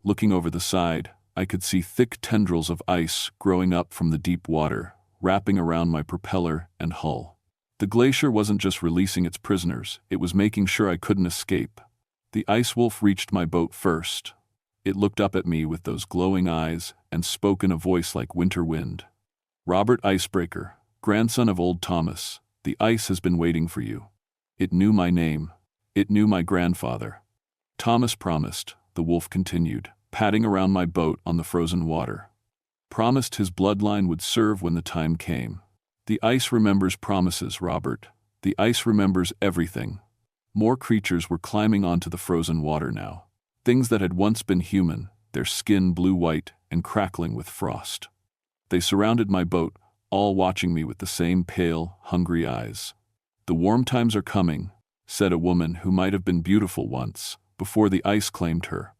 Looking over the side, I could see thick tendrils of ice growing up from the deep water, wrapping around my propeller and hull. The glacier wasn't just releasing its prisoners, it was making sure I couldn't escape. The ice wolf reached my boat first. It looked up at me with those glowing eyes and spoke in a voice like winter wind. "Robert Icebreaker, grandson of old Thomas, the ice has been waiting for you." It knew my name. It knew my grandfather. "Thomas promised," the wolf continued, patting around my boat on the frozen water. "Promised his bloodline would serve when the time came. The ice remembers promises, Robert. The ice remembers everything." More creatures were climbing onto the frozen water now. Things that had once been human, their skin blue-white and crackling with frost. They surrounded my boat, all watching me with the same pale, hungry eyes. "The warm times are coming," said a woman who might have been beautiful once, before the ice claimed her.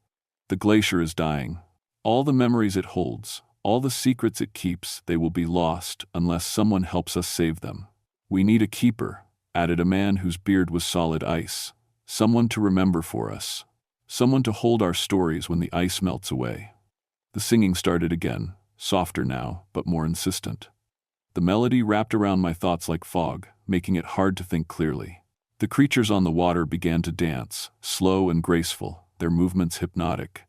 "The glacier is dying. All the memories it holds, all the secrets it keeps, they will be lost unless someone helps us save them. We need a keeper," added a man whose beard was solid ice. "Someone to remember for us. Someone to hold our stories when the ice melts away." The singing started again, softer now, but more insistent. The melody wrapped around my thoughts like fog, making it hard to think clearly. The creatures on the water began to dance, slow and graceful, their movements hypnotic.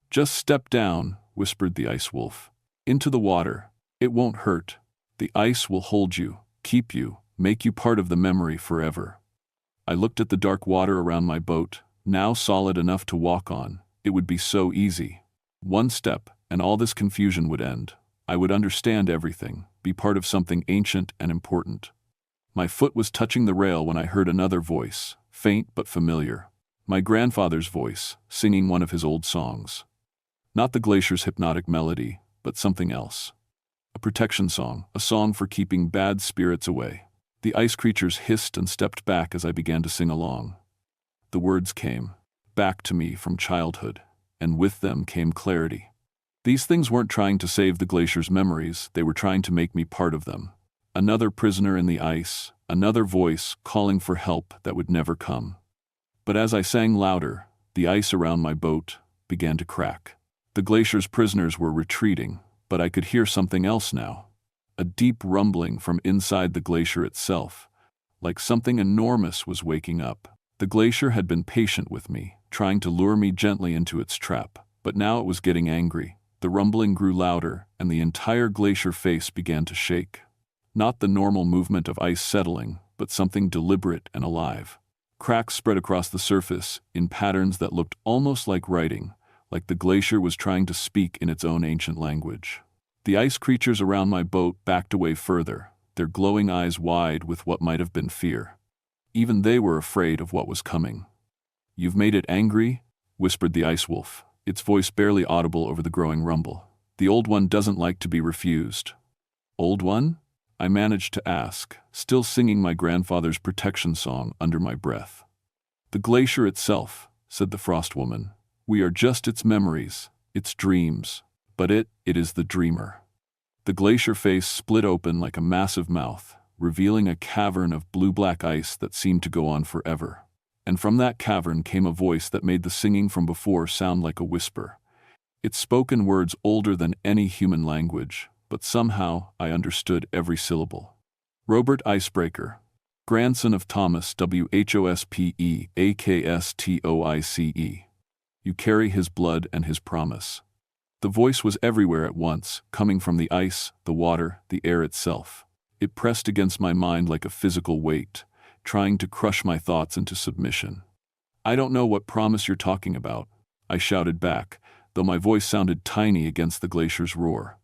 "Just step down," whispered the ice wolf. "Into the water. It won't hurt. The ice will hold you, keep you, make you part of the memory forever." I looked at the dark water around my boat, now solid enough to walk on. It would be so easy. One step, and all this confusion would end. I would understand everything, be part of something ancient and important. My foot was touching the rail when I heard another voice, faint but familiar. My grandfather's voice, singing one of his old songs. Not the glacier's hypnotic melody, but something else. A protection song, a song for keeping bad spirits away. The ice creatures hissed and stepped back as I began to sing along. The words came back to me from childhood, and with them came clarity. These things weren't trying to save the glacier's memories, they were trying to make me part of them. Another prisoner in the ice, another voice calling for help that would never come. But as I sang louder, the ice around my boat began to crack. The glacier's prisoners were retreating, but I could hear something else now. A deep rumbling from inside the glacier itself, like something enormous was waking up. The glacier had been patient with me, trying to lure me gently into its trap, but now it was getting angry. The rumbling grew louder, and the entire glacier face began to shake. Not the normal movement of ice settling, but something deliberate and alive. Cracks spread across the surface, in patterns that looked almost like writing, like the glacier was trying to speak in its own ancient language. The ice creatures around my boat backed away further, their glowing eyes wide with what might have been fear. Even they were afraid of what was coming. "You've made it angry?" whispered the ice wolf, its voice barely audible over the growing rumble. "The old one doesn't like to be refused." "Old one?" I managed to ask, still singing my grandfather's protection song under my breath. "The glacier itself," said the frost woman. "We are just its memories, its dreams, but it is the dreamer." The glacier face split open like a massive mouth, revealing a cavern of blue-black ice that seemed to go on forever. And from that cavern came a voice that made the singing from before sound like a whisper. It spoke in words older than any human language, but somehow I understood every syllable. "Robert Icebreaker, grandson of Thomas Whospe Akstoice. You carry his blood and his promise." The voice was everywhere at once, coming from the ice, the water, the air itself. It pressed against my mind like a physical weight, trying to crush my thoughts into submission. "I don't know what promise you're talking about," I shouted back, though my voice sounded tiny against the glacier's roar.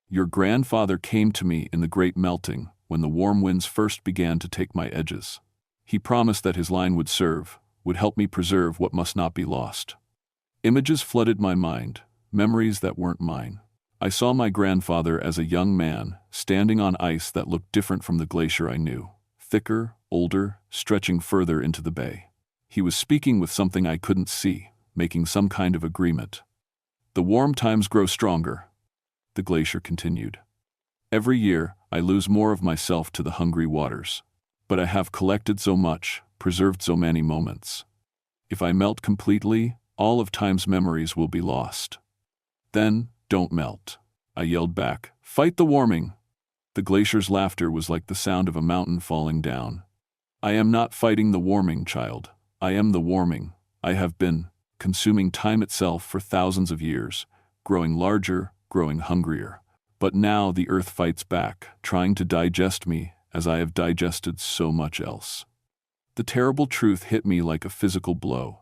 "Your grandfather came to me in the great melting, when the warm winds first began to take my edges. He promised that his line would serve, would help me preserve what must not be lost." Images flooded my mind, memories that weren't mine. I saw my grandfather as a young man, standing on ice that looked different from the glacier I knew, thicker, older, stretching further into the bay. He was speaking with something I couldn't see, making some kind of agreement. "The warm times grow stronger," the glacier continued. "Every year, I lose more of myself to the hungry waters. But I have collected so much, preserved so many moments. If I melt completely, all of time's memories will be lost." "Then, don't melt," I yelled back. "Fight the warming." The glacier's laughter was like the sound of a mountain falling down. "I am not fighting the warming, child. I am the warming. I have been, consuming time itself for thousands of years, growing larger, growing hungrier. But now the earth fights back, trying to digest me as I have digested so much else." The terrible truth hit me like a physical blow.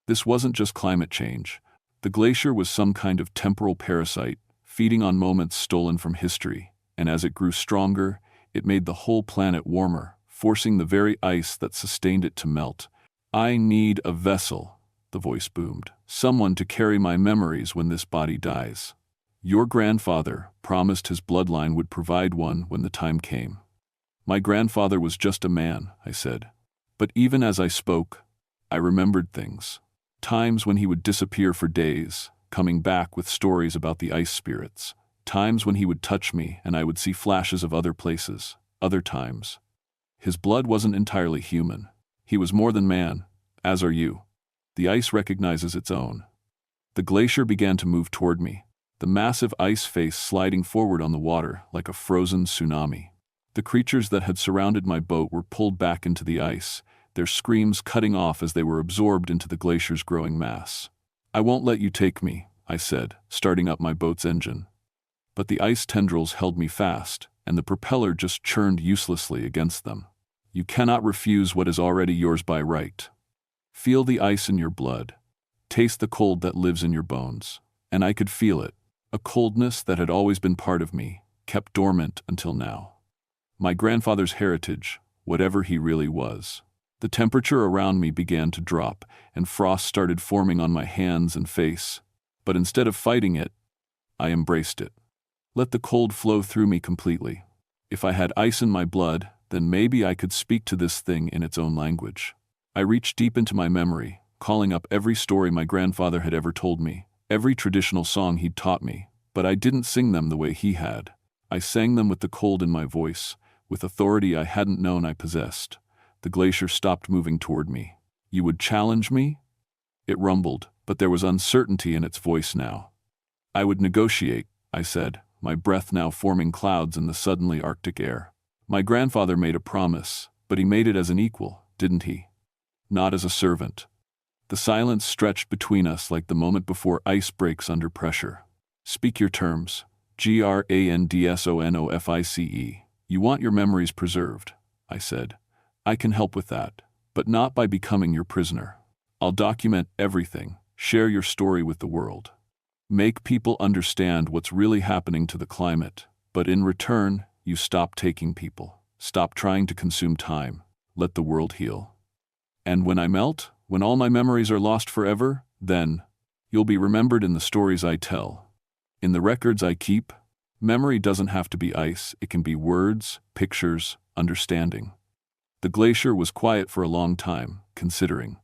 This wasn't just climate change. The glacier was some kind of temporal parasite, feeding on moments stolen from history, and as it grew stronger, it made the whole planet warmer, forcing the very ice that sustained it to melt. "I need a vessel," the voice boomed. "Someone to carry my memories when this body dies. Your grandfather promised his bloodline would provide one when the time came." "My grandfather was just a man," I said. But even as I spoke, I remembered things. Times when he would disappear for days, coming back with stories about the ice spirits. Times when he would touch me and I would see flashes of other places. Other times. His blood wasn't entirely human. He was more than man, as are you. The ice recognizes its own. The glacier began to move toward me. the massive ice face sliding forward on the water like a frozen tsunami. The creatures that had surrounded my boat were pulled back into the ice, their screams cutting off as they were absorbed into the glacier's growing mass. "I won't let you take me," I said, starting up my boat's engine. But the ice tendrils held me fast, and the propeller just churned uselessly against them. "You cannot refuse what is already yours by right. Feel the ice in your blood. Taste the cold that lives in your bones." And I could feel it, a coldness that had always been part of me, kept dormant until now. My grandfather's heritage, whatever he really was. The temperature around me began to drop, and frost started forming on my hands and face. But instead of fighting it, I embraced it. Let the cold flow through me completely. If I had ice in my blood, then maybe I could speak to this thing in its own language. I reached deep into my memory, calling up every story my grandfather had ever told me, every traditional song he'd taught me, but I didn't sing them the way he had. I sang them with the cold in my voice, with authority I hadn't known I possessed. The glacier stopped moving toward me. "You would challenge me?" It rumbled, but there was uncertainty in its voice now. "I would negotiate," I said, my breath now forming clouds in the suddenly Arctic air. "My grandfather made a promise, but he made it as an equal, didn't he? Not as a servant." The silence stretched between us like the moment before ice breaks under pressure. "Speak your terms. GRANDSONOFICE. You want your memories preserved," I said. "I can help with that, but not by becoming your prisoner. I'll document everything, share your story with the world. Make people understand what's really happening to the climate, but in return, you stop taking people. Stop trying to consume time. Let the world heal. And when I melt, when all my memories are lost forever, then you'll be remembered in the stories I tell. In the records I keep. Memory doesn't have to be ice, it can be words, pictures, understanding." The glacier was quiet for a long time, considering.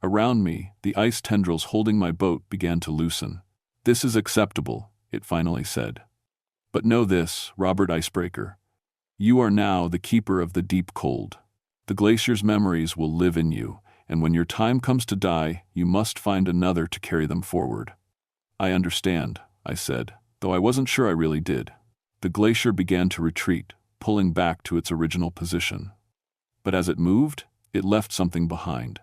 Around me, the ice tendrils holding my boat began to loosen. "This is acceptable," it finally said. "But know this, Robert Icebreaker. You are now the keeper of the deep cold. The glacier's memories will live in you, and when your time comes to die, you must find another to carry them forward." "I understand," I said, though I wasn't sure I really did. The glacier began to retreat, pulling back to its original position. But as it moved, it left something behind.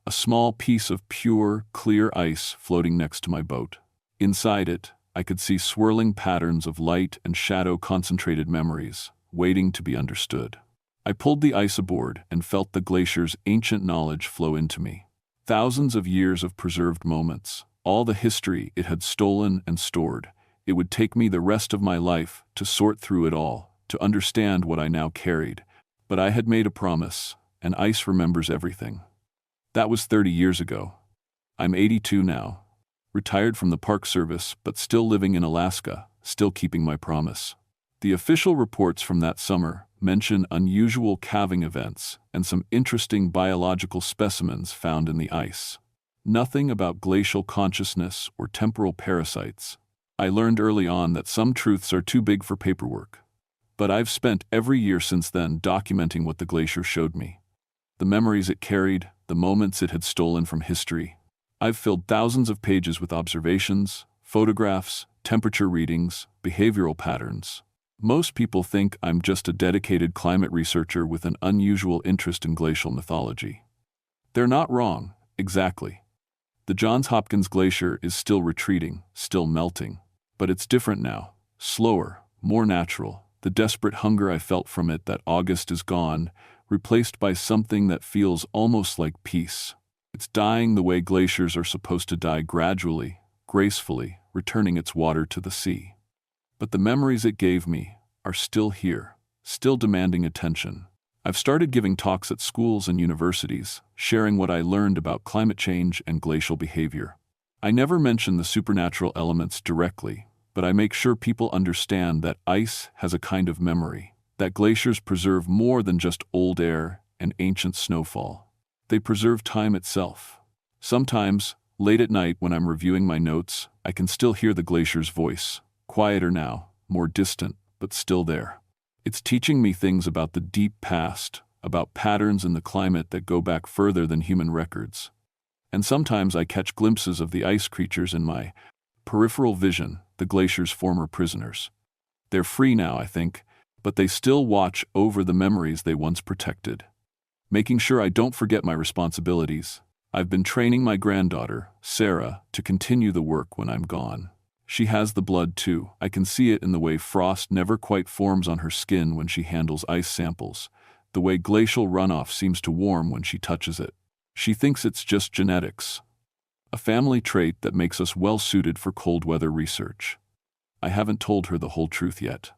A small piece of pure, clear ice floating next to my boat. Inside it, I could see swirling patterns of light and shadow, concentrated memories, waiting to be understood. I pulled the ice aboard and felt the glacier's ancient knowledge flow into me. Thousands of years of preserved moments, all the history it had stolen and stored. It would take me the rest of my life to sort through it all, to understand what I now carried. But I had made a promise, and ice remembers everything. That was 30 years ago. I'm 82 now, retired from the Park Service, but still living in Alaska, still keeping my promise. The official reports from that summer mention unusual calving events and some interesting biological specimens found in the ice. Nothing about glacial consciousness or temporal parasites. I learned early on that some truths are too big for paperwork. But I've spent every year since then documenting what the glacier showed me. The memories it carried, the moments it had stolen from history. I've filled thousands of pages with observations, photographs, temperature readings, behavioral patterns. Most people think I'm just a dedicated climate researcher with an unusual interest in glacial mythology. They're not wrong, exactly. The Johns Hopkins Glacier is still retreating, still melting. But it's different now, slower, more natural. The desperate hunger I felt from it that August is gone, replaced by something that feels almost like peace. It's dying the way glaciers are supposed to die, gradually, gracefully, returning its water to the sea. But the memories it gave me are still here, still demanding attention. I've started giving talks at schools and universities, sharing what I learned about climate change and glacial behavior. I never mention the supernatural elements directly, but I make sure people understand that ice has a kind of memory, that glaciers preserve more than just old air and ancient snowfall. They preserve time itself. Sometimes, late at night when I'm reviewing my notes, I can still hear the glacier's voice, quieter now, more distant, but still there. It's teaching me things about the deep past, about patterns in the climate that go back further than human records. And sometimes I catch glimpses of the ice creatures in my peripheral vision, the glacier's former prisoners. They're free now, I think, but they still watch over the memories they once protected. Making sure I don't forget my responsibilities, I've been training my granddaughter, Sarah, to continue the work when I'm gone. She has the blood too. I can see it in the way frost never quite forms on her skin when she handles ice samples, the way glacial runoff seems to warm when she touches it. She thinks it's just genetics, a family trait that makes us well-suited for cold weather research. I haven't told her the whole truth yet,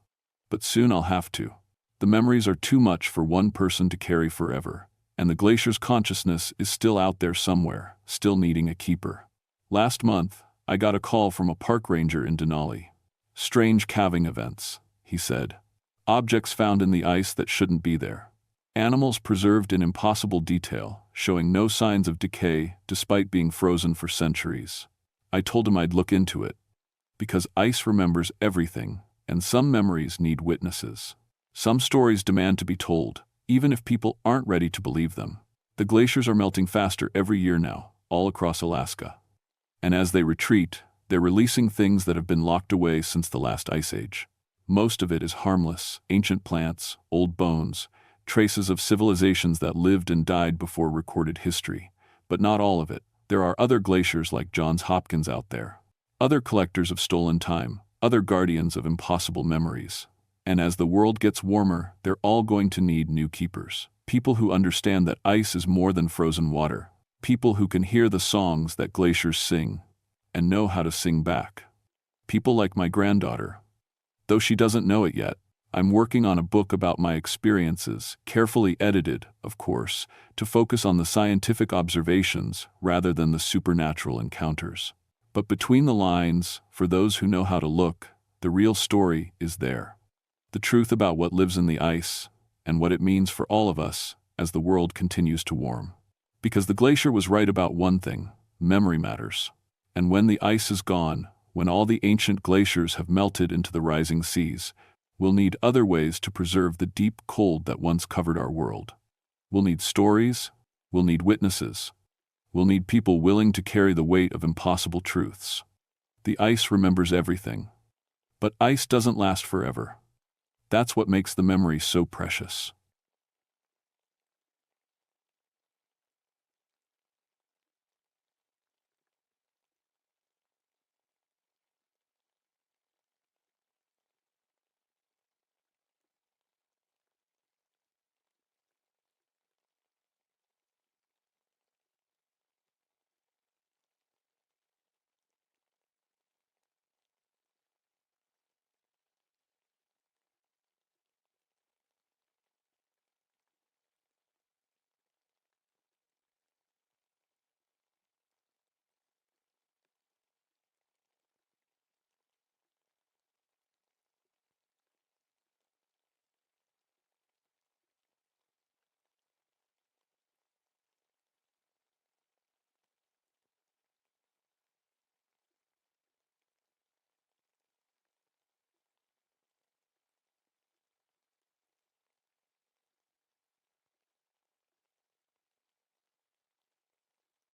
but soon I'll have to. The memories are too much for one person to carry forever, and the glacier's consciousness is still out there somewhere, still needing a keeper. Last month, I got a call from a park ranger in Denali. Strange calving events, he said. Objects found in the ice that shouldn't be there. Animals preserved in impossible detail, showing no signs of decay despite being frozen for centuries. I told him I'd look into it, because ice remembers everything, and some memories need witnesses. Some stories demand to be told, even if people aren't ready to believe them. The glaciers are melting faster every year now, all across Alaska. And as they retreat, they're releasing things that have been locked away since the last ice age. Most of it is harmless, ancient plants, old bones, traces of civilizations that lived and died before recorded history. But not all of it. There are other glaciers like Johns Hopkins out there. Other collectors of stolen time, other guardians of impossible memories. And as the world gets warmer, they're all going to need new keepers. People who understand that ice is more than frozen water. People who can hear the songs that glaciers sing and know how to sing back. People like my granddaughter. Though she doesn't know it yet, I'm working on a book about my experiences, carefully edited, of course, to focus on the scientific observations rather than the supernatural encounters. But between the lines, for those who know how to look, the real story is there. The truth about what lives in the ice and what it means for all of us as the world continues to warm. Because the glacier was right about one thing: memory matters. And when the ice is gone, when all the ancient glaciers have melted into the rising seas, we'll need other ways to preserve the deep cold that once covered our world. We'll need stories, we'll need witnesses, we'll need people willing to carry the weight of impossible truths. The ice remembers everything. But ice doesn't last forever. That's what makes the memory so precious.